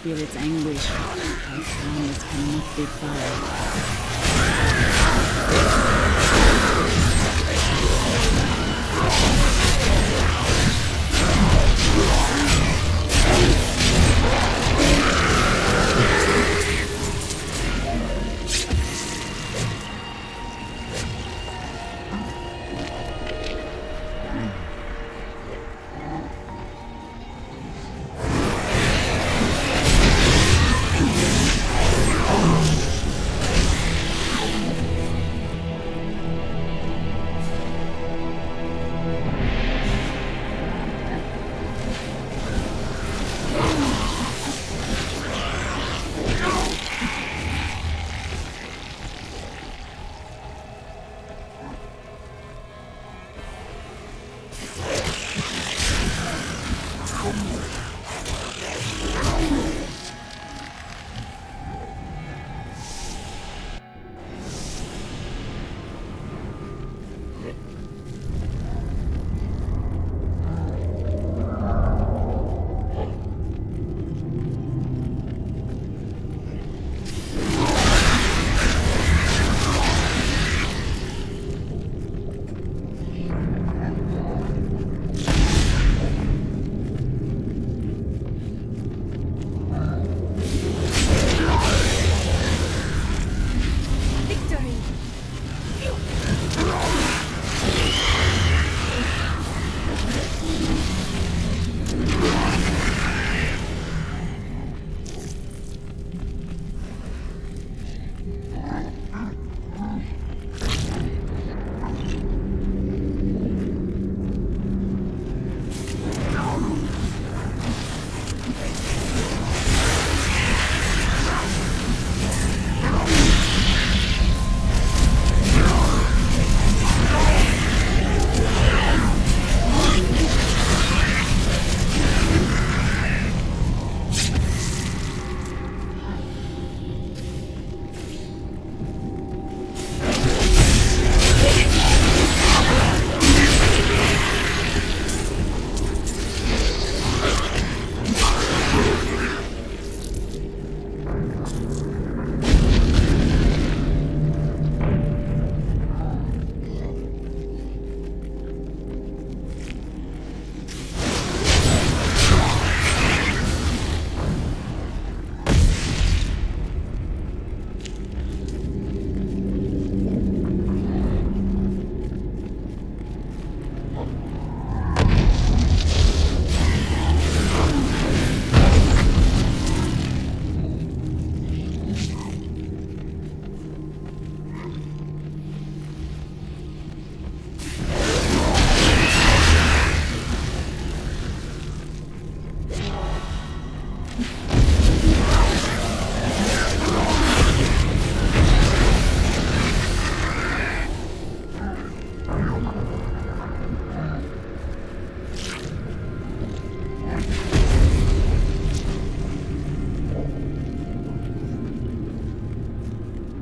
Spirit's anguish. Our kindness cannot be far.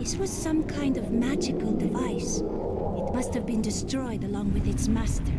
This was some kind of magical device. It must have been destroyed along with its master.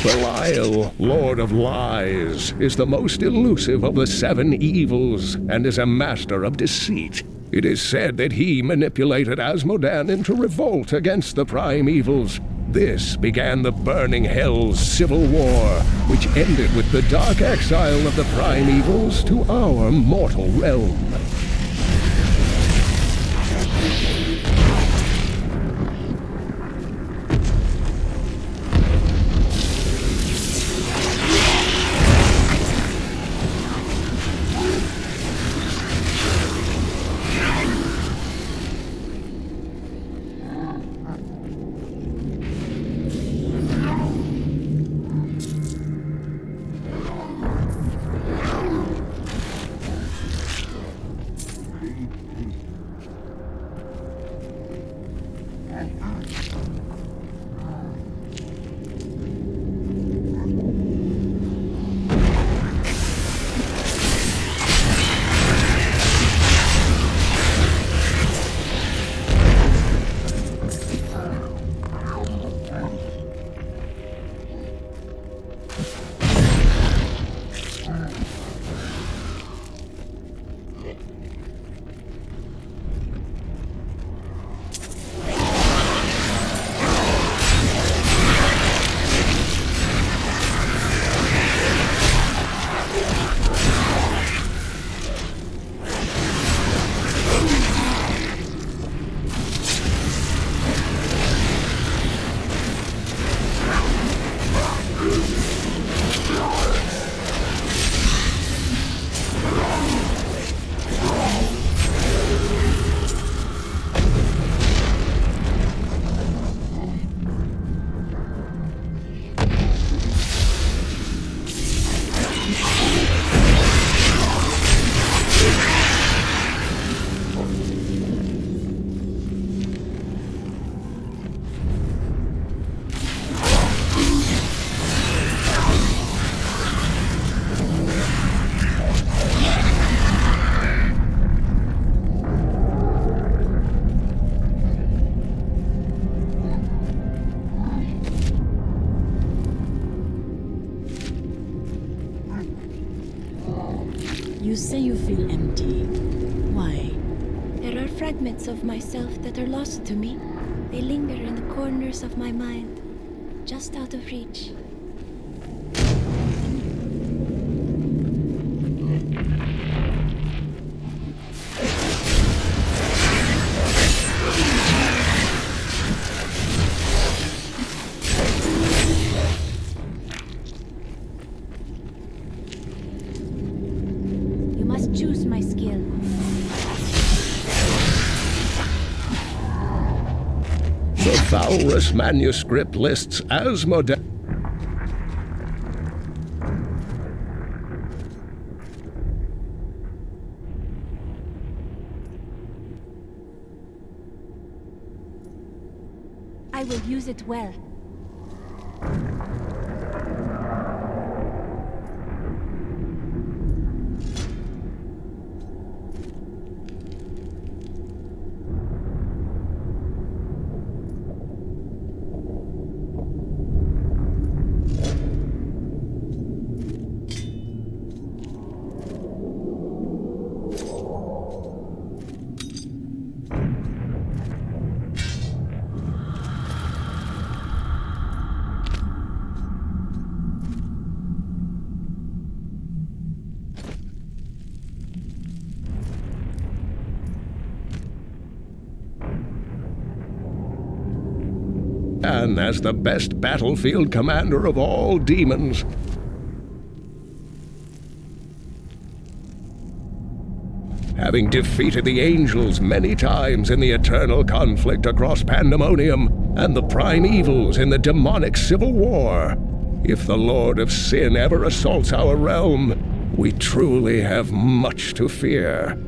Belial, Lord of Lies, is the most elusive of the seven evils and is a master of deceit. It is said that he manipulated Asmodan into revolt against the prime evils. This began the Burning Hell's civil war, which ended with the dark exile of the prime evils to our mortal realm. You say you feel empty. Why? There are fragments of myself that are lost to me. They linger in the corners of my mind, just out of reach. You must choose my skill. The Valrus manuscript lists Asmodan. I will use it well. And as the best battlefield commander of all demons. Having defeated the angels many times in the eternal conflict across Pandemonium and the prime evils in the demonic civil war, if the Lord of Sin ever assaults our realm, we truly have much to fear.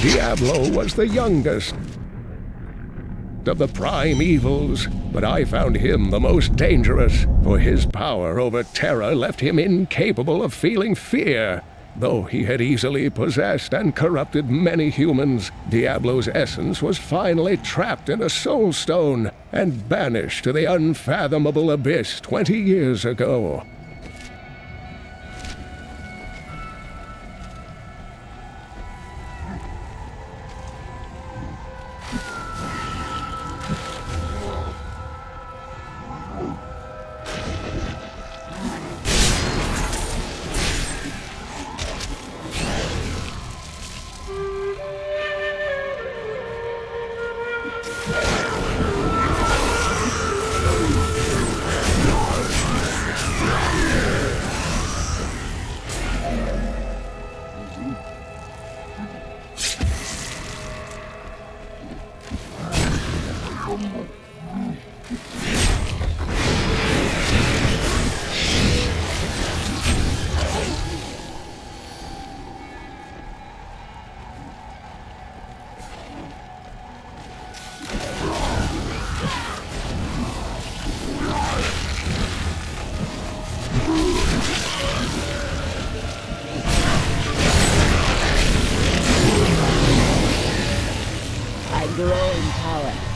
Diablo was the youngest of the prime evils, but I found him the most dangerous, for his power over terror left him incapable of feeling fear. Though he had easily possessed and corrupted many humans, Diablo's essence was finally trapped in a soul stone and banished to the unfathomable abyss 20 years ago. Grow in power.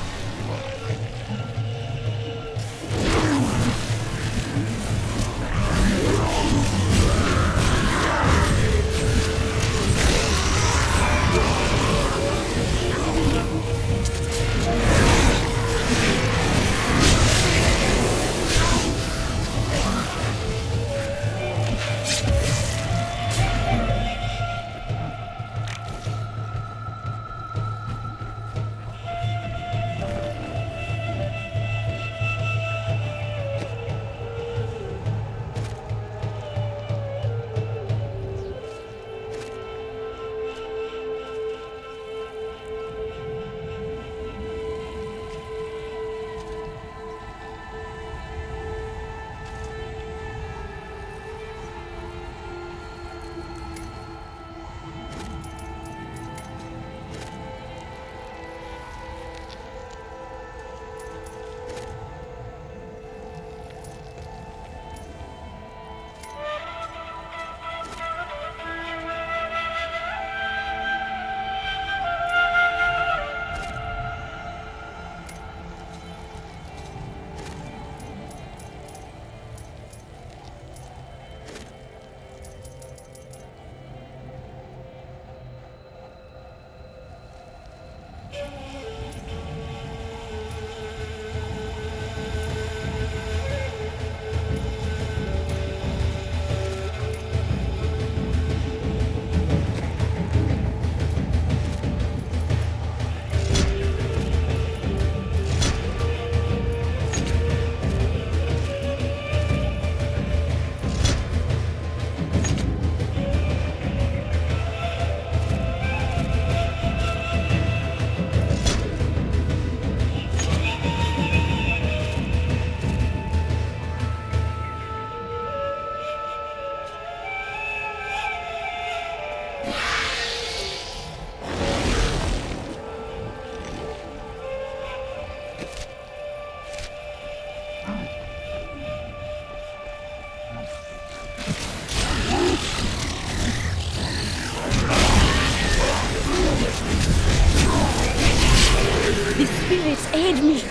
spirits aid me.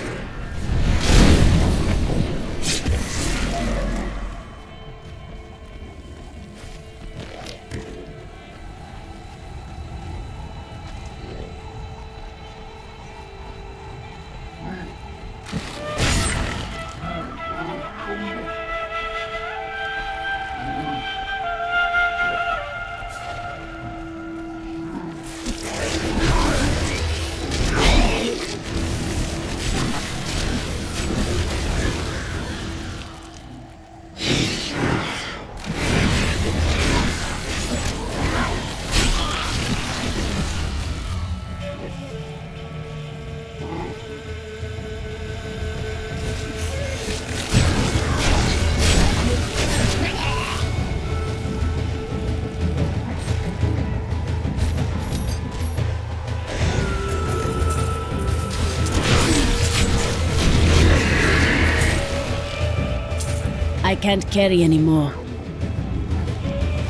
can't carry anymore.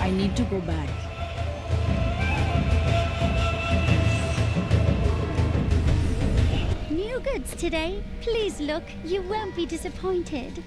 I need to go back. New goods today. Please look. You won't be disappointed.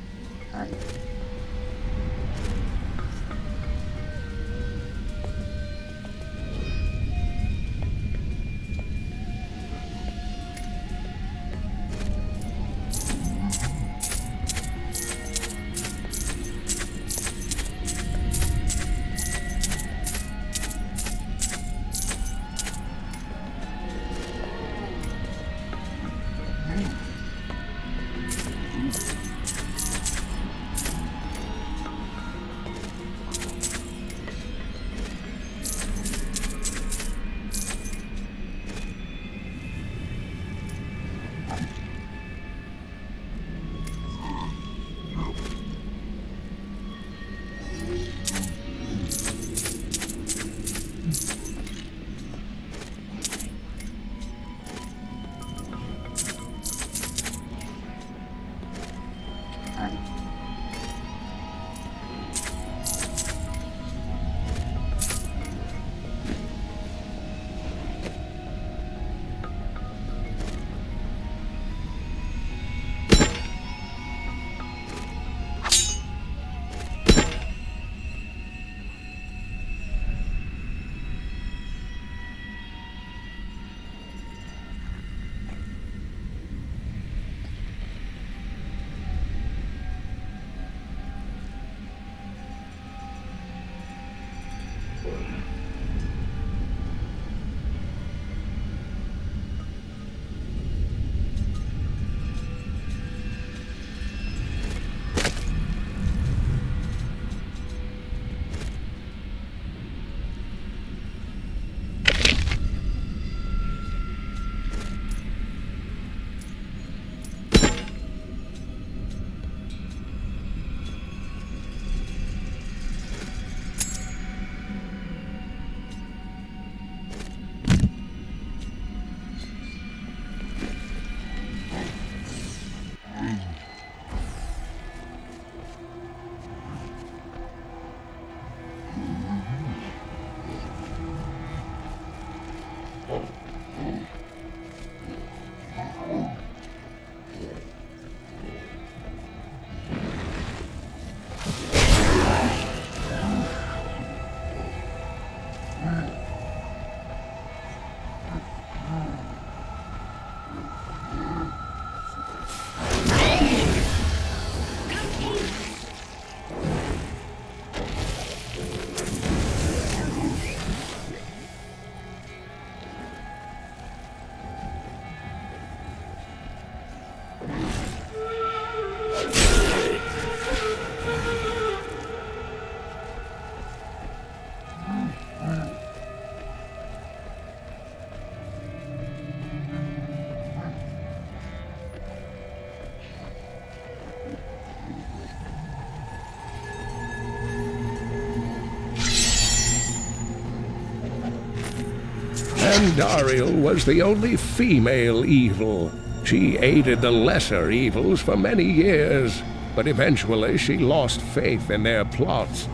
Andariel was the only female evil. She aided the lesser evils for many years, but eventually she lost faith in their plots.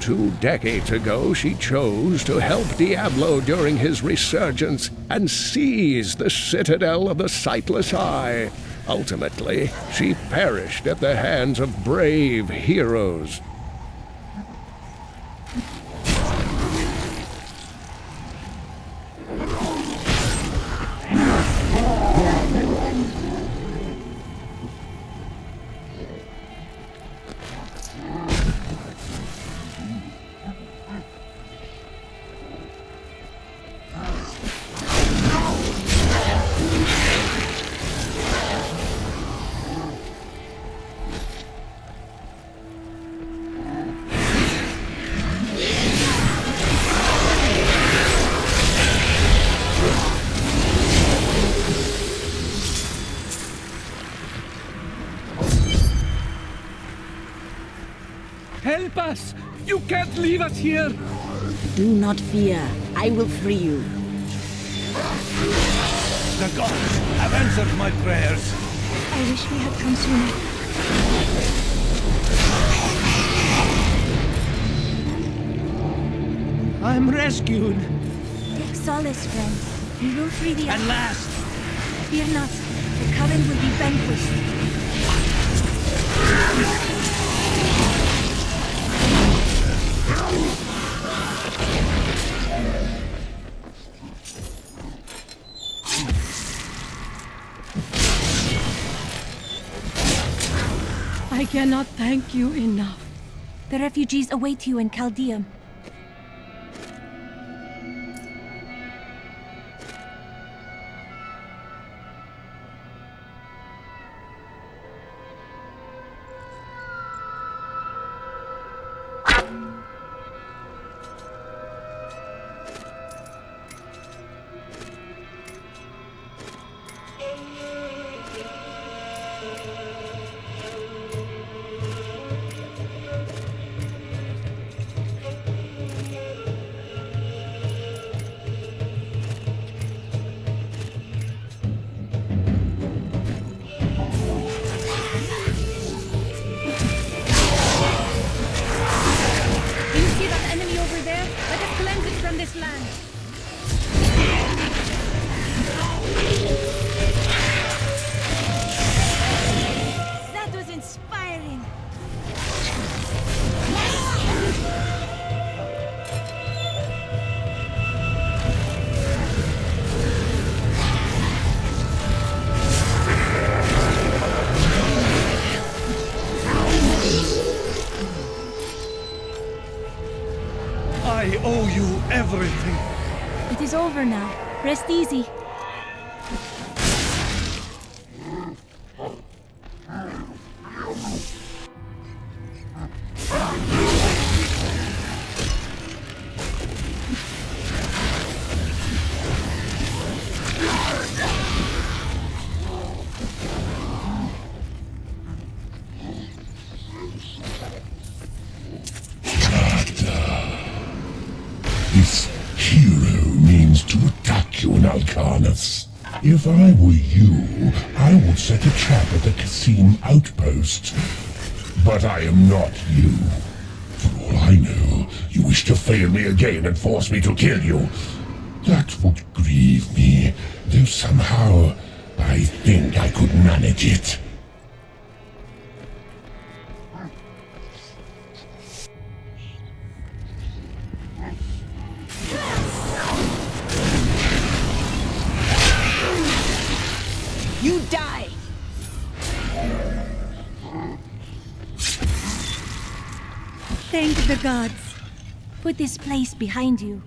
2 decades ago, she chose to help Diablo during his resurgence and seize the citadel of the Sightless Eye. Ultimately, she perished at the hands of brave heroes. Help us! You can't leave us here! Do not fear. I will free you. The gods have answered my prayers. I wish we had come sooner. I'm rescued. Take solace, friend. We will free the... At last! Fear not. The Coven will be vanquished. I cannot thank you enough. The refugees await you in Chaldeum. That was inspiring. I owe you everything. It is over now. Rest easy. This hero means to attack you in Alcarnus. If I were you, I would set a trap at the Kasim outpost. But I am not you. For all I know, you wish to fail me again and force me to kill you. That would grieve me, though somehow I think I could manage it. You die! Thank the gods. Put this place behind you.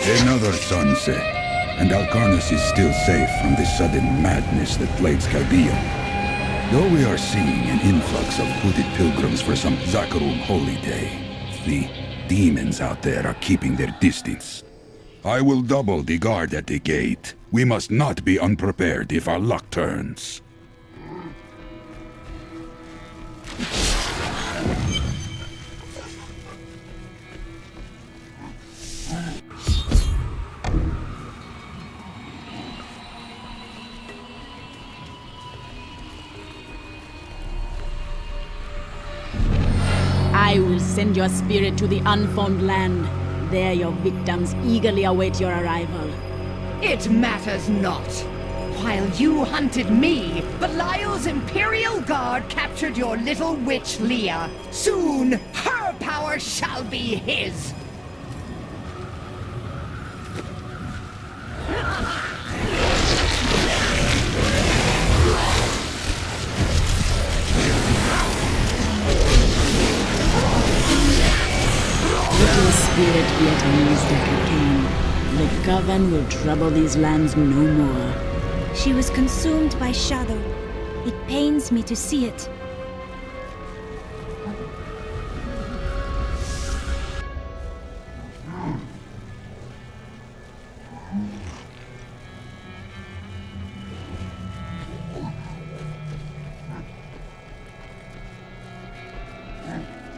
Another sunset, and Alcarnus is still safe from the sudden madness that plagues Chaldeum. Though we are seeing an influx of hooded pilgrims for some Zakarum holy day, the demons out there are keeping their distance. I will double the guard at the gate. We must not be unprepared if our luck turns. send your spirit to the unformed land. There your victims eagerly await your arrival. It matters not. While you hunted me, Belial's Imperial Guard captured your little witch Leah. Soon, her power shall be his! Let your spirit be at ease, Dr. Kane. The Coven will trouble these lands no more. She was consumed by shadow. It pains me to see it.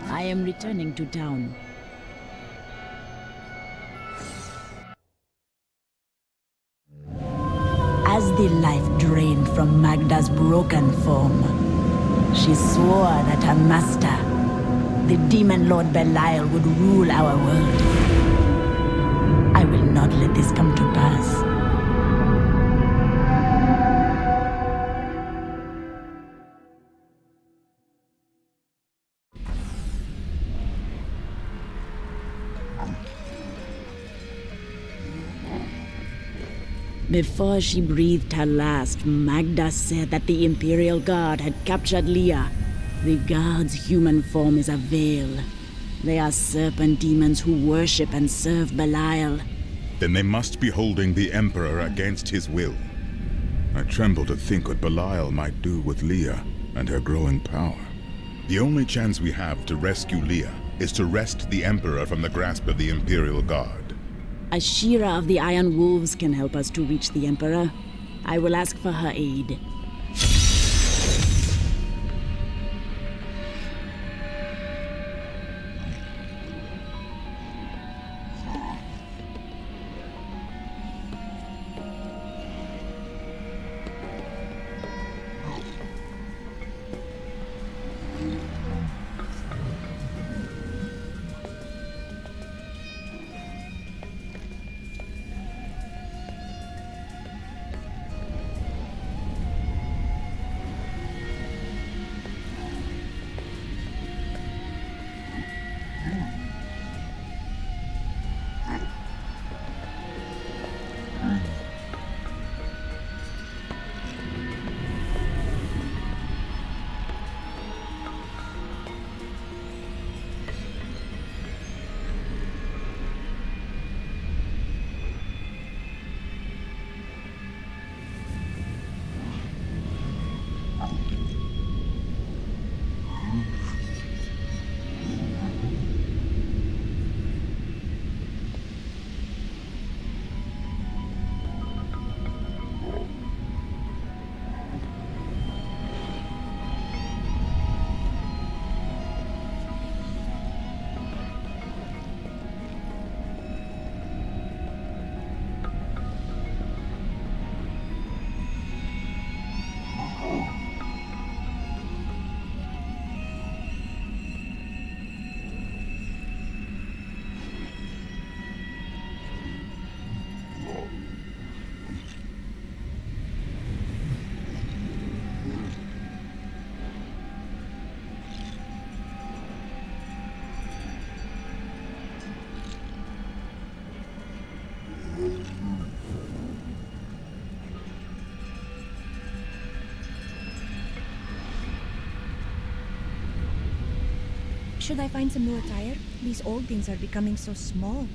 I am returning to town. As the life drained from Magda's broken form, she swore that her master, the demon lord Belial, would rule our world. I will not let this come to pass. Before she breathed her last, Magda said that the Imperial Guard had captured Leah. The Guard's human form is a veil. They are serpent demons who worship and serve Belial. Then they must be holding the Emperor against his will. I tremble to think what Belial might do with Leah and her growing power. The only chance we have to rescue Leah is to wrest the Emperor from the grasp of the Imperial Guard. A Shira of the Iron Wolves can help us to reach the Emperor. I will ask for her aid. Should I find some new attire? These old things are becoming so small.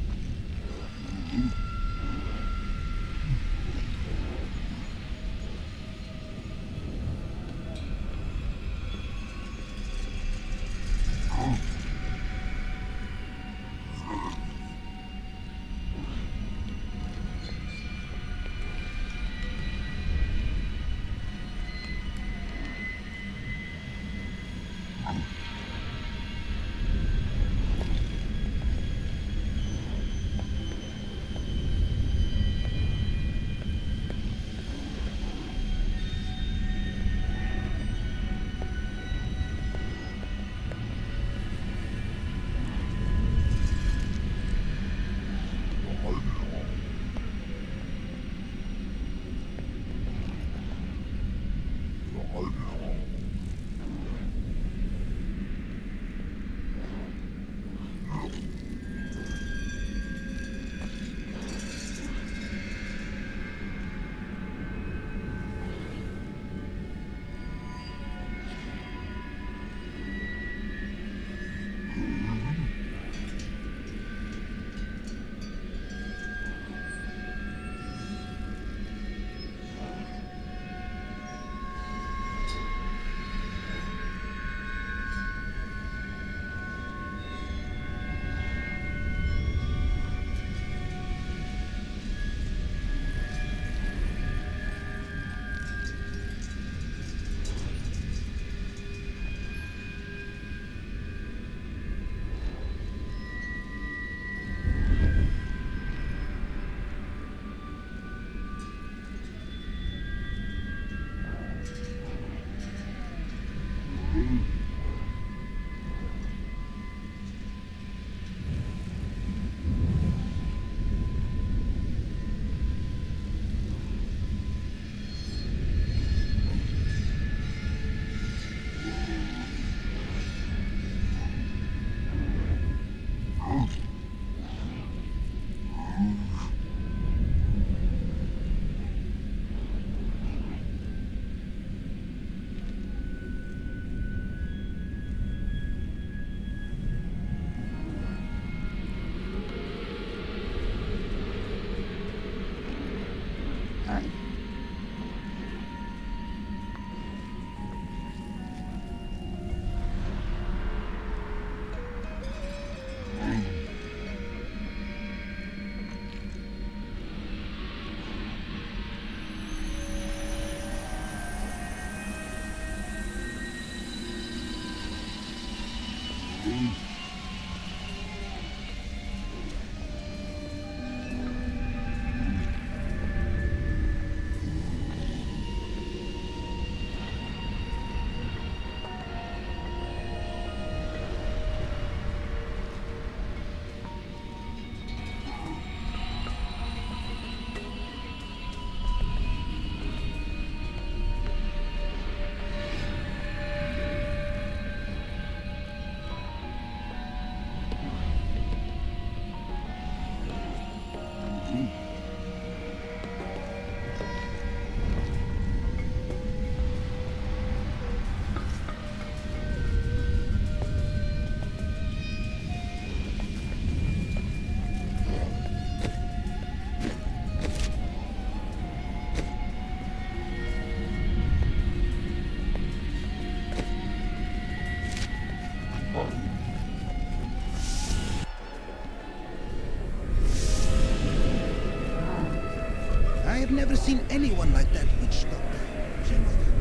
I have never seen anyone like that witch doctor. She must have...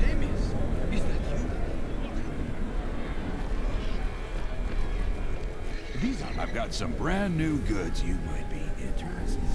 Nemes, is that you? These are... I've got some brand new goods you might be interested in.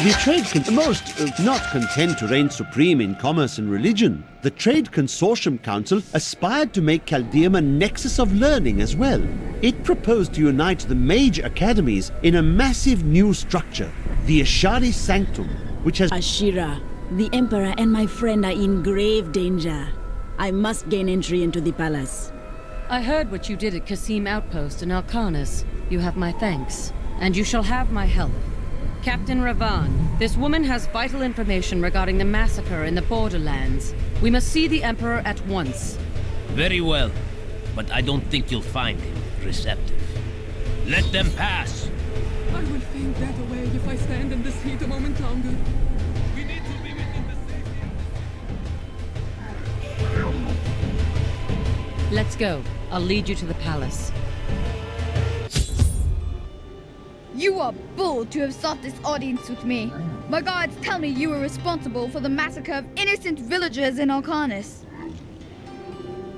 The trade not content to reign supreme in commerce and religion, the Trade Consortium Council aspired to make Chaldeum a nexus of learning as well. It proposed to unite the mage academies in a massive new structure, the Ashari Sanctum, which has... Ashira, the Emperor and my friend are in grave danger. I must gain entry into the palace. I heard what you did at Kasim Outpost in Alcarnus. You have my thanks, and you shall have my help. Captain Ravan, this woman has vital information regarding the massacre in the borderlands. We must see the Emperor at once. Very well, but I don't think you'll find him receptive. Let them pass! I will faint that away if I stand in this heat a moment longer. We need to be within the safety. Let's go. I'll lead you to the palace. You are bold to have sought this audience with me. My guards tell me you were responsible for the massacre of innocent villagers in Alcarnus.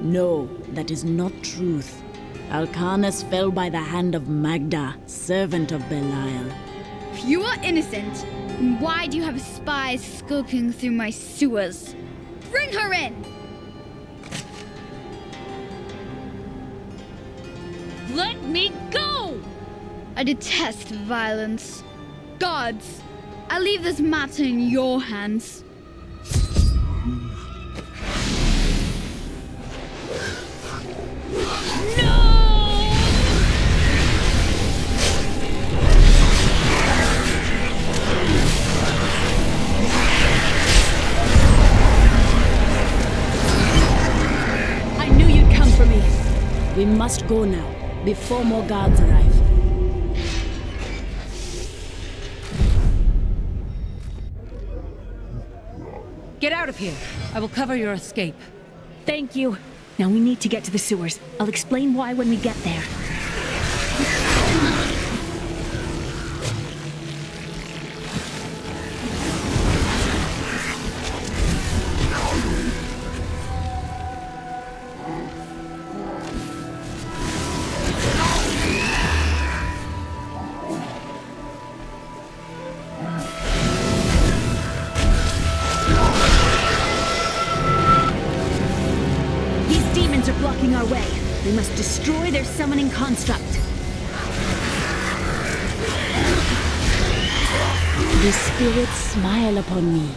No, that is not truth. Alcarnus fell by the hand of Magda, servant of Belial. If you are innocent, then why do you have spies skulking through my sewers? Bring her in! Let me go! I detest violence. Gods, I leave this matter in your hands. I knew you'd come for me. We must go now, before more guards arrive. Get out of here. I will cover your escape. Thank you. Now we need to get to the sewers. I'll explain why when we get there. Blocking our way. We must destroy their summoning construct. The spirits smile upon me.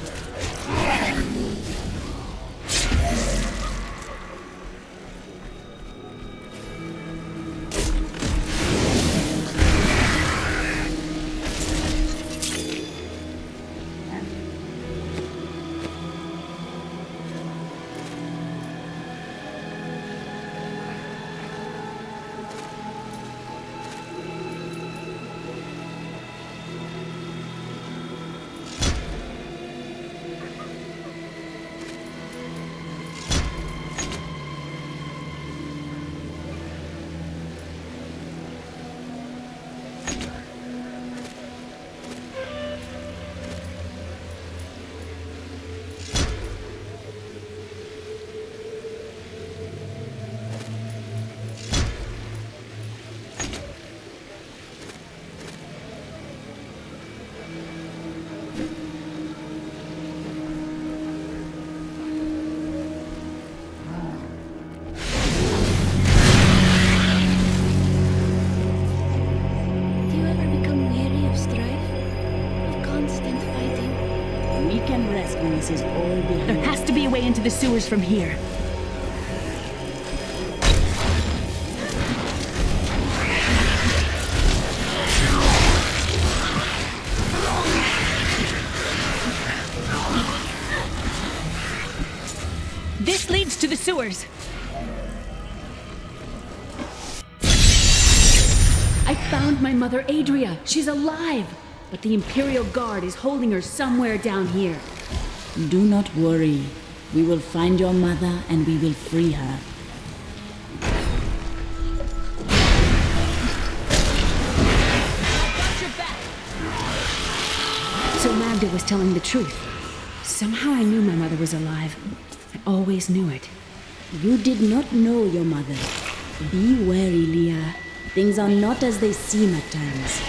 We can rest when this is all behind. There has to be a way into the sewers from here. This leads to the sewers. I found my mother, Adria. She's alive. But the Imperial Guard is holding her somewhere down here. Do not worry. We will find your mother and we will free her. Got your back. So Magda was telling the truth. Somehow I knew my mother was alive. I always knew it. You did not know your mother. Be wary, Leah. Things are not as they seem at times.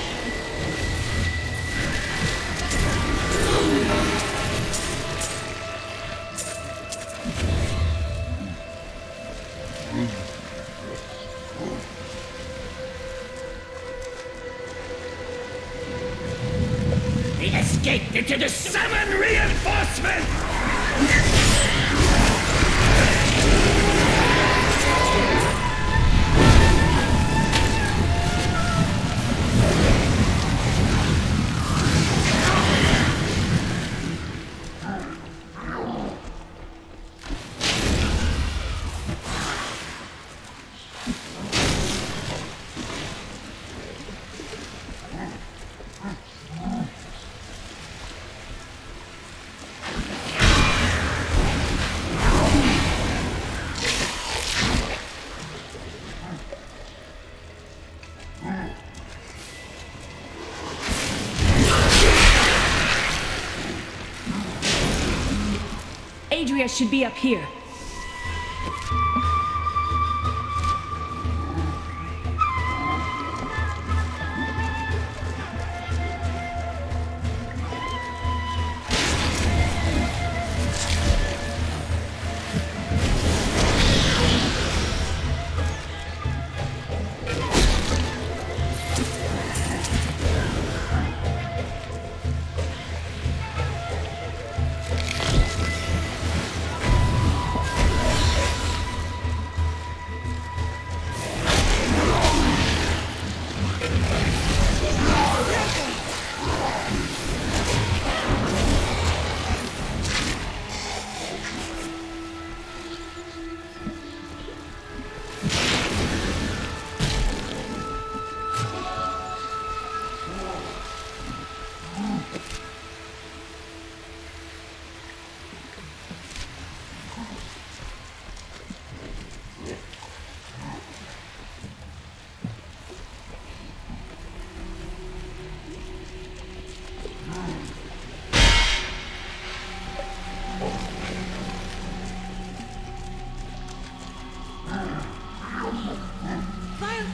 He escaped into the summon reinforcement! Adria should be up here.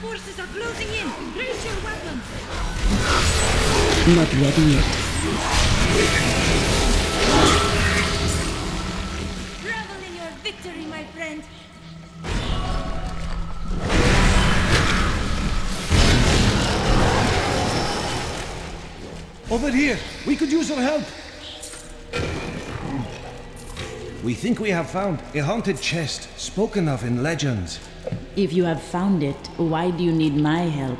Forces are closing in! Raise your weapons! Not ready yet. Revel in your victory, my friend! Over here! We could use your help! We think we have found a haunted chest spoken of in legends. If you have found it, why do you need my help?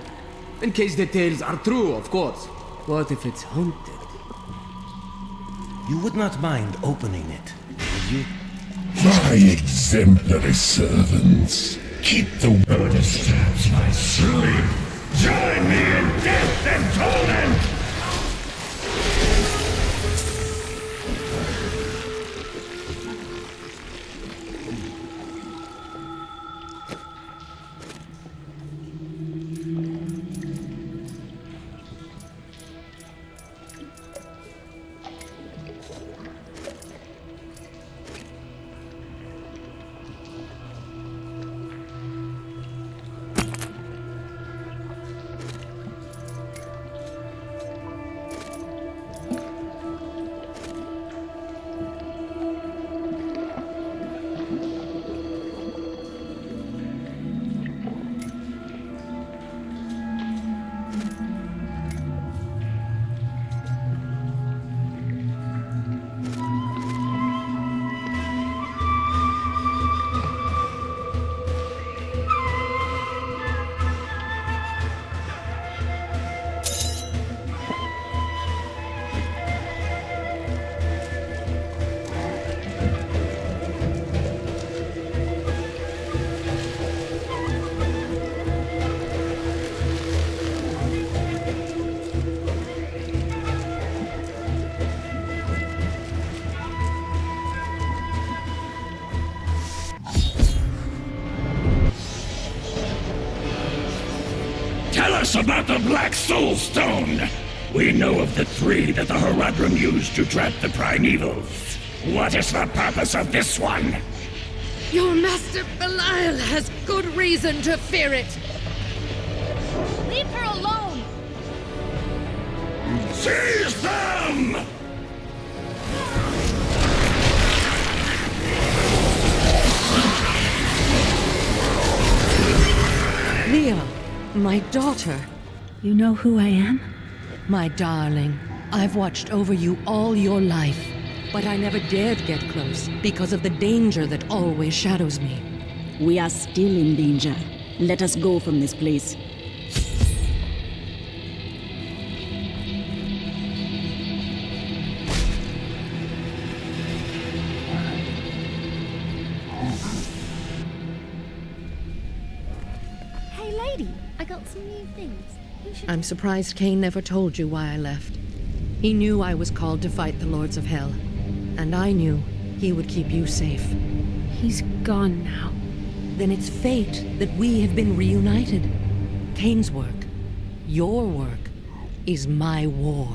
In case the tales are true, of course. What if it's haunted? You would not mind opening it, would you? My exemplary servants. Keep the word disturbs my sleep. Join me in death and torment! us about the Black Soul Stone? We know of the 3 that the Horadrim used to trap the Primevals. What is the purpose of this one? Your master Belial has good reason to fear it. Leave her alone! Seize them! Leah, my daughter. You know who I am? My darling, I've watched over you all your life, but I never dared get close because of the danger that always shadows me. We are still in danger. Let us go from this place. Hey, lady, I got some new things. You should... I'm surprised Cain never told you why I left. He knew I was called to fight the Lords of Hell, and I knew he would keep you safe. He's gone now. Then it's fate that we have been reunited. Cain's work, your work, is my war.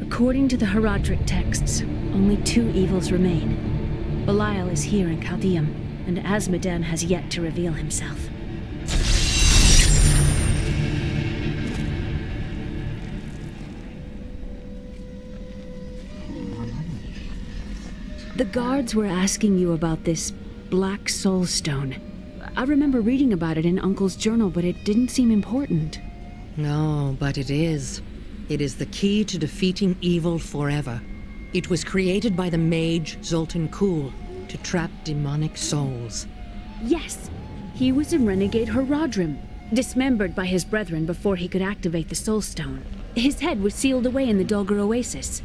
According to the Horadric texts, only 2 evils remain. Belial is here in Chaldeum, and Azmodan has yet to reveal himself. The guards were asking you about this Black Soul Stone. I remember reading about it in Uncle's journal, but it didn't seem important. No, but it is. It is the key to defeating evil forever. It was created by the mage Zoltan Kuhl to trap demonic souls. Yes! He was a renegade Horadrim, dismembered by his brethren before he could activate the Soul Stone. His head was sealed away in the Dulgar Oasis.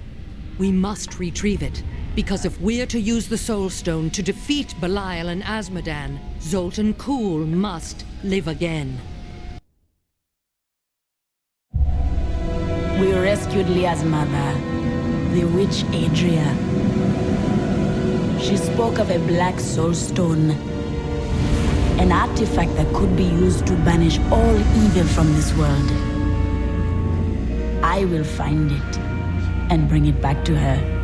We must retrieve it, because if we're to use the Soul Stone to defeat Belial and Azmodan, Zoltan Kuhl must live again. We rescued Leah's mother, the witch Adria. She spoke of a black soul stone, an artifact that could be used to banish all evil from this world. I will find it and bring it back to her.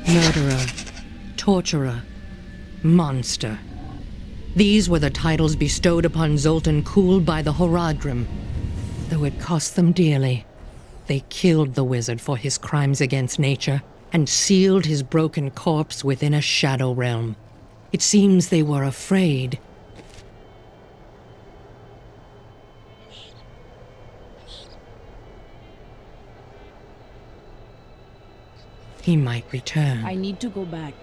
Murderer, torturer, monster. These were the titles bestowed upon Zoltan Kuhl by the Horadrim. Though it cost them dearly, they killed the wizard for his crimes against nature and sealed his broken corpse within a shadow realm. It seems they were afraid. He might return. I need to go back.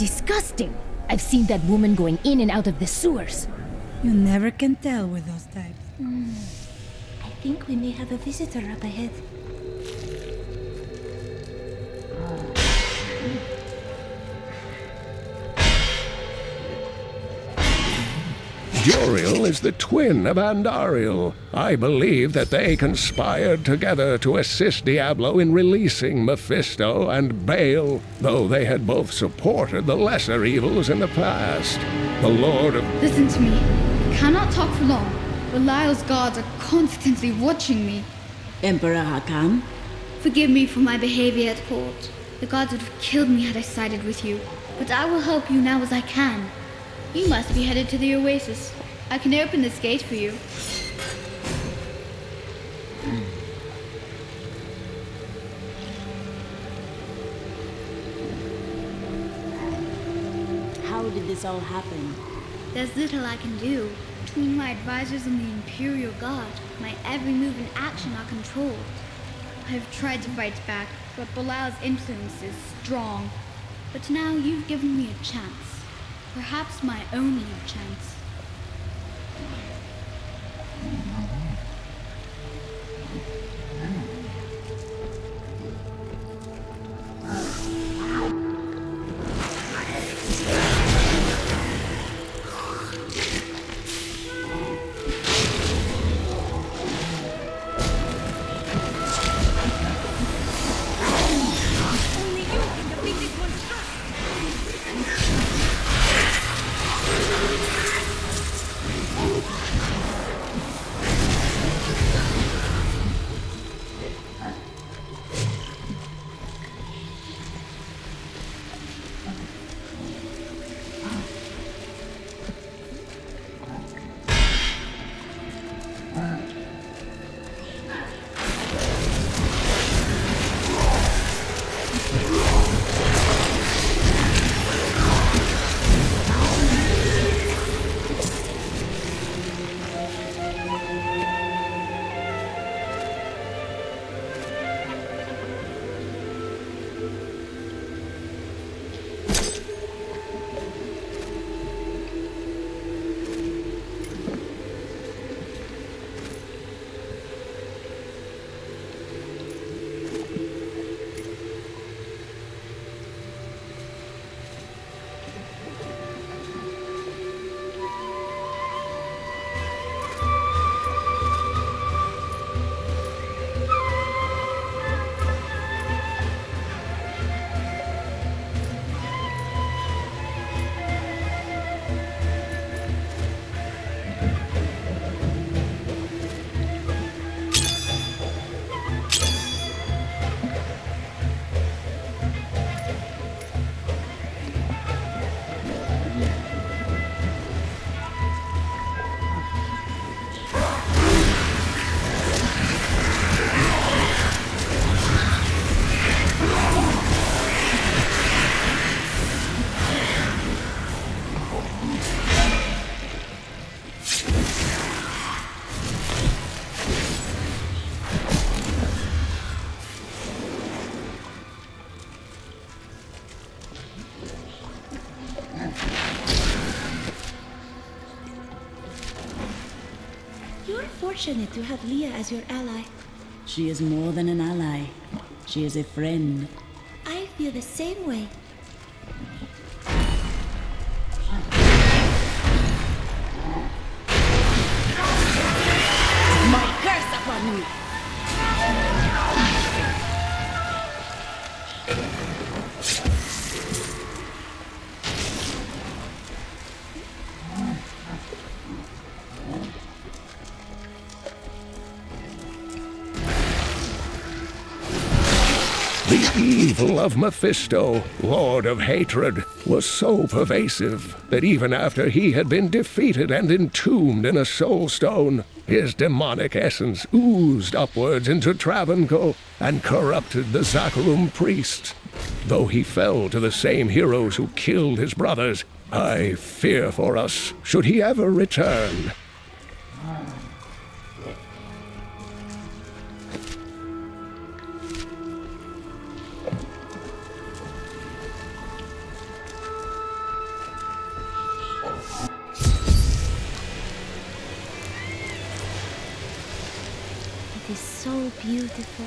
disgusting. I've seen that woman going in and out of the sewers. You never can tell with those types. I think we may have a visitor up ahead. Joriel is the twin of Andariel. I believe that they conspired together to assist Diablo in releasing Mephisto and Baal, though they had both supported the lesser evils in the past. The Lord of... Listen to me. I cannot talk for long. Belial's guards are constantly watching me. Emperor Hakan? Forgive me for my behavior at court. The gods would have killed me had I sided with you. But I will help you now as I can. You must be headed to the Oasis. I can open this gate for you. How did this all happen? There's little I can do. Between my advisors and the Imperial Guard, my every move and action are controlled. I have tried to fight back, but Belial's influence is strong. But now you've given me a chance. Perhaps my only chance. Fortunate to have Leah as your ally. She is more than an ally. She is a friend. I feel the same way. My curse upon you! The evil of Mephisto, Lord of Hatred, was so pervasive that even after he had been defeated and entombed in a soul stone, his demonic essence oozed upwards into Travancore and corrupted the Zakharum priests. Though he fell to the same heroes who killed his brothers, I fear for us should he ever return. so beautiful.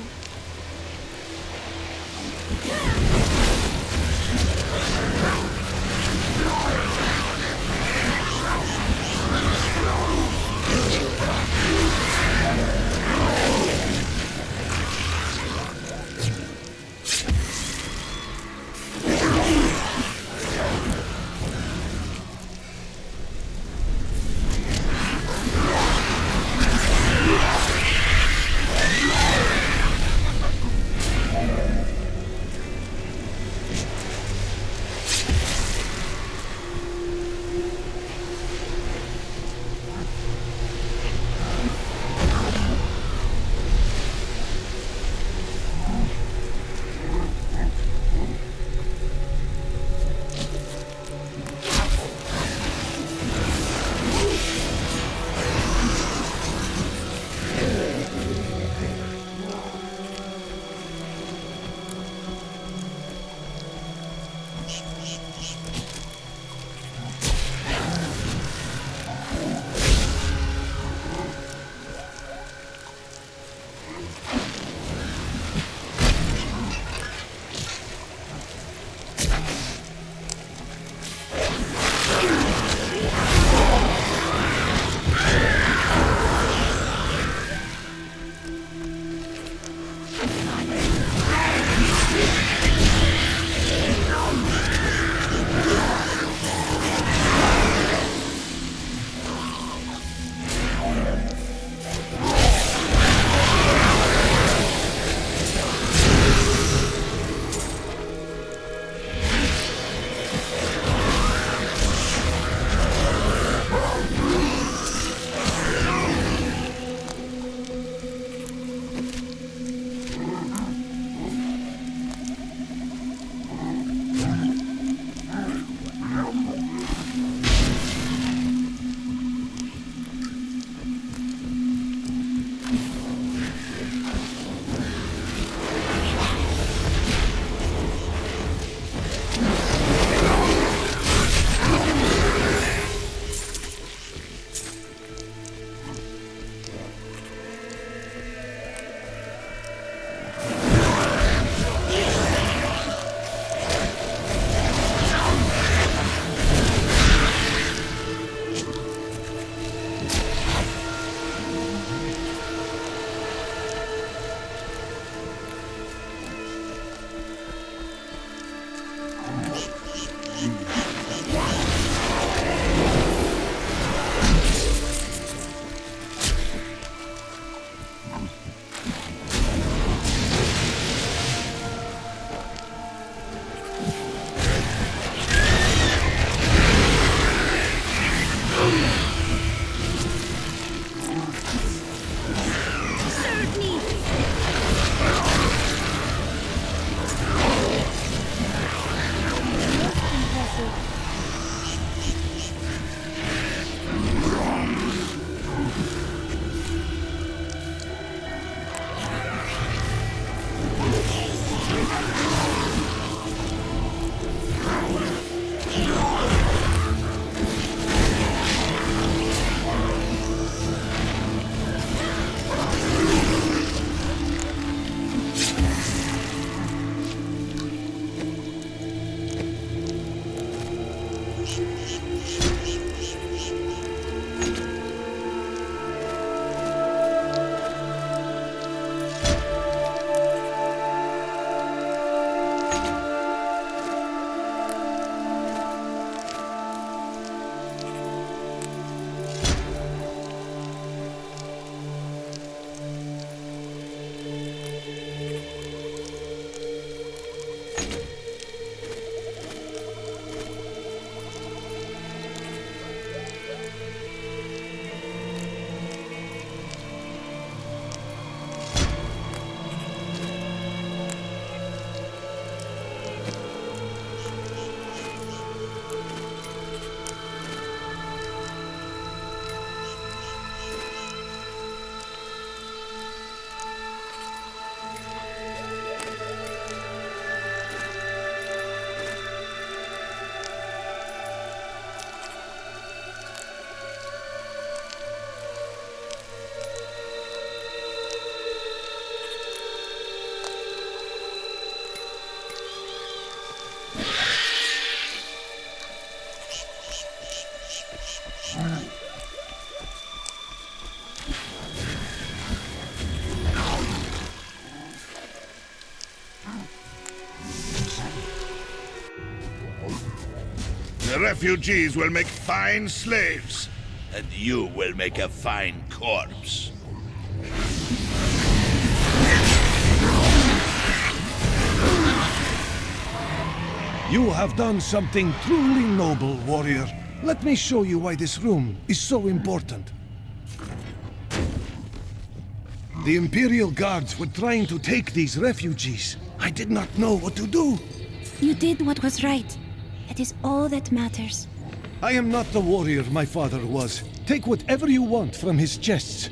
The refugees will make fine slaves, and you will make a fine corpse. You have done something truly noble, warrior. Let me show you why this room is so important. The Imperial Guards were trying to take these refugees. I did not know what to do. You did what was right. It is all that matters. I am not the warrior my father was. Take whatever you want from his chests.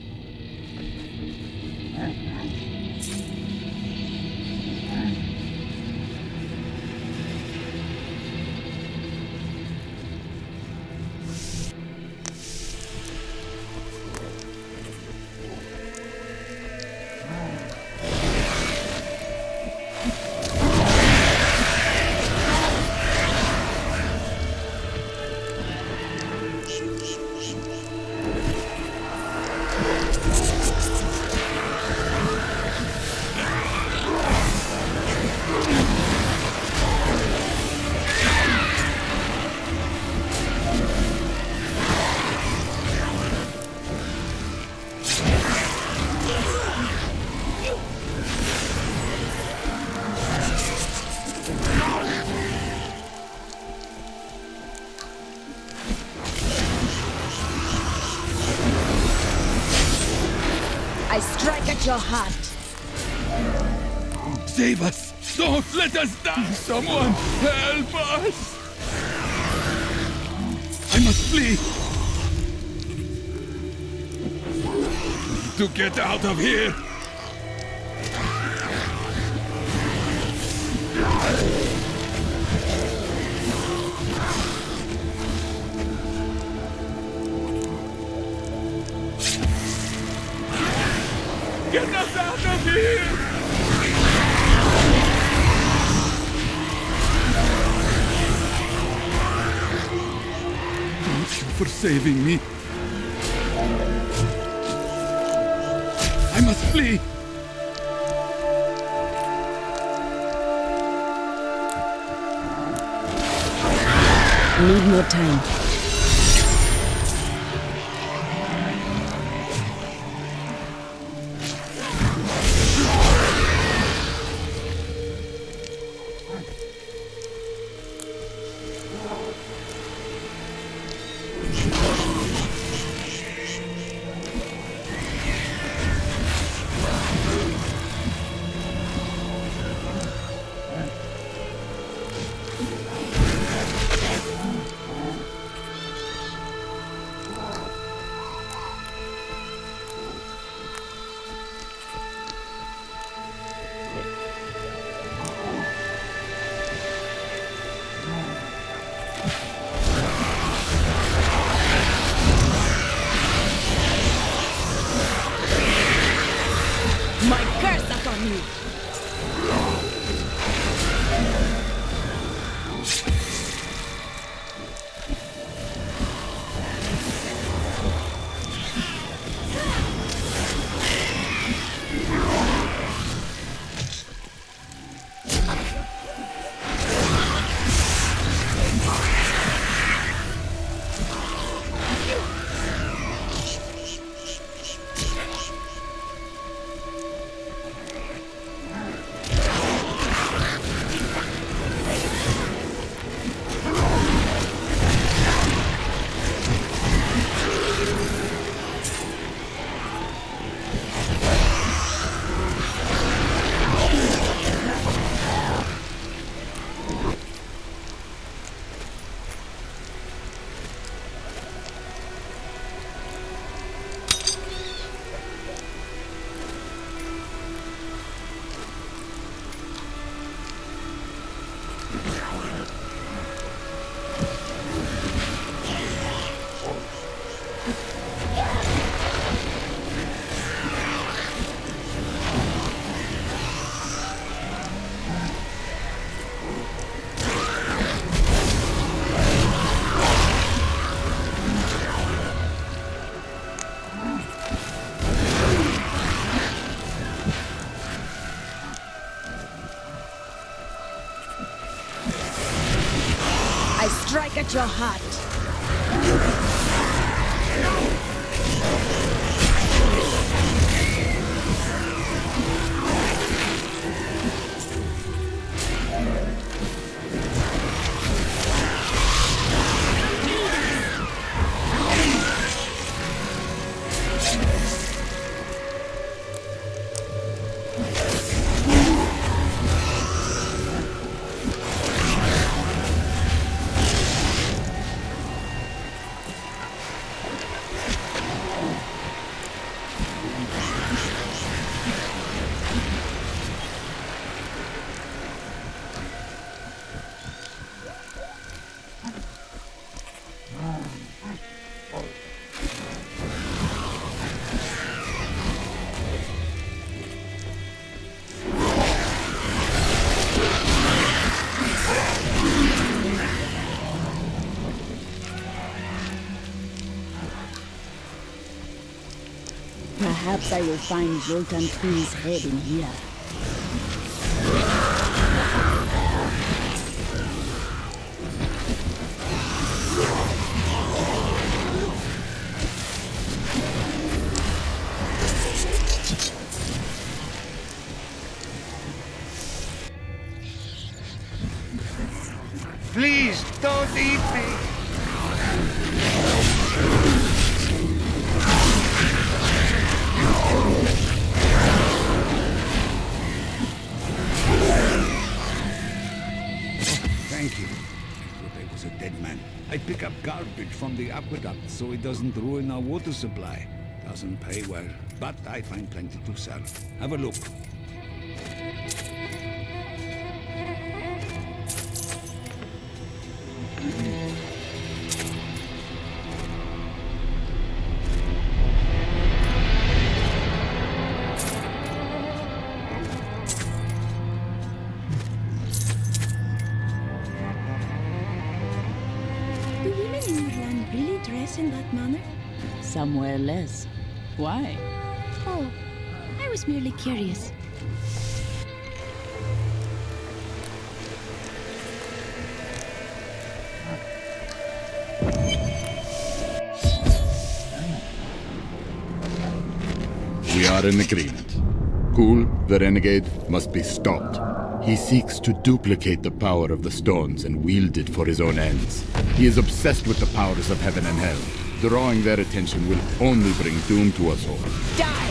I strike at your heart. Save us! Don't let us die! Someone help us! I must flee! To get out of here! Get us out of here! Thank you for saving me. I must flee! Need more time. strike at your heart. Perhaps I will find Zoltan Queen's head in here. Please, don't eat me! Thank you. I thought I was a dead man. I pick up garbage from the aqueduct so it doesn't ruin our water supply. Doesn't pay well, but I find plenty to sell. Have a look. Do women in your land really dress in that manner? Somewhere less. Why? Oh, I was merely curious. We are in agreement. Ghoul, the renegade, must be stopped. He seeks to duplicate the power of the stones and wield it for his own ends. He is obsessed with the powers of heaven and hell. Drawing their attention will only bring doom to us all. Die!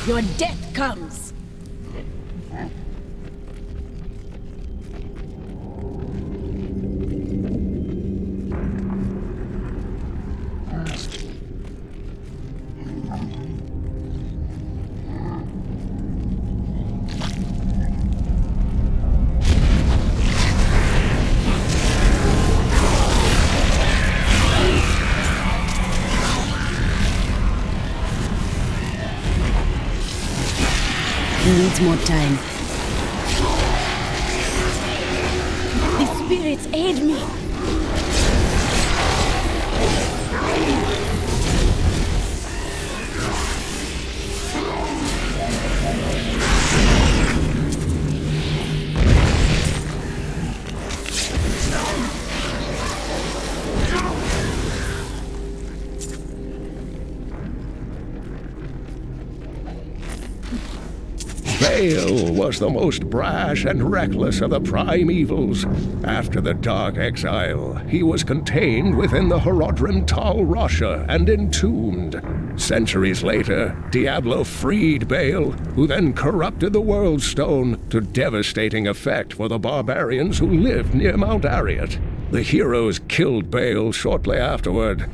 Your death comes! Needs more time. The spirits aid me. Baal was the most brash and reckless of the primevals. After the Dark Exile, he was contained within the Horadrim Tal Rasha and entombed. Centuries later, Diablo freed Baal, who then corrupted the World Stone to devastating effect for the barbarians who lived near Mount Ariat. The heroes killed Baal shortly afterward.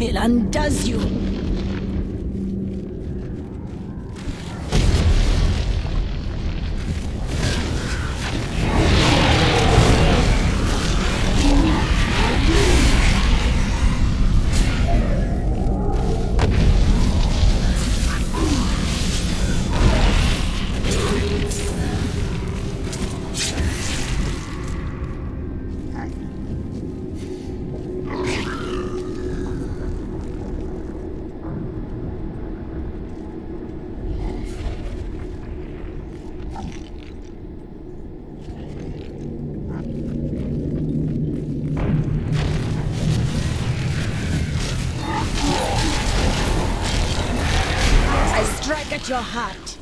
evil undoes you. Strike at your heart.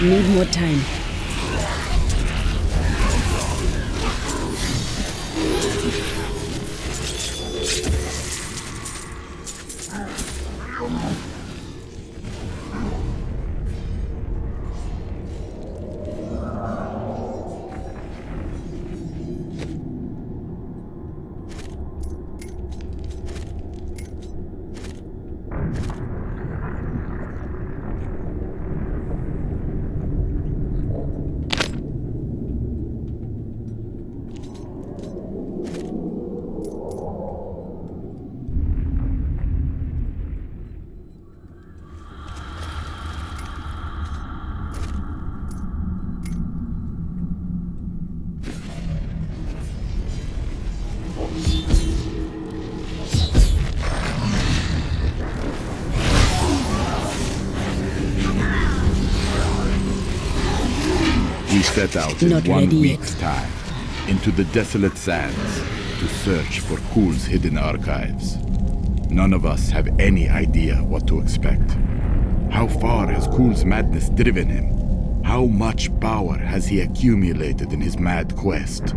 Need more time. We set out in Not 1 ready week's time into the desolate sands to search for Kul's hidden archives. None of us have any idea what to expect. How far has Kul's madness driven him? How much power has he accumulated in his mad quest?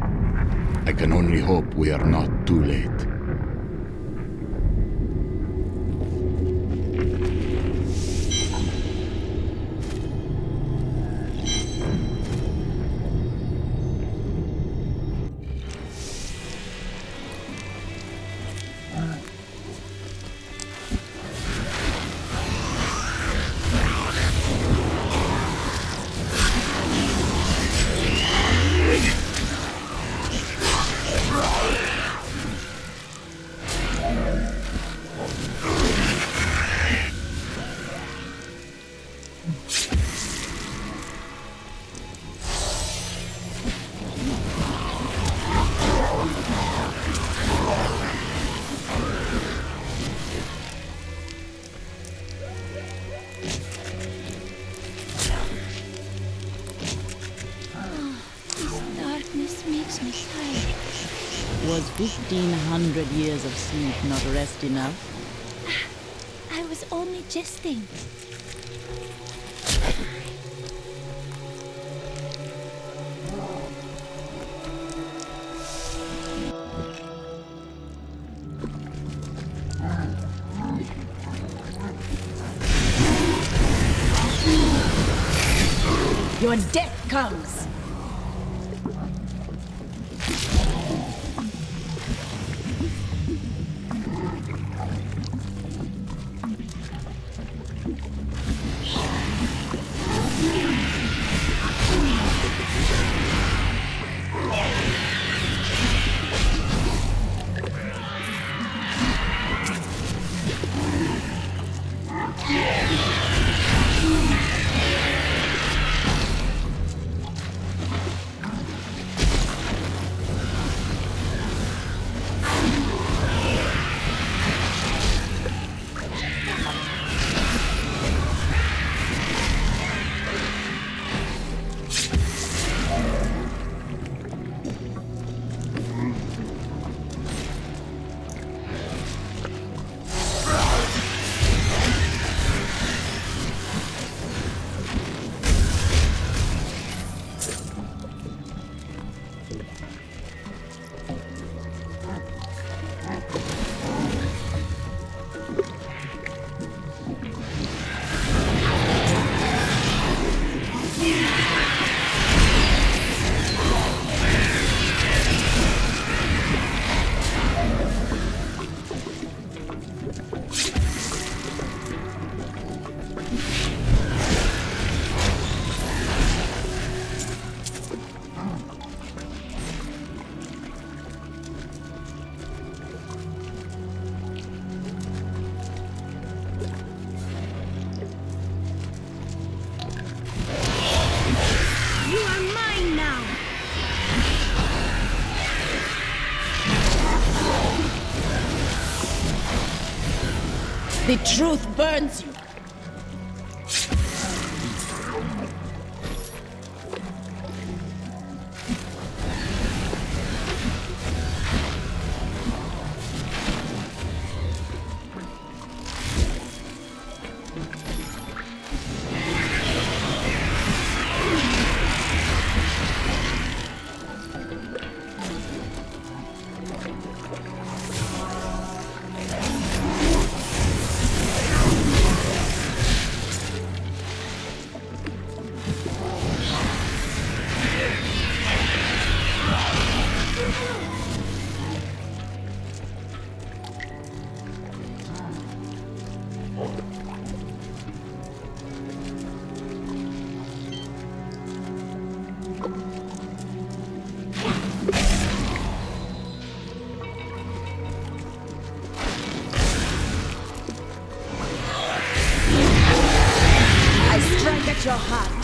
I can only hope we are not too late. Was 1,500 years of sleep not rest enough? I was only jesting. Your death comes! The truth burns you. Your heart.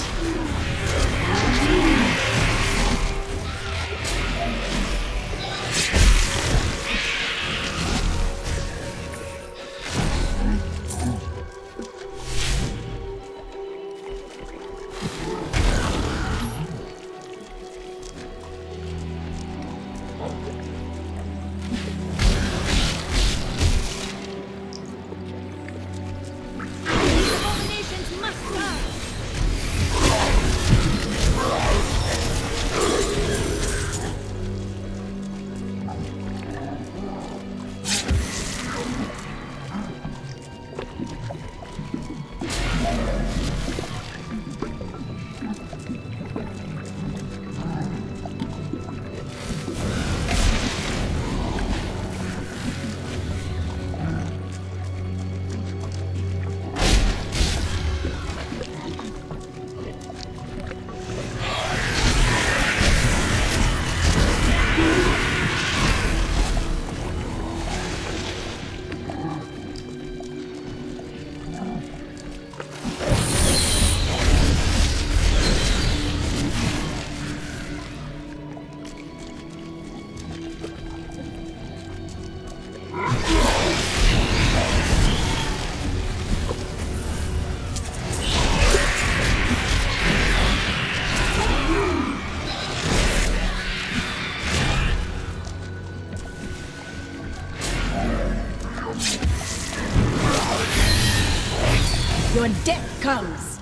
Your death comes.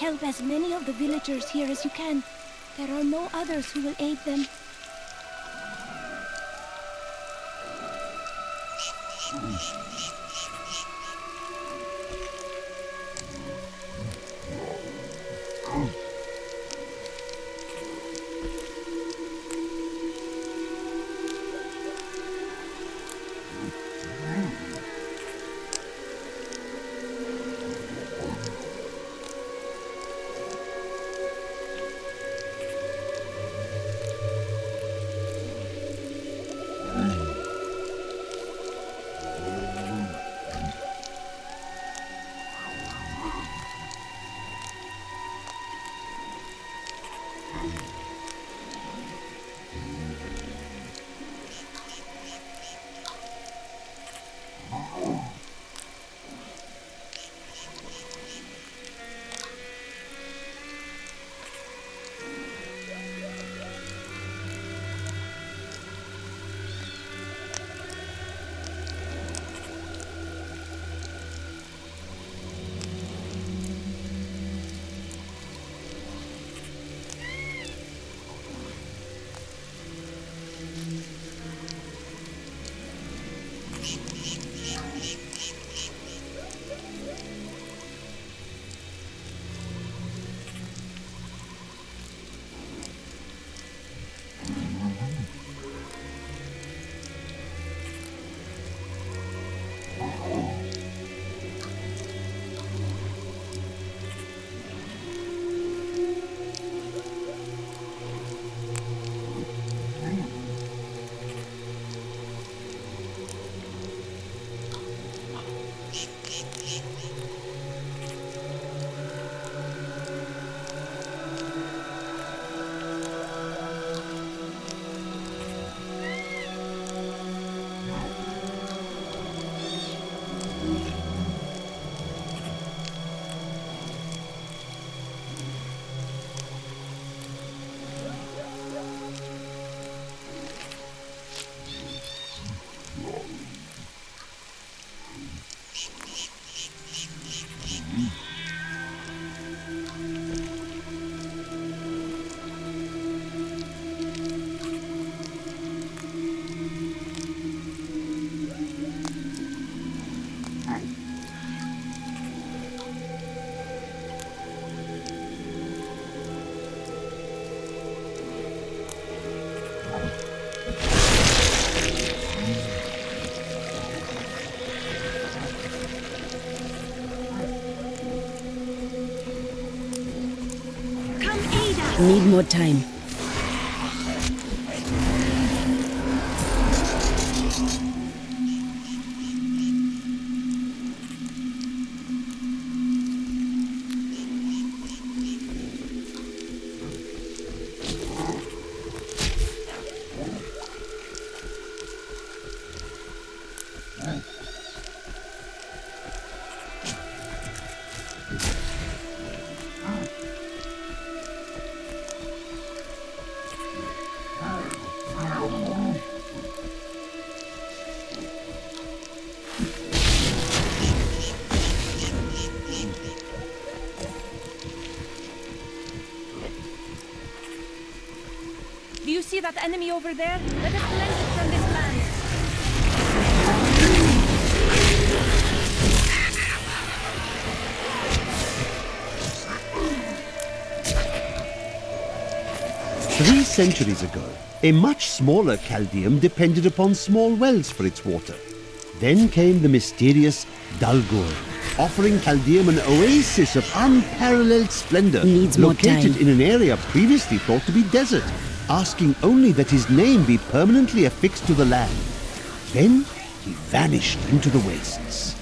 help as many of the villagers here as you can. There are no others who will aid them. Need more time. Do you see that enemy over there? Let us cleanse it from this land. Three centuries ago, a much smaller Chaldeum depended upon small wells for its water. Then came the mysterious Dalgur, offering Chaldeum an oasis of unparalleled splendor, located in an area previously thought to be desert, asking only that his name be permanently affixed to the land. Then he vanished into the wastes.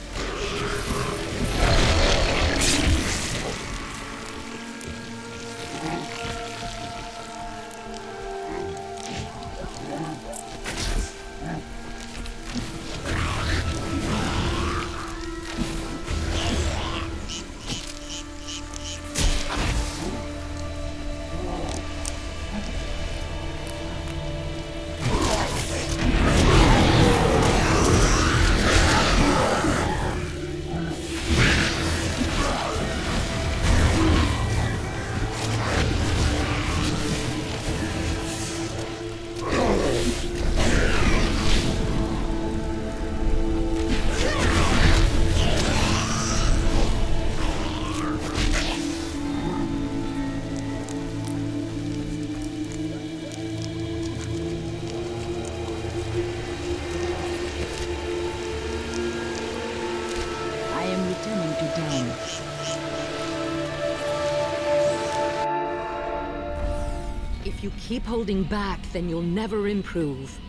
you keep holding back, then you'll never improve.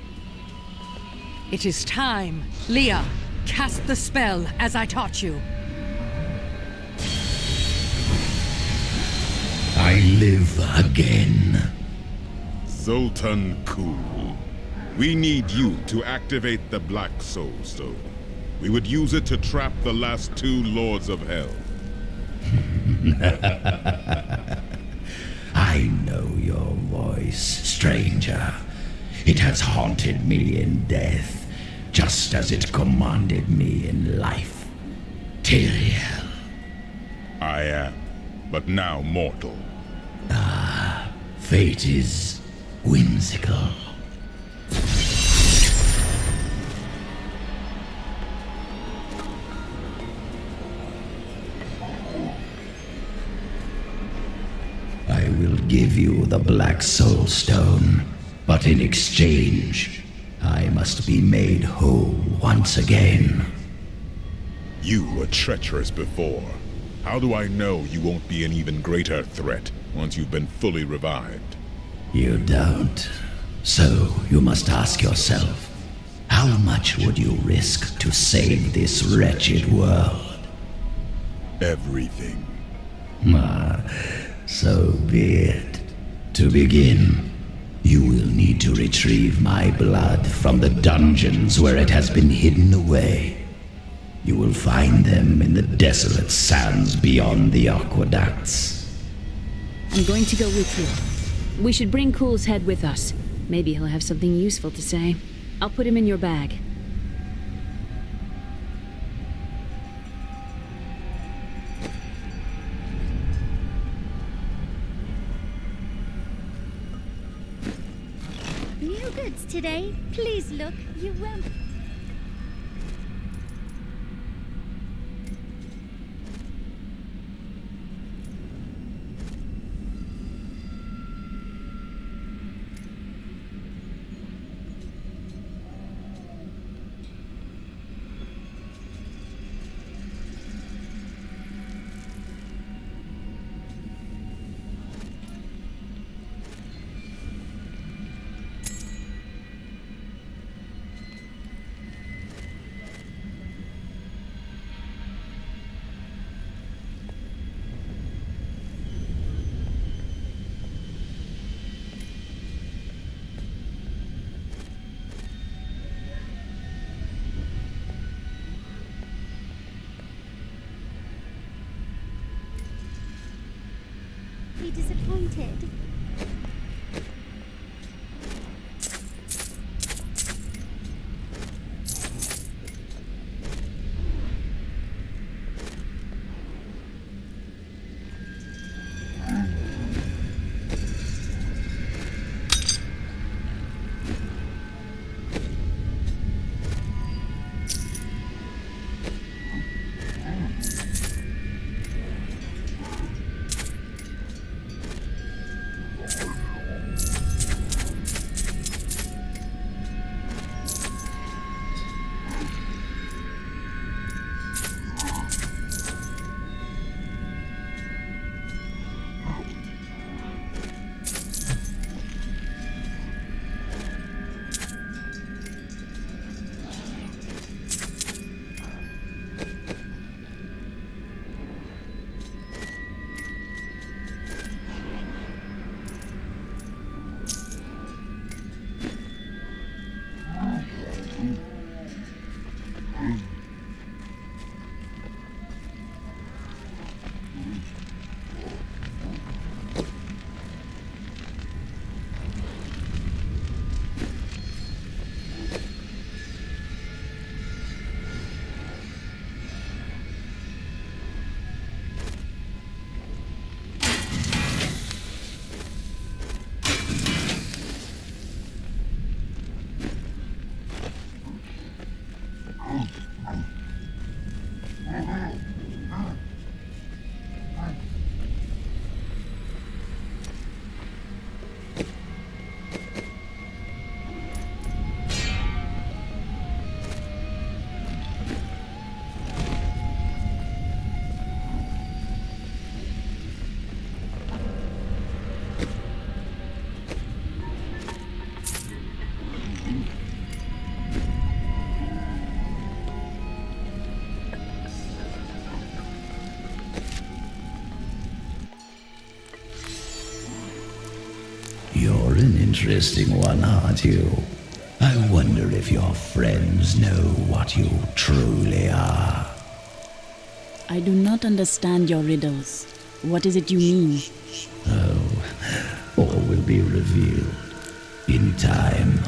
It is time. Leah, cast the spell as I taught you. I live again. Zoltan Kuhl, we need you to activate the Black Soul Stone. We would use it to trap the last 2 Lords of Hell. I know your voice, stranger. It has haunted me in death, just as it commanded me in life. Tyrael. I am, but now mortal. Fate is whimsical. I will give you the Black Soul Stone, but in exchange, I must be made whole once again. You were treacherous before. How do I know you won't be an even greater threat once you've been fully revived? You don't. So you must ask yourself, how much would you risk to save this wretched world? Everything. So be it. To begin, you will need to retrieve my blood from the dungeons where it has been hidden away. You will find them in the desolate sands beyond the aqueducts. I'm going to go with you. We should bring Cool's head with us. Maybe he'll have something useful to say. I'll put him in your bag. New goods today. Please look. You won't. Be disappointed. You're an interesting one, aren't you? I wonder if your friends know what you truly are. I do not understand your riddles. What is it you mean? Oh, all will be revealed in time.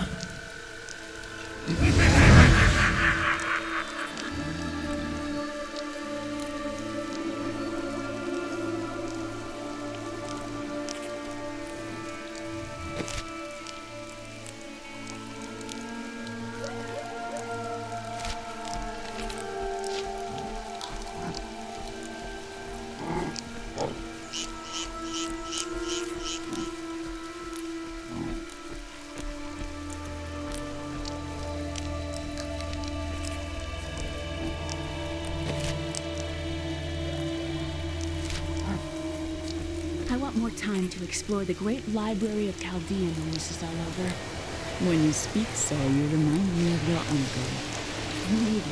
I want more time to explore the great library of Chaldean when this is all over. When you speak so, you remind me of your uncle. Maybe,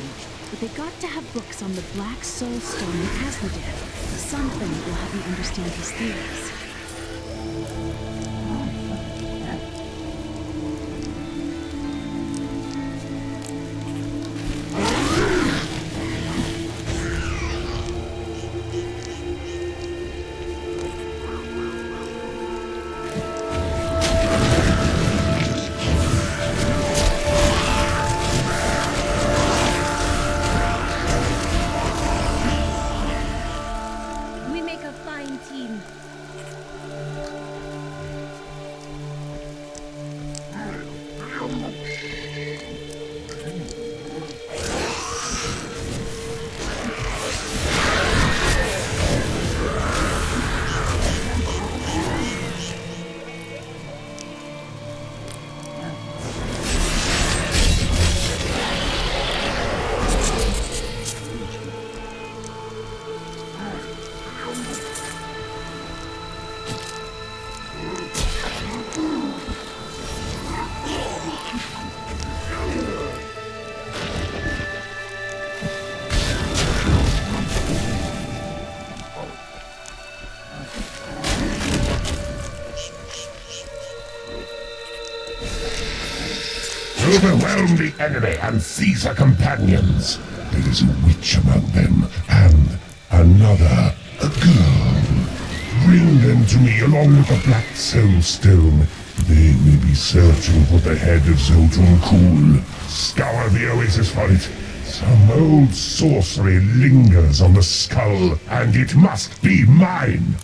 but they got to have books on the Black Soul Stone and Asmodeath. Something that will help me understand his theories. We make a fine team. Overwhelm the enemy and seize her companions. There is a witch among them, and another, a girl. Bring them to me along with the Black Soul Stone. They may be searching for the head of Zoltan Kuhl. Scour the oasis for it. Some old sorcery lingers on the skull, and it must be mine.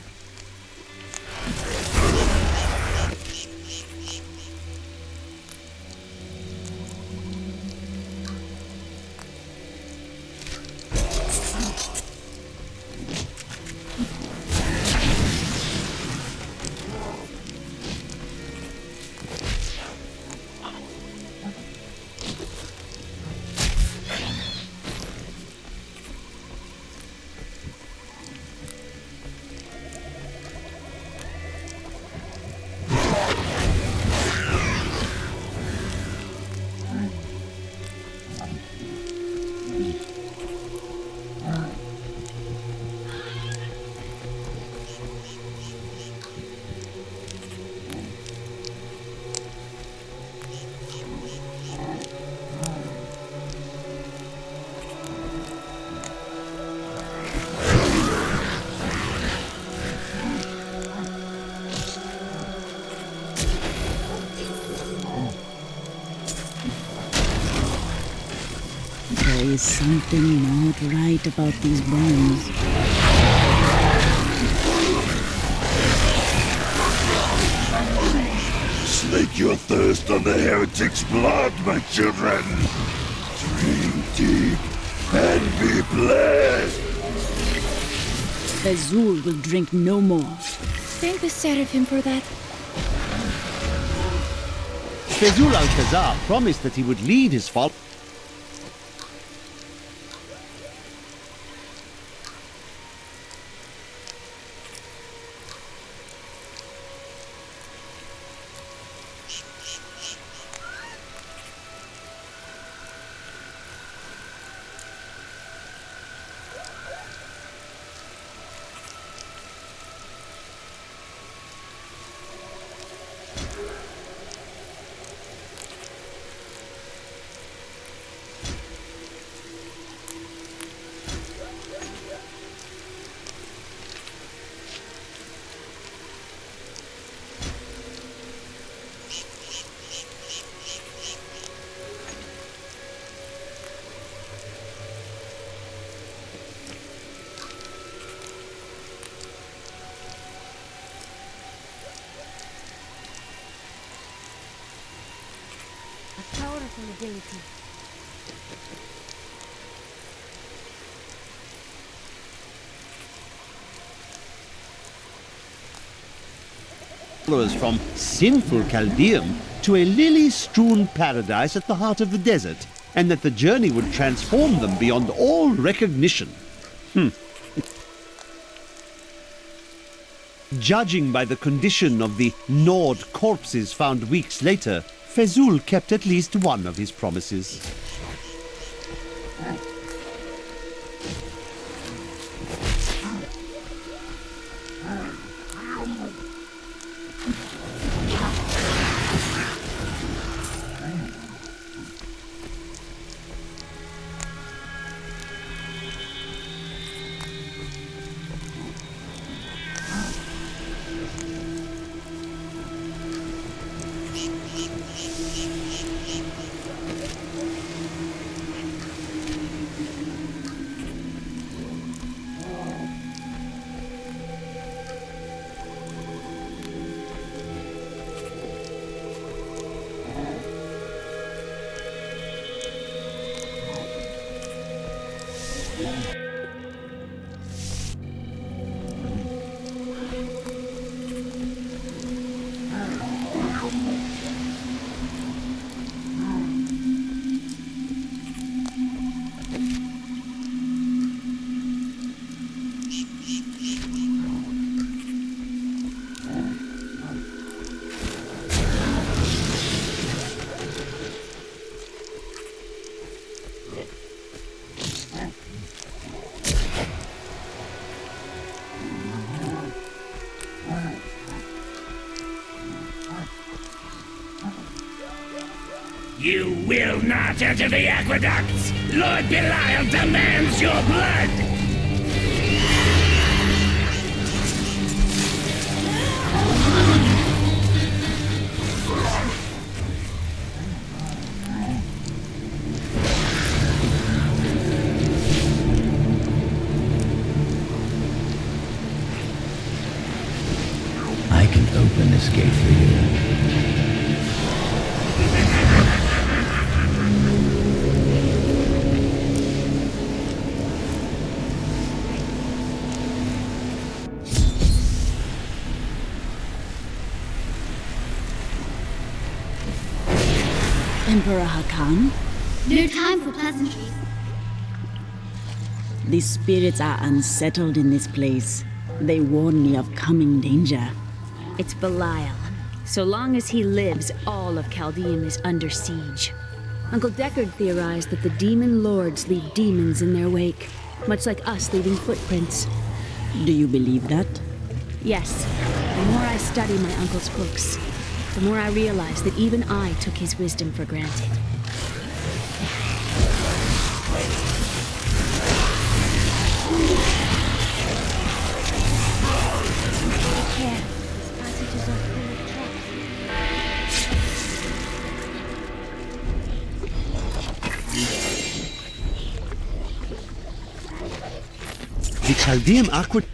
There is something not right about these bones. Slake your thirst on the heretic's blood, my children. Drink deep and be blessed. Azul will drink no more. Thank the Seraphim for that. Fezul Al-Khazar promised that he would lead his followers. A powerful ability. Followers from sinful Chaldeum to a lily-strewn paradise at the heart of the desert, and that the journey would transform them beyond all recognition. Judging by the condition of the gnawed corpses found weeks later, Fezul kept at least one of his promises. You will not enter the aqueducts! Lord Belial demands your blood! I can open this gate for you. Emperor Hakan? No time for pleasantries. The spirits are unsettled in this place. They warn me of coming danger. It's Belial. So long as he lives, all of Chaldeum is under siege. Uncle Deckard theorized that the demon lords leave demons in their wake, much like us leaving footprints. Do you believe that? Yes. The more I study my uncle's books, the more I realize that even I took his wisdom for granted. Take care. These passages are full of traps. The Chaldeum aqueduct.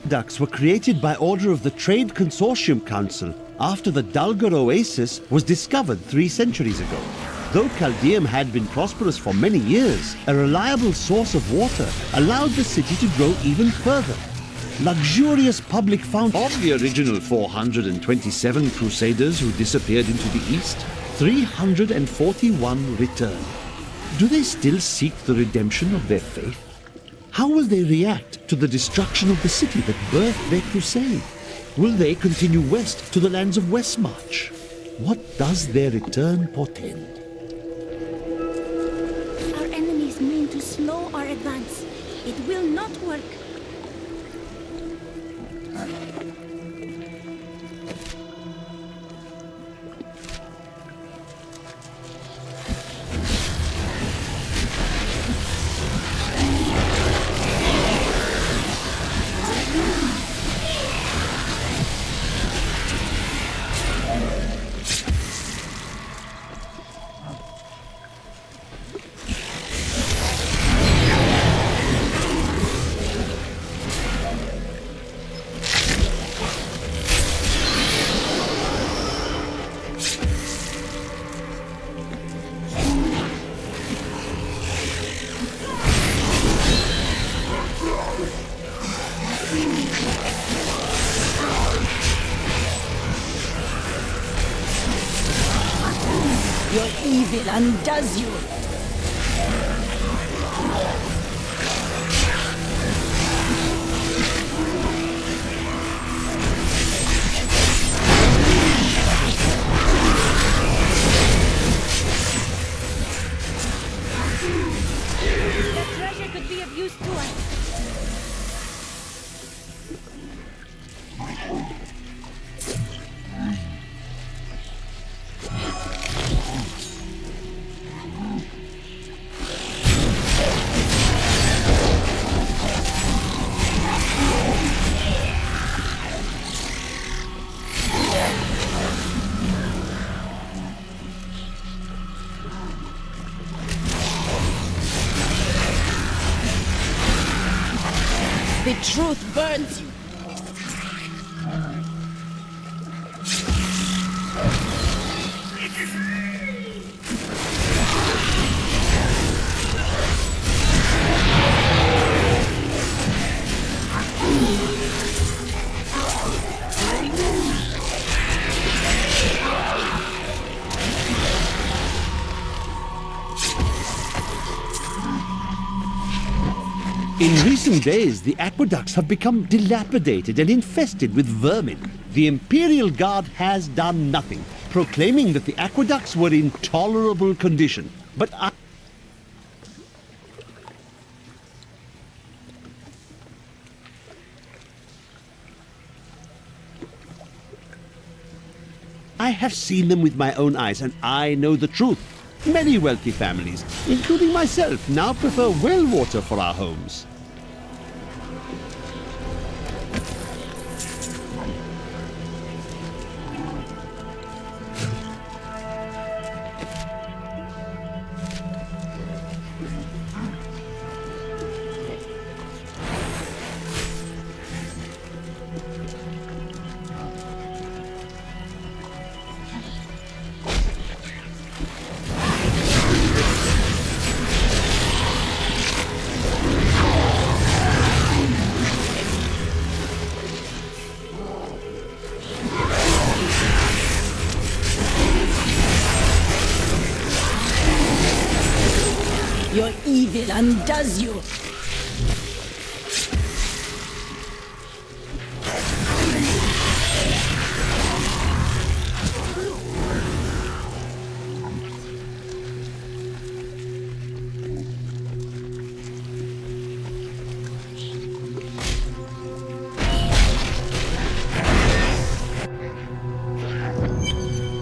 Aqueducts were created by order of the Trade Consortium Council after the Dulgar Oasis was discovered 3 centuries ago. Though Chaldeum had been prosperous for many years, a reliable source of water allowed the city to grow even further. Luxurious public fountains. Of the original 427 crusaders who disappeared into the east, 341 returned. Do they still seek the redemption of their faith? How will they react to the destruction of the city that birthed their crusade? Will they continue west to the lands of Westmarch? What does their return portend? Our enemies mean to slow our advance. It will not work. evil undoes you. The treasure could be of use to us. The truth burns you. In recent days, the aqueducts have become dilapidated and infested with vermin. The Imperial Guard has done nothing, proclaiming that the aqueducts were in tolerable condition. But I have seen them with my own eyes, and I know the truth. Many wealthy families, including myself, now prefer well water for our homes. Your evil undoes you.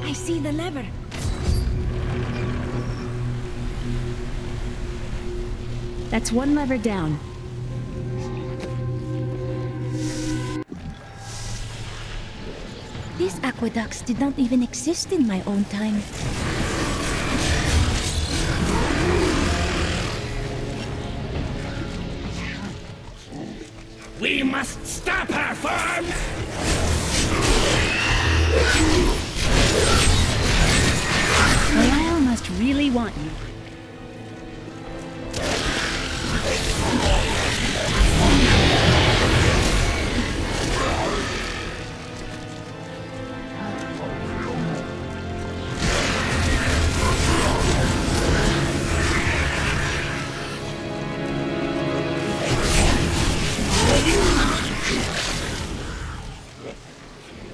I see the lever. That's one lever down. These aqueducts did not even exist in my own time. We must stop her, Farm! Belial must really want you.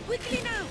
Quickly now!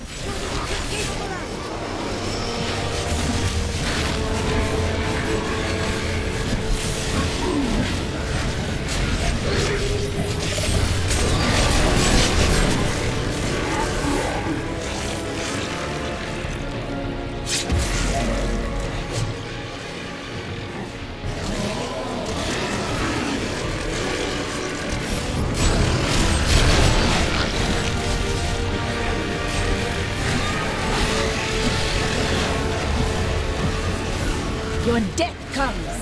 Your death comes.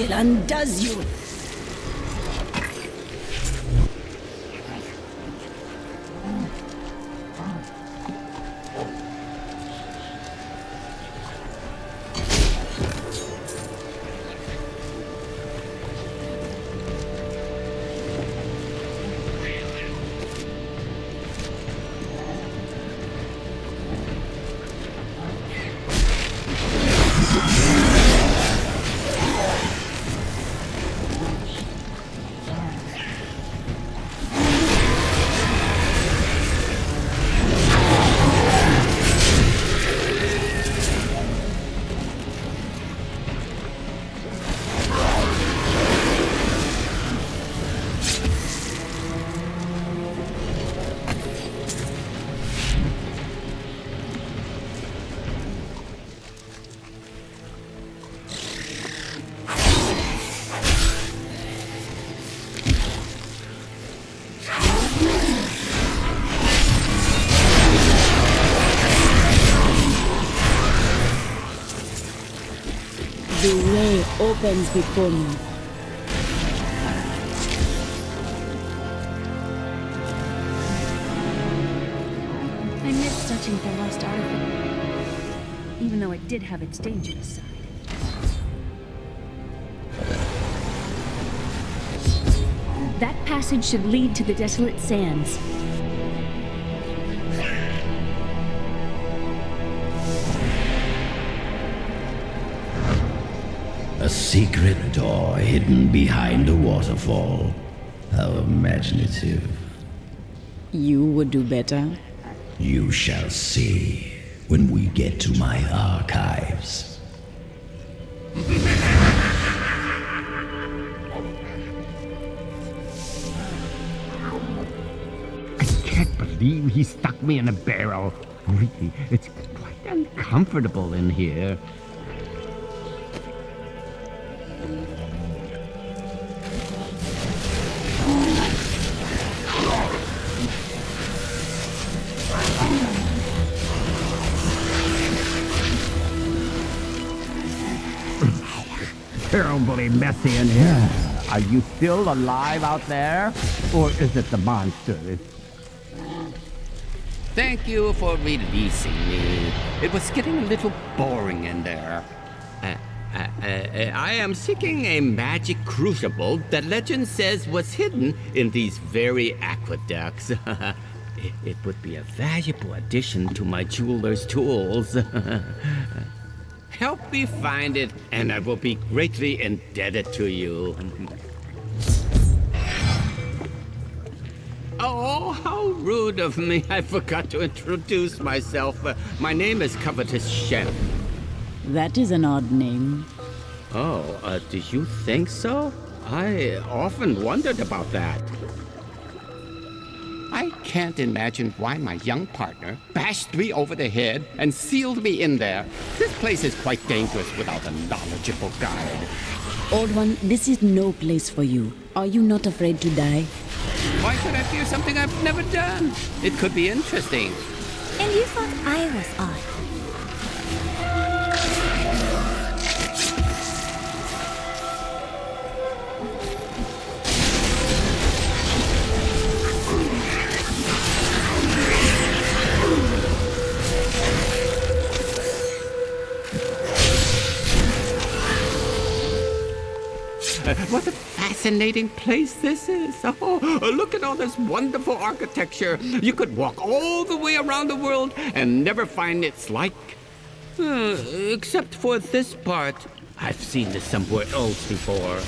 evil undoes you. The way opens before me. I miss searching for lost artifacts, even though it did have its dangerous side. That passage should lead to the Desolate Sands. A secret door hidden behind a waterfall. How imaginative. You would do better. You shall see when we get to my archives. I can't believe he stuck me in a barrel. Really, it's quite uncomfortable in here. Terribly messy in here. Are you still alive out there? Or is it the monsters? Thank you for releasing me. It was getting a little boring in there. I am seeking a magic crucible that legend says was hidden in these very aqueducts. It would be a valuable addition to my jeweler's tools. Help me find it, and I will be greatly indebted to you. Oh, how rude of me. I forgot to introduce myself. My name is Covetous Shem. That is an odd name. Oh, do you think so? I often wondered about that. I can't imagine why my young partner bashed me over the head and sealed me in there. This place is quite dangerous without a knowledgeable guide. Old one, this is no place for you. Are you not afraid to die? Why should I fear something I've never done? It could be interesting. And you thought I was odd. What a fascinating place this is. Oh, look at all this wonderful architecture. You could walk all the way around the world and never find its like. Except for this part. I've seen this somewhere else before.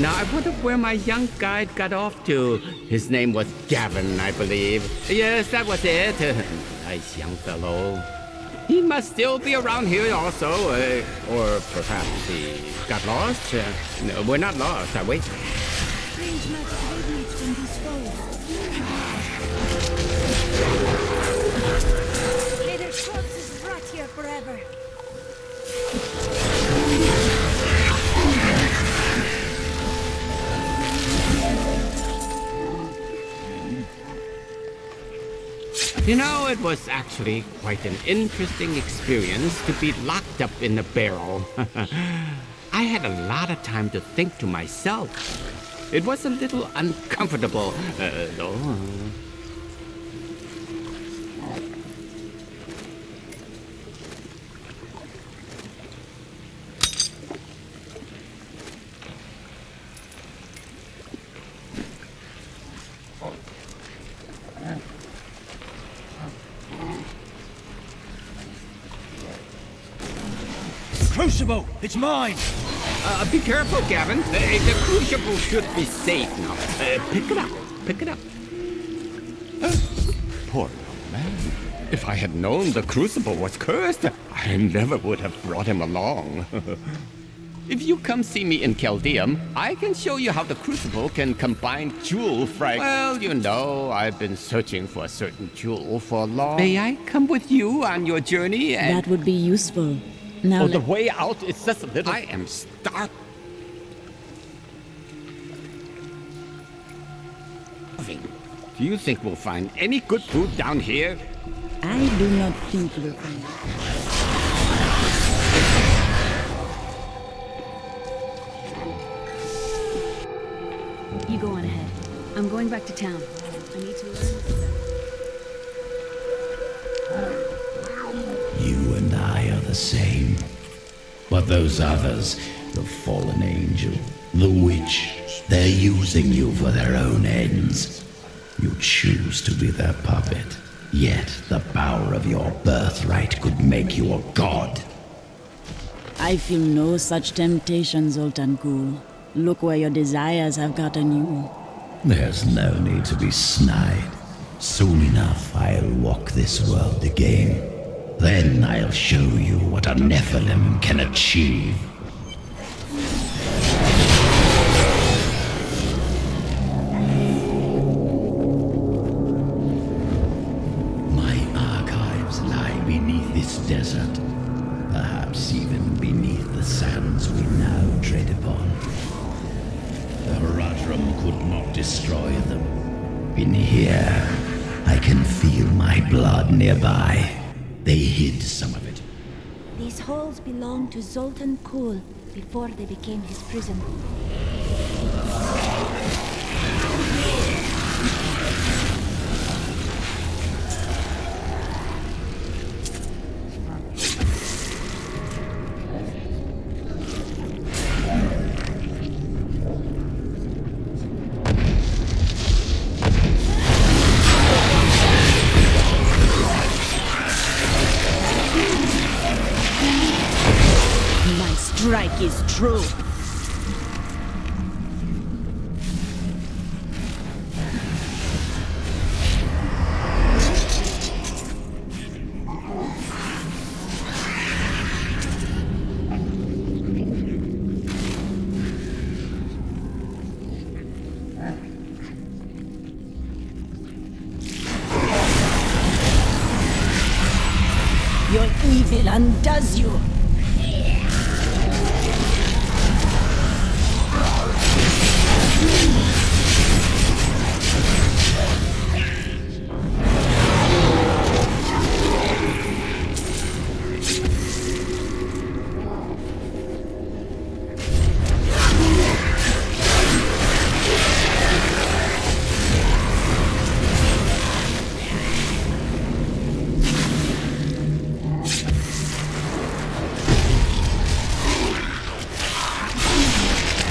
Now, I wonder where my young guide got off to. His name was Gavin, I believe. Yes, that was it. Nice young fellow. He must still be around here also. Or perhaps he got lost. No, we're not lost, are we? Strange magic radiates from these foes. May their corpses rot here forever. You know, it was actually quite an interesting experience to be locked up in the barrel. I had a lot of time to think to myself. It was a little uncomfortable, though. Crucible! It's mine! Be careful, Gavin. The crucible should be safe now. Pick it up. Pick it up. Poor little man. If I had known the crucible was cursed, I never would have brought him along. If you come see me in Chaldeum, I can show you how the crucible can combine jewel fragments. Well, you know, I've been searching for a certain jewel for long. May I come with you on your journey? That would be useful. Now the way out is just a little... I am starving. Do you think we'll find any good food down here? I do not think we'll find it. You go on ahead. I'm going back to town. I need to learn. You and I are the same. But those others, the fallen angel, the witch, they're using you for their own ends. You choose to be their puppet. Yet the power of your birthright could make you a god. I feel no such temptation, Zoltan Kul. Look where your desires have gotten you. There's no need to be snide. Soon enough, I'll walk this world again. Then I'll show you what a Nephilim can achieve. My archives lie beneath this desert. Perhaps even beneath the sands we now tread upon. The Radram could not destroy them. In here, I can feel my blood nearby. They hid some of it. These halls belonged to Zoltan Kul before they became his prison. Strike is true. Your evil undoes you.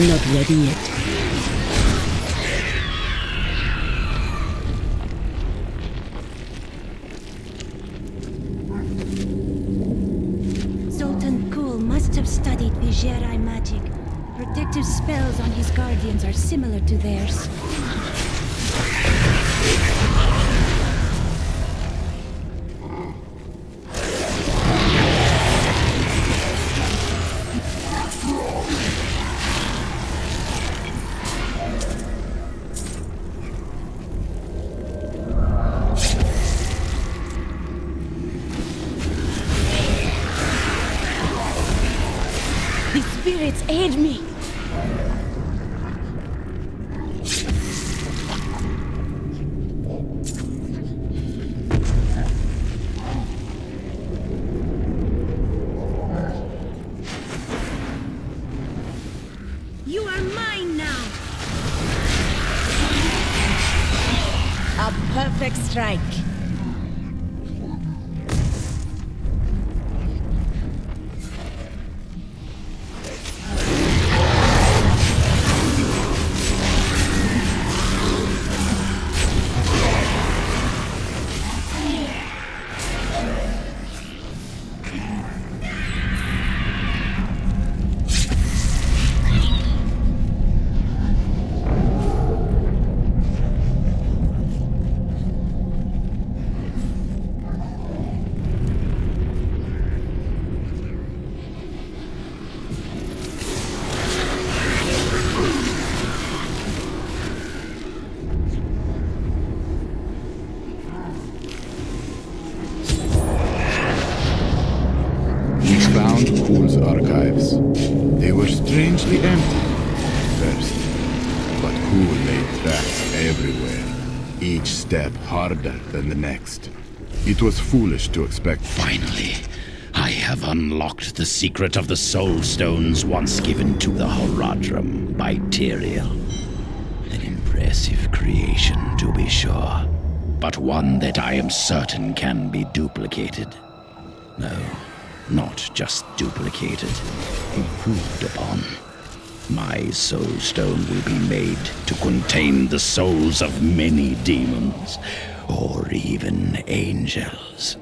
Not ready yet. Zoltan Kul must have studied Vigerai magic. protective spells on his guardians are similar to theirs. The spirits aid me. You are mine now! A perfect strike. Found Kuhl's archives. They were strangely empty at first, but Kuhl laid tracks everywhere, each step harder than the next. It was foolish to expect. Finally, I have unlocked the secret of the soul stones once given to the Horadrim by Tyrael. An impressive creation, to be sure, but one that I am certain can be duplicated. No. Not just duplicated, improved upon. My soul stone will be made to contain the souls of many demons, or even angels.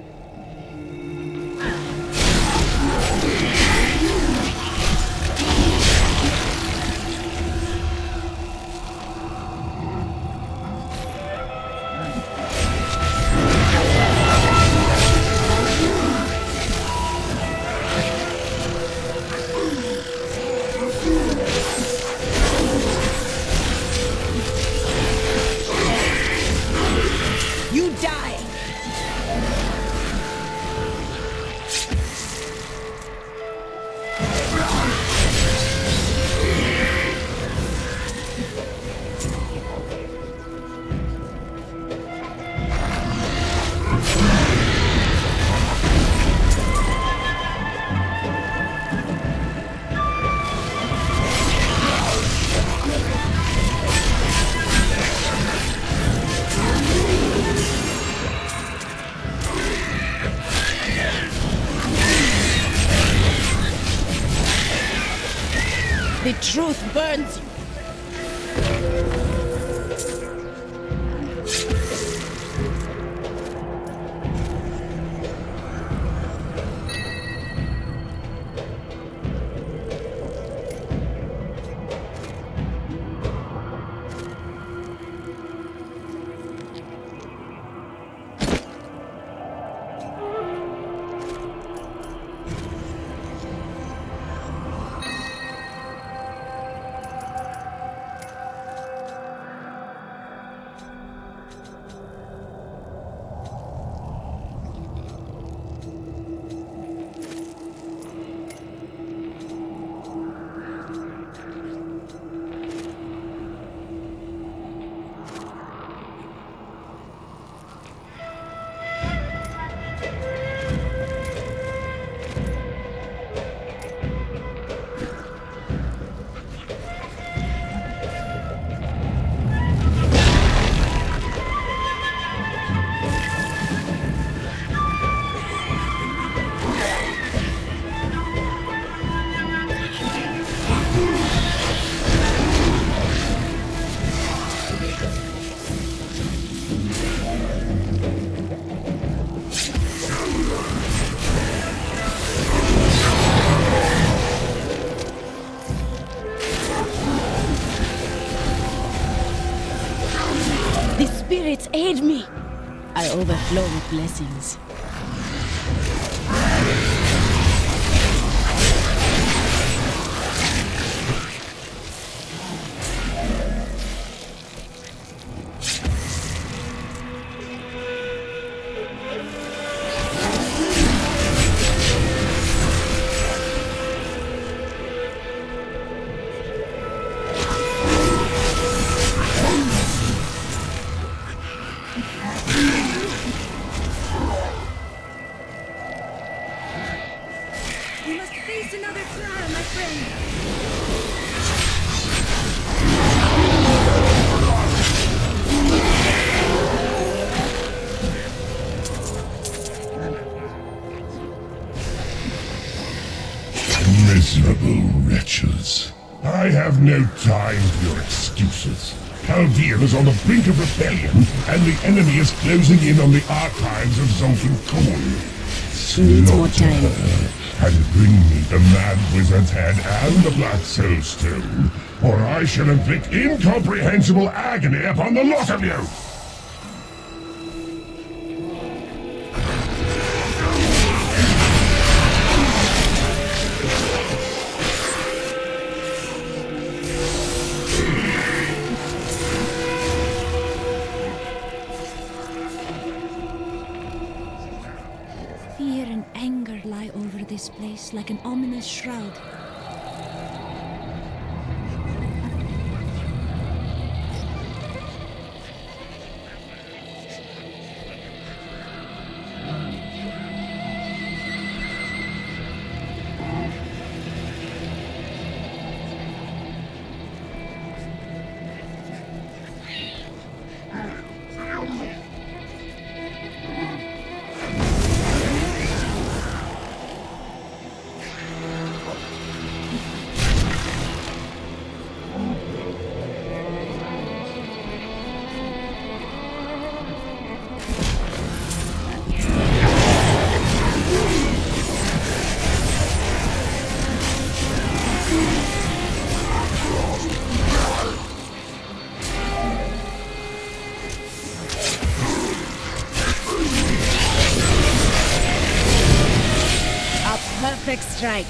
You die! The truth burns you. Gods, aid me! I overflow with blessings. Miserable wretches. I have no time for your excuses. Chaldean is on the brink of rebellion, and the enemy is closing in on the archives of Zoltan Kuhl. Needs more time. And bring me the Mad Wizard's head and the Black Soul Stone, or I shall inflict incomprehensible agony upon the lot of you! Fear and anger lie over this place like an ominous shroud. Perfect strike.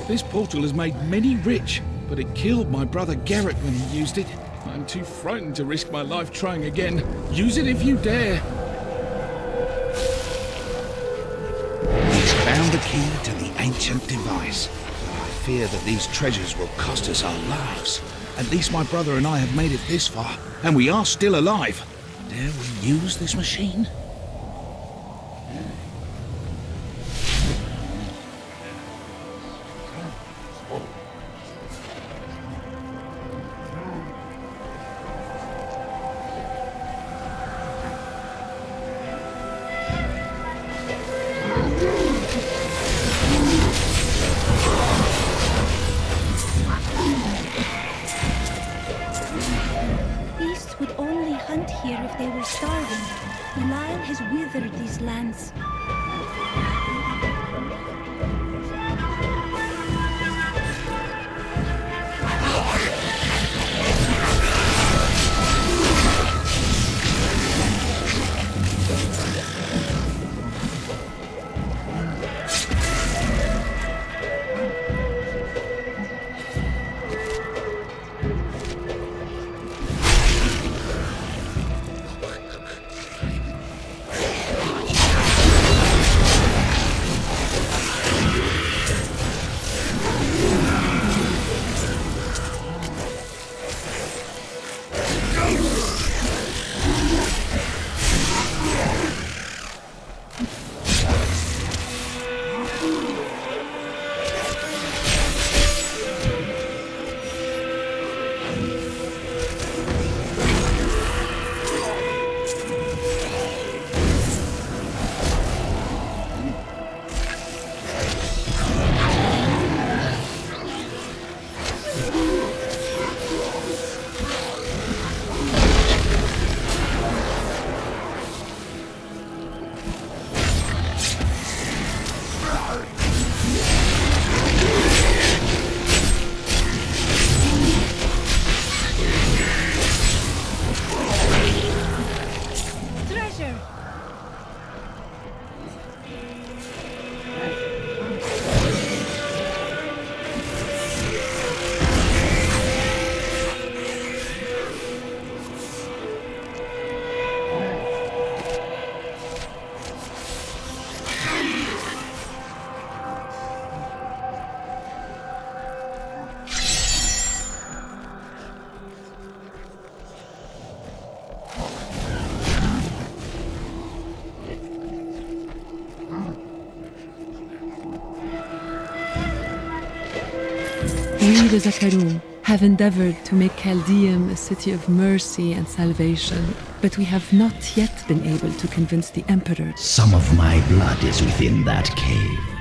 This portal has made many rich, but it killed my brother Garrett when he used it. I'm too frightened to risk my life trying again. Use it if you dare. He's found the key to the ancient device. I fear that these treasures will cost us our lives. At least my brother and I have made it this far, and we are still alive. Dare we use this machine? Here if they were starving. Belial has withered these lands. We, the Zakarum, have endeavored to make Chaldeum a city of mercy and salvation, but we have not yet been able to convince the Emperor. Some of my blood is within that cave.